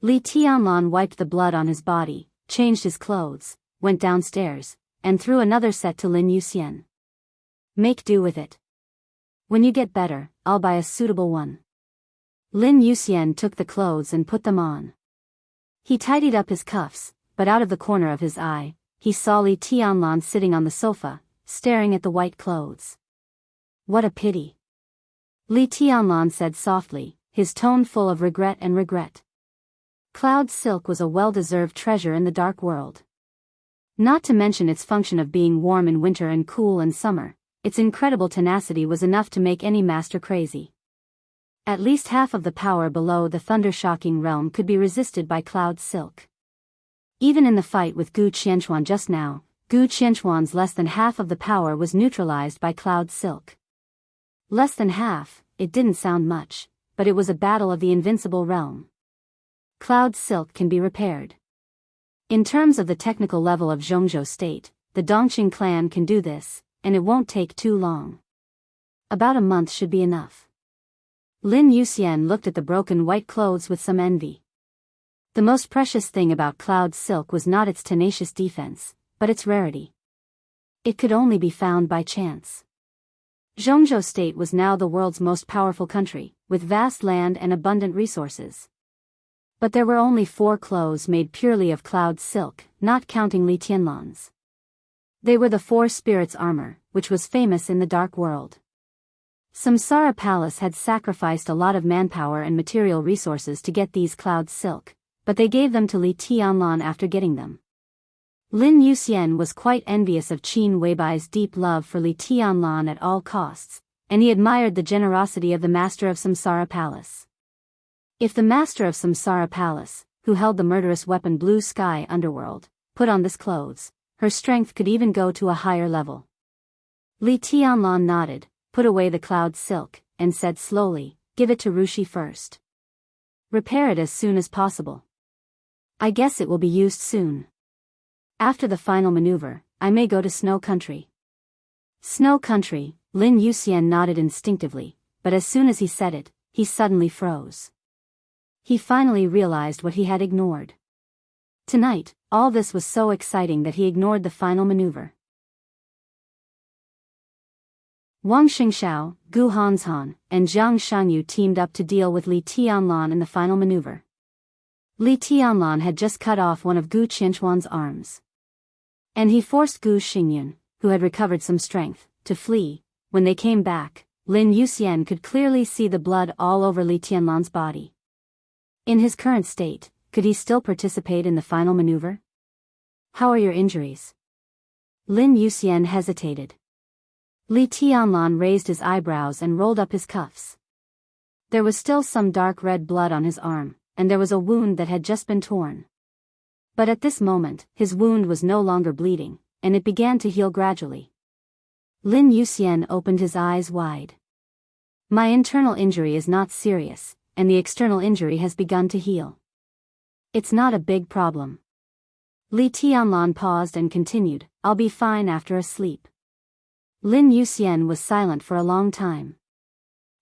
Li Tianlan wiped the blood on his body, changed his clothes, went downstairs, and threw another set to Lin Yuxian. Make do with it. When you get better, I'll buy a suitable one. Lin Yuxian took the clothes and put them on. He tidied up his cuffs, but out of the corner of his eye, he saw Li Tianlan sitting on the sofa, staring at the white clothes. What a pity. Li Tianlan said softly, his tone full of regret and regret. Cloud silk was a well-deserved treasure in the dark world. Not to mention its function of being warm in winter and cool in summer, its incredible tenacity was enough to make any master crazy. At least half of the power below the thunder-shocking realm could be resisted by Cloud Silk. Even in the fight with Gu Qianchuan just now, Gu Qianchuan's less than half of the power was neutralized by Cloud Silk. Less than half, it didn't sound much, but it was a battle of the invincible realm. Cloud Silk can be repaired. In terms of the technical level of Zhongzhou State, the Dongqing clan can do this, and it won't take too long. About a month should be enough. Lin Yuxian looked at the broken white clothes with some envy. The most precious thing about Cloud Silk was not its tenacious defense, but its rarity. It could only be found by chance. Zhongzhou State was now the world's most powerful country, with vast land and abundant resources. But there were only 4 clothes made purely of Cloud Silk, not counting Li Tianlan's. They were the 4 spirits' armor, which was famous in the dark world. Samsara Palace had sacrificed a lot of manpower and material resources to get these Cloud Silk, but they gave them to Li Tianlan after getting them. Lin Yuxian was quite envious of Qin Weibai's deep love for Li Tianlan at all costs, and he admired the generosity of the master of Samsara Palace. If the master of Samsara Palace, who held the murderous weapon Blue Sky Underworld, put on this clothes, her strength could even go to a higher level. Li Tianlan nodded, put away the Cloud Silk, and said slowly, "Give it to Rushi first. Repair it as soon as possible. I guess it will be used soon. After the final maneuver, I may go to Snow Country." Snow Country, Lin Yuxian nodded instinctively, but as soon as he said it, he suddenly froze. He finally realized what he had ignored. Tonight, all this was so exciting that he ignored the final maneuver. Wang Xingxiao, Gu Hanshan, and Zhang Shangyu teamed up to deal with Li Tianlan in the final maneuver. Li Tianlan had just cut off one of Gu Qianchuan's arms. And he forced Gu Xingyun, who had recovered some strength, to flee. When they came back, Lin Yuxian could clearly see the blood all over Li Tianlan's body. In his current state, could he still participate in the final maneuver? "How are your injuries?" Lin Yuxian hesitated. Li Tianlan raised his eyebrows and rolled up his cuffs. There was still some dark red blood on his arm, and there was a wound that had just been torn. But at this moment, his wound was no longer bleeding, and it began to heal gradually. Lin Yuxian opened his eyes wide. "My internal injury is not serious, and the external injury has begun to heal. It's not a big problem." Li Tianlan paused and continued, "I'll be fine after a sleep." Lin Yuxian was silent for a long time.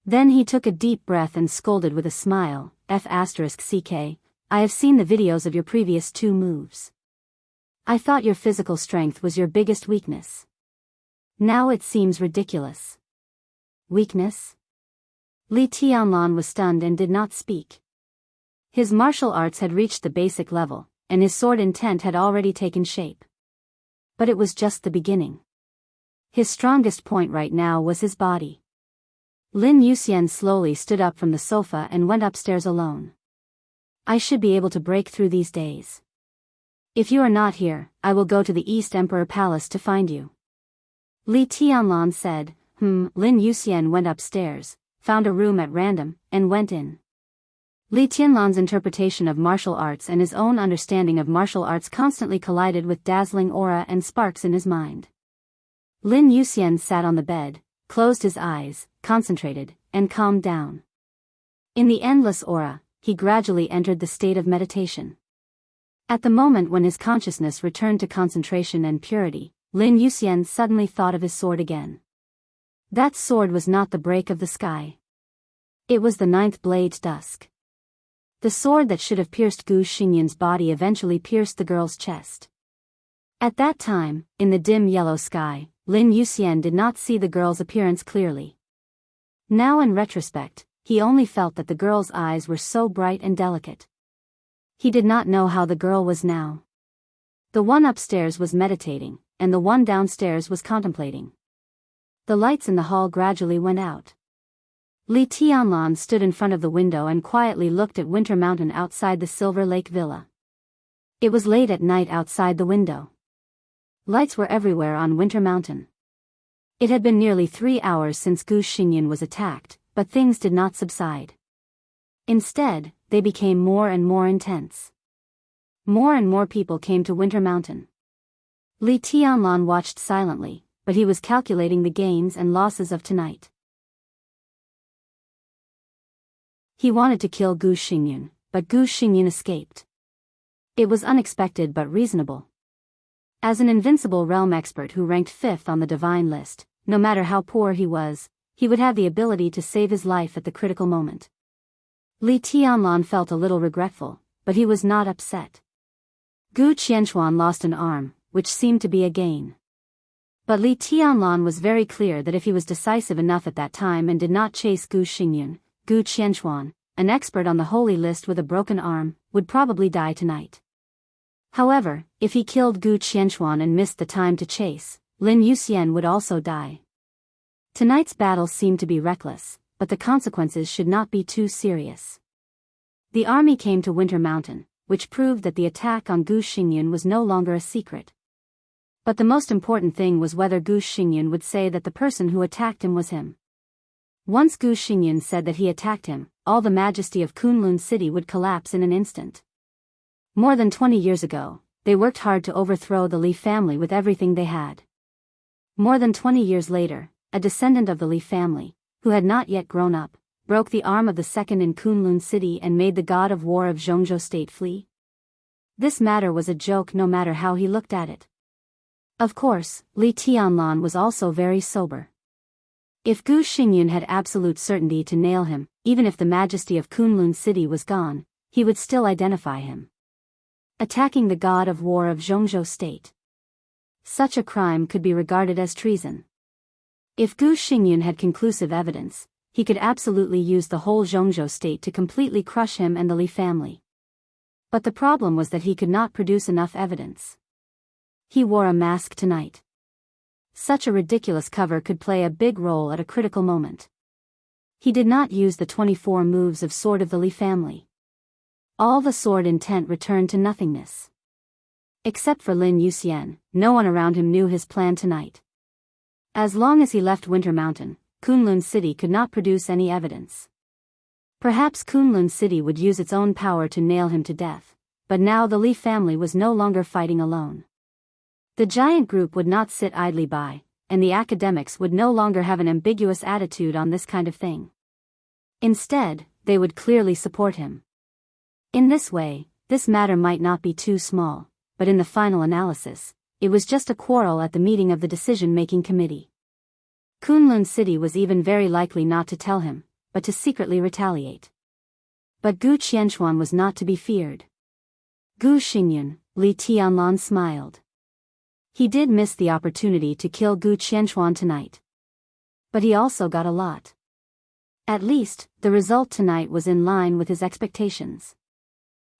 Then he took a deep breath and scolded with a smile, "F***CK, I have seen the videos of your previous 2 moves. I thought your physical strength was your biggest weakness. Now it seems ridiculous." "Weakness?" Li Tianlan was stunned and did not speak. His martial arts had reached the basic level, and his sword intent had already taken shape. But it was just the beginning. His strongest point right now was his body. Lin Yuxian slowly stood up from the sofa and went upstairs alone. "I should be able to break through these days. If you are not here, I will go to the East Emperor Palace to find you." Li Tianlan said. Lin Yuxian went upstairs, found a room at random, and went in. Li Tianlan's interpretation of martial arts and his own understanding of martial arts constantly collided with dazzling aura and sparks in his mind. Lin Yuxian sat on the bed, closed his eyes, concentrated, and calmed down. In the endless aura, he gradually entered the state of meditation. At the moment when his consciousness returned to concentration and purity, Lin Yuxian suddenly thought of his sword again. That sword was not the break of the sky. It was the 9th blade's dusk. The sword that should have pierced Gu Xingyun's body eventually pierced the girl's chest. At that time, in the dim yellow sky, Lin Yuxian did not see the girl's appearance clearly. Now in retrospect, he only felt that the girl's eyes were so bright and delicate. He did not know how the girl was now. The one upstairs was meditating, and the one downstairs was contemplating. The lights in the hall gradually went out. Li Tianlan stood in front of the window and quietly looked at Winter Mountain outside the Silver Lake Villa. It was late at night outside the window. Lights were everywhere on Winter Mountain. It had been nearly 3 hours since Gu Xingyun was attacked, but things did not subside. Instead, they became more and more intense. More and more people came to Winter Mountain. Li Tianlan watched silently, but he was calculating the gains and losses of tonight. He wanted to kill Gu Xingyun, but Gu Xingyun escaped. It was unexpected but reasonable. As an invincible realm expert who ranked 5th on the divine list, no matter how poor he was, he would have the ability to save his life at the critical moment. Li Tianlan felt a little regretful, but he was not upset. Gu Qianquan lost an arm, which seemed to be a gain. But Li Tianlan was very clear that if he was decisive enough at that time and did not chase Gu Xingyun, Gu Qianquan, an expert on the holy list with a broken arm, would probably die tonight. However, if he killed Gu Qianquan and missed the time to chase, Lin Yuxian would also die. Tonight's battle seemed to be reckless, but the consequences should not be too serious. The army came to Winter Mountain, which proved that the attack on Gu Xingyun was no longer a secret. But the most important thing was whether Gu Xingyun would say that the person who attacked him was him. Once Gu Xingyun said that he attacked him, all the majesty of Kunlun City would collapse in an instant. More than 20 years ago, they worked hard to overthrow the Li family with everything they had. More than 20 years later, a descendant of the Li family, who had not yet grown up, broke the arm of the second in Kunlun City and made the god of war of Zhongzhou state flee. This matter was a joke no matter how he looked at it. Of course, Li Tianlan was also very sober. If Gu Xingyun had absolute certainty to nail him, even if the majesty of Kunlun City was gone, he would still identify him. Attacking the god of war of Zhongzhou state. Such a crime could be regarded as treason. If Gu Xingyun had conclusive evidence, he could absolutely use the whole Zhongzhou state to completely crush him and the Li family. But the problem was that he could not produce enough evidence. He wore a mask tonight. Such a ridiculous cover could play a big role at a critical moment. He did not use the 24 moves of Sword of the Li family. All the sword intent returned to nothingness. Except for Lin Yuxian, no one around him knew his plan tonight. As long as he left Winter Mountain, Kunlun City could not produce any evidence. Perhaps Kunlun City would use its own power to nail him to death, but now the Li family was no longer fighting alone. The giant group would not sit idly by, and the academics would no longer have an ambiguous attitude on this kind of thing. Instead, they would clearly support him. In this way, this matter might not be too small, but in the final analysis, it was just a quarrel at the meeting of the decision-making committee. Kunlun City was even very likely not to tell him, but to secretly retaliate. But Gu Qianquan was not to be feared. Gu Xingyun, Li Tianlan smiled. He did miss the opportunity to kill Gu Qianquan tonight. But he also got a lot. At least, the result tonight was in line with his expectations.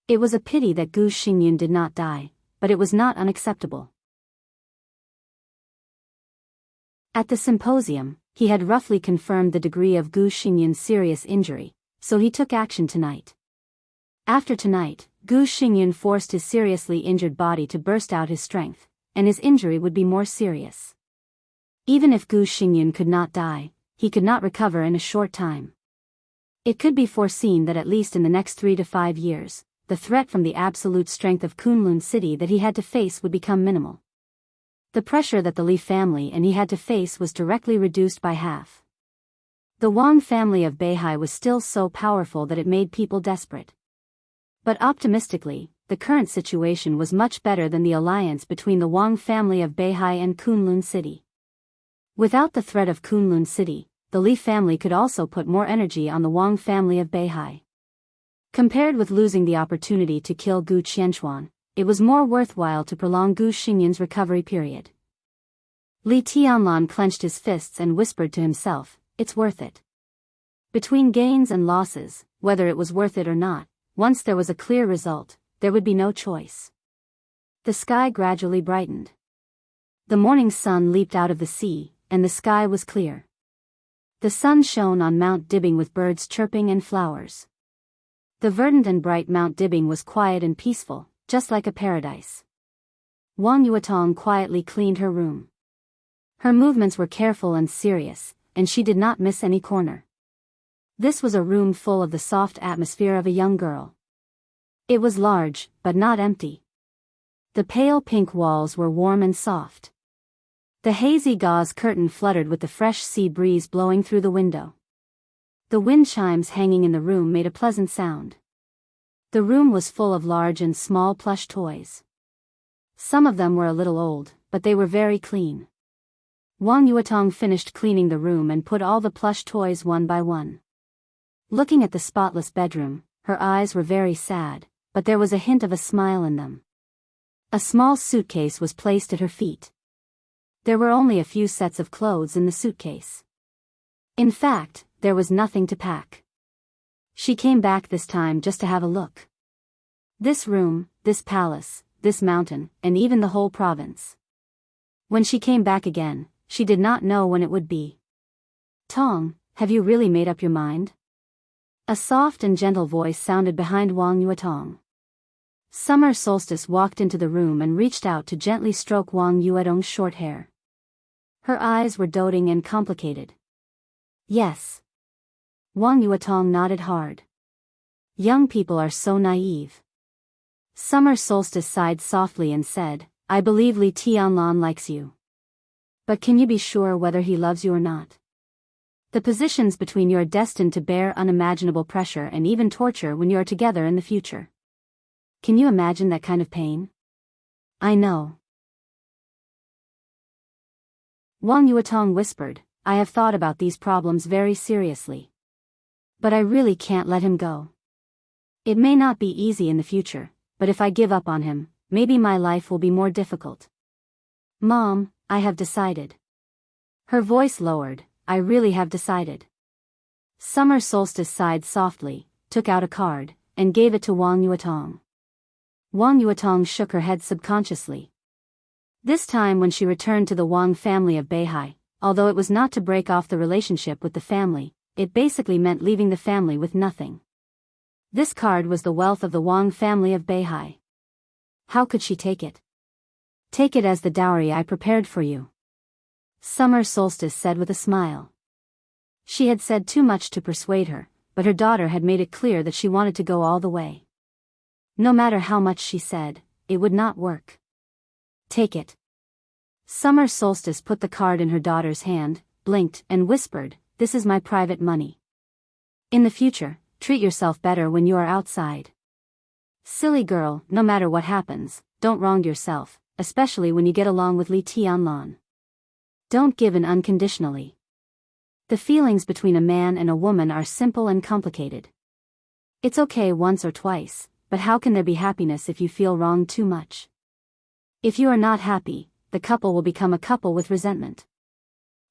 It was a pity that Gu Xingyun did not die, but it was not unacceptable. At the symposium, he had roughly confirmed the degree of Gu Xingyun's serious injury, so he took action tonight. After tonight, Gu Xingyun forced his seriously injured body to burst out his strength, and his injury would be more serious. Even if Gu Xingyun could not die, he could not recover in a short time. It could be foreseen that at least in the next 3 to 5 years, the threat from the absolute strength of Kunlun City that he had to face would become minimal. The pressure that the Li family and he had to face was directly reduced by half. The Wang family of Beihai was still so powerful that it made people desperate. But optimistically, the current situation was much better than the alliance between the Wang family of Beihai and Kunlun City. Without the threat of Kunlun City, the Li family could also put more energy on the Wang family of Beihai. Compared with losing the opportunity to kill Gu Qianquan, it was more worthwhile to prolong Gu Xingyun's recovery period. Li Tianlan clenched his fists and whispered to himself, "It's worth it." Between gains and losses, whether it was worth it or not, once there was a clear result, there would be no choice. The sky gradually brightened. The morning sun leaped out of the sea, and the sky was clear. The sun shone on Mount Dibbing with birds chirping and flowers. The verdant and bright Mount Dibbing was quiet and peaceful, just like a paradise. Wang Yuetong quietly cleaned her room. Her movements were careful and serious, and she did not miss any corner. This was a room full of the soft atmosphere of a young girl. It was large, but not empty. The pale pink walls were warm and soft. The hazy gauze curtain fluttered with the fresh sea breeze blowing through the window. The wind chimes hanging in the room made a pleasant sound. The room was full of large and small plush toys. Some of them were a little old, but they were very clean. Wang Yuetong finished cleaning the room and put all the plush toys one by one. Looking at the spotless bedroom, her eyes were very sad, but there was a hint of a smile in them. A small suitcase was placed at her feet. There were only a few sets of clothes in the suitcase. In fact, there was nothing to pack. She came back this time just to have a look. This room, this palace, this mountain, and even the whole province. When she came back again, she did not know when it would be. "Tong, have you really made up your mind?" A soft and gentle voice sounded behind Wang Yuetong. Summer Solstice walked into the room and reached out to gently stroke Wang Yuetong's short hair. Her eyes were doting and complicated. "Yes." Wang Yuetong nodded hard. "Young people are so naive." Summer Solstice sighed softly and said, "I believe Li Tianlan likes you. But can you be sure whether he loves you or not? The positions between you are destined to bear unimaginable pressure and even torture when you are together in the future. Can you imagine that kind of pain?" "I know." Wang Yuetong whispered, "I have thought about these problems very seriously. But I really can't let him go. It may not be easy in the future, but if I give up on him, maybe my life will be more difficult. Mom, I have decided." Her voice lowered, "I really have decided." Summer Solstice sighed softly, took out a card, and gave it to Wang Yuetong. Wang Yuetong shook her head subconsciously. This time when she returned to the Wang family of Beihai, although it was not to break off the relationship with the family, it basically meant leaving the family with nothing. This card was the wealth of the Wang family of Beihai. How could she take it? "Take it as the dowry I prepared for you," Summer Solstice said with a smile. She had said too much to persuade her, but her daughter had made it clear that she wanted to go all the way. No matter how much she said, it would not work. "Take it." Summer Solstice put the card in her daughter's hand, blinked, and whispered, "This is my private money. In the future, treat yourself better when you are outside. Silly girl, no matter what happens, don't wrong yourself, especially when you get along with Li Tianlan. Don't give in unconditionally. The feelings between a man and a woman are simple and complicated. It's okay once or twice, but how can there be happiness if you feel wronged too much? If you are not happy, the couple will become a couple with resentment.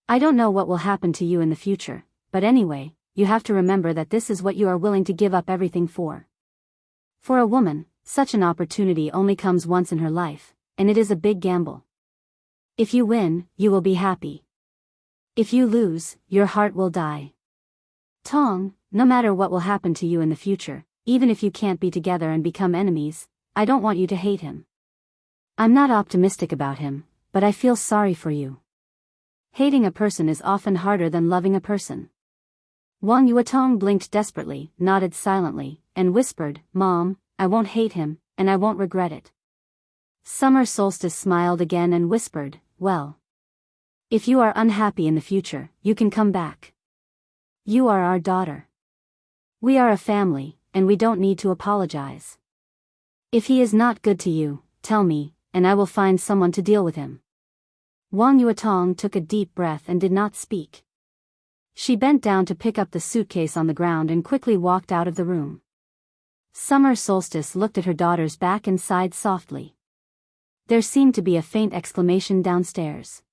I don't know what will happen to you in the future, but anyway, you have to remember that this is what you are willing to give up everything for. For a woman, such an opportunity only comes once in her life, and it is a big gamble. If you win, you will be happy. If you lose, your heart will die. Tong, no matter what will happen to you in the future, even if you can't be together and become enemies, I don't want you to hate him. I'm not optimistic about him, but I feel sorry for you. Hating a person is often harder than loving a person." Wang Yuetong blinked desperately, nodded silently, and whispered, "Mom, I won't hate him, and I won't regret it." Summer Solstice smiled again and whispered, "Well, if you are unhappy in the future, you can come back. You are our daughter. We are a family, and we don't need to apologize. If he is not good to you, tell me, and I will find someone to deal with him." Wang Yuetong took a deep breath and did not speak. She bent down to pick up the suitcase on the ground and quickly walked out of the room. Summer Solstice looked at her daughter's back and sighed softly. There seemed to be a faint exclamation downstairs.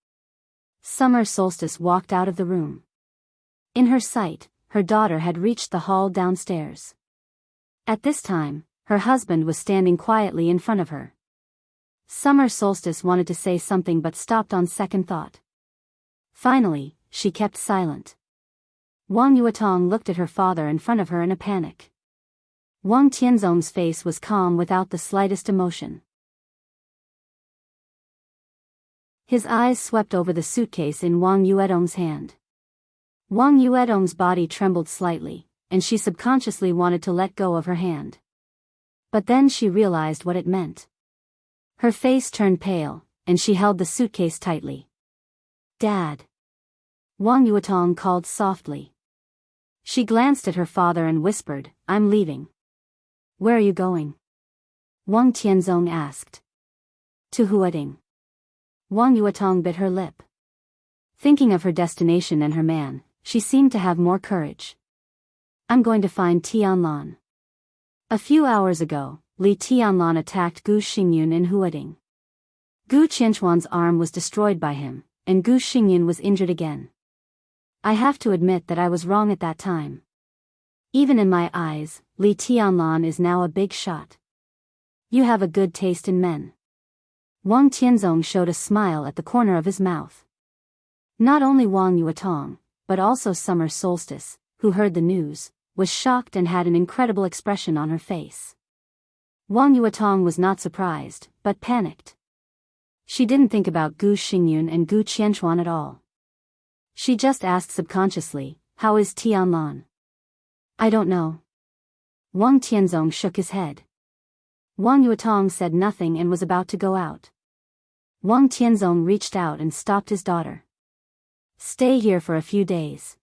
Summer Solstice walked out of the room. In her sight, her daughter had reached the hall downstairs. At this time, her husband was standing quietly in front of her. Summer Solstice wanted to say something but stopped on second thought. Finally, she kept silent. Wang Yuetong looked at her father in front of her in a panic. Wang Tianzong's face was calm without the slightest emotion. His eyes swept over the suitcase in Wang Yuetong's hand. Wang Yuedong's body trembled slightly, and she subconsciously wanted to let go of her hand. But then she realized what it meant. Her face turned pale, and she held the suitcase tightly. "Dad." Wang Yuetong called softly. She glanced at her father and whispered, "I'm leaving." "Where are you going?" Wang Tianzong asked. "To Huading." Wang Yuetong bit her lip. Thinking of her destination and her man, she seemed to have more courage. "I'm going to find Tianlan." A few hours ago, Li Tianlan attacked Gu Xingyun in Huading. Gu Qianchuan's arm was destroyed by him, and Gu Xingyun was injured again. I have to admit that I was wrong at that time. Even in my eyes, Li Tianlan is now a big shot. You have a good taste in men. Wang Tianzong showed a smile at the corner of his mouth. Not only Wang Yuetong, but also Summer Solstice, who heard the news, was shocked and had an incredible expression on her face. Wang Yuetong was not surprised, but panicked. She didn't think about Gu Xingyun and Gu Qianchuan at all. She just asked subconsciously, "How is Tianlan?" "I don't know." Wang Tianzong shook his head. Wang Yuetong said nothing and was about to go out. Wang Tianzong reached out and stopped his daughter. "Stay here for a few days."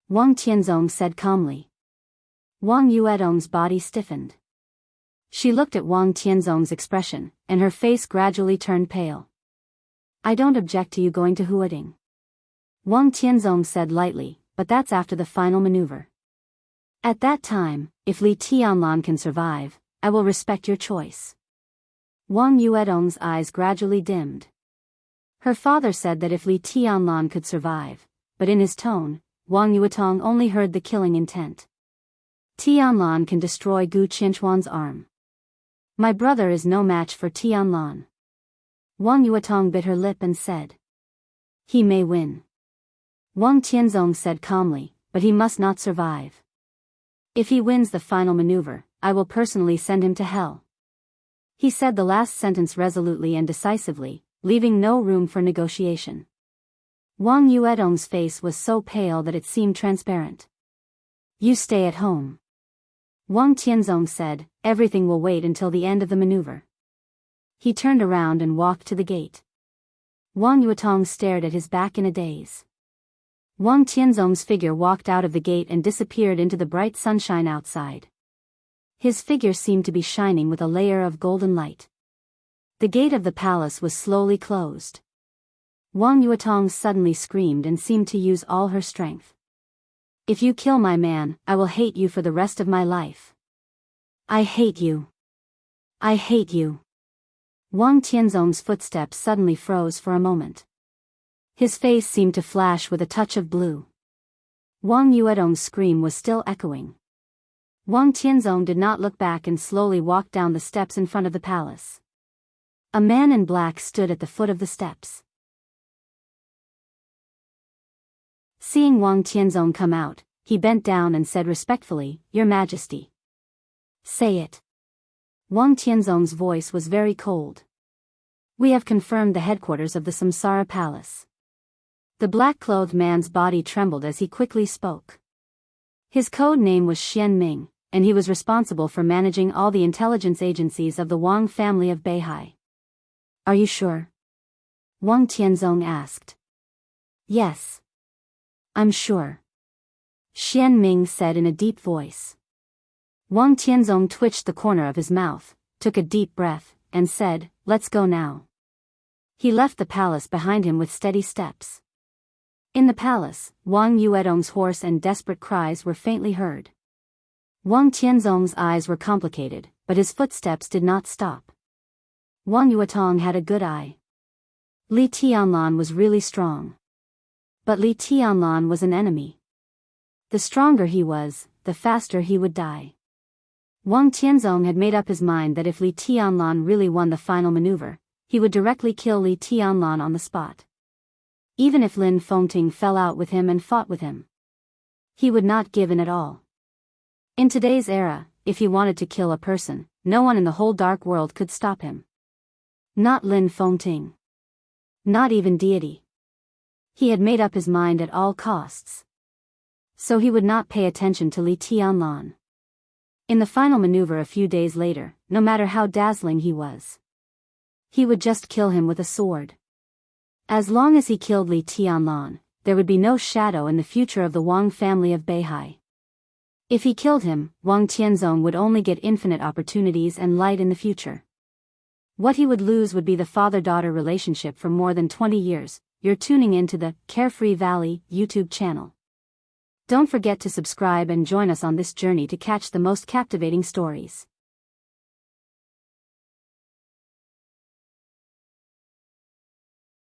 Wang Tianzong said calmly. Wang Yuedong's body stiffened. She looked at Wang Tianzong's expression, and her face gradually turned pale. "I don't object to you going to Huading." Wang Tianzong said lightly, "But that's after the final maneuver. At that time, if Li Tianlan can survive, I will respect your choice." Wang Yuedong's eyes gradually dimmed. Her father said that if Li Tianlan could survive, but in his tone, Wang Yuetong only heard the killing intent. "Tianlan can destroy Gu Qianchuan's arm. My brother is no match for Tianlan." Wang Yuetong bit her lip and said, "He may win." Wang Tianzong said calmly, "But he must not survive. If he wins the final maneuver, I will personally send him to hell." He said the last sentence resolutely and decisively, leaving no room for negotiation. Wang Yuedong's face was so pale that it seemed transparent. "You stay at home." Wang Tianzong said, "Everything will wait until the end of the maneuver." He turned around and walked to the gate. Wang Yuetong stared at his back in a daze. Wang Tianzong's figure walked out of the gate and disappeared into the bright sunshine outside. His figure seemed to be shining with a layer of golden light. The gate of the palace was slowly closed. Wang Yuetong suddenly screamed and seemed to use all her strength. "If you kill my man, I will hate you for the rest of my life. I hate you. I hate you." Wang Tianzong's footsteps suddenly froze for a moment. His face seemed to flash with a touch of blue. Wang Yuedong's scream was still echoing. Wang Tianzong did not look back and slowly walked down the steps in front of the palace. A man in black stood at the foot of the steps. Seeing Wang Tianzong come out, he bent down and said respectfully, "Your Majesty." "Say it." Wang Tianzong's voice was very cold. "We have confirmed the headquarters of the Samsara Palace." The black-clothed man's body trembled as he quickly spoke. His code name was Xian Ming, and he was responsible for managing all the intelligence agencies of the Wang family of Beihai. "Are you sure?" Wang Tianzong asked. "Yes. I'm sure," Xian Ming said in a deep voice. Wang Tianzong twitched the corner of his mouth, took a deep breath, and said, "Let's go now." He left the palace behind him with steady steps. In the palace, Wang Yuedong's hoarse and desperate cries were faintly heard. Wang Tianzong's eyes were complicated, but his footsteps did not stop. Wang Yuetong had a good eye. Li Tianlan was really strong. But Li Tianlan was an enemy. The stronger he was, the faster he would die. Wang Tianzong had made up his mind that if Li Tianlan really won the final maneuver, he would directly kill Li Tianlan on the spot. Even if Lin Fengting fell out with him and fought with him, he would not give in at all. In today's era, if he wanted to kill a person, no one in the whole dark world could stop him. Not Lin Fengting. Not even deity. He had made up his mind at all costs. so he would not pay attention to Li Tianlan. In the final maneuver a few days later, no matter how dazzling he was, he would just kill him with a sword. As long as he killed Li Tianlan, there would be no shadow in the future of the Wang family of Beihai. If he killed him, Wang Tianzong would only get infinite opportunities and light in the future. What he would lose would be the father-daughter relationship for more than 20 years. You're tuning into the Carefree Valley YouTube channel. Don't forget to subscribe and join us on this journey to catch the most captivating stories.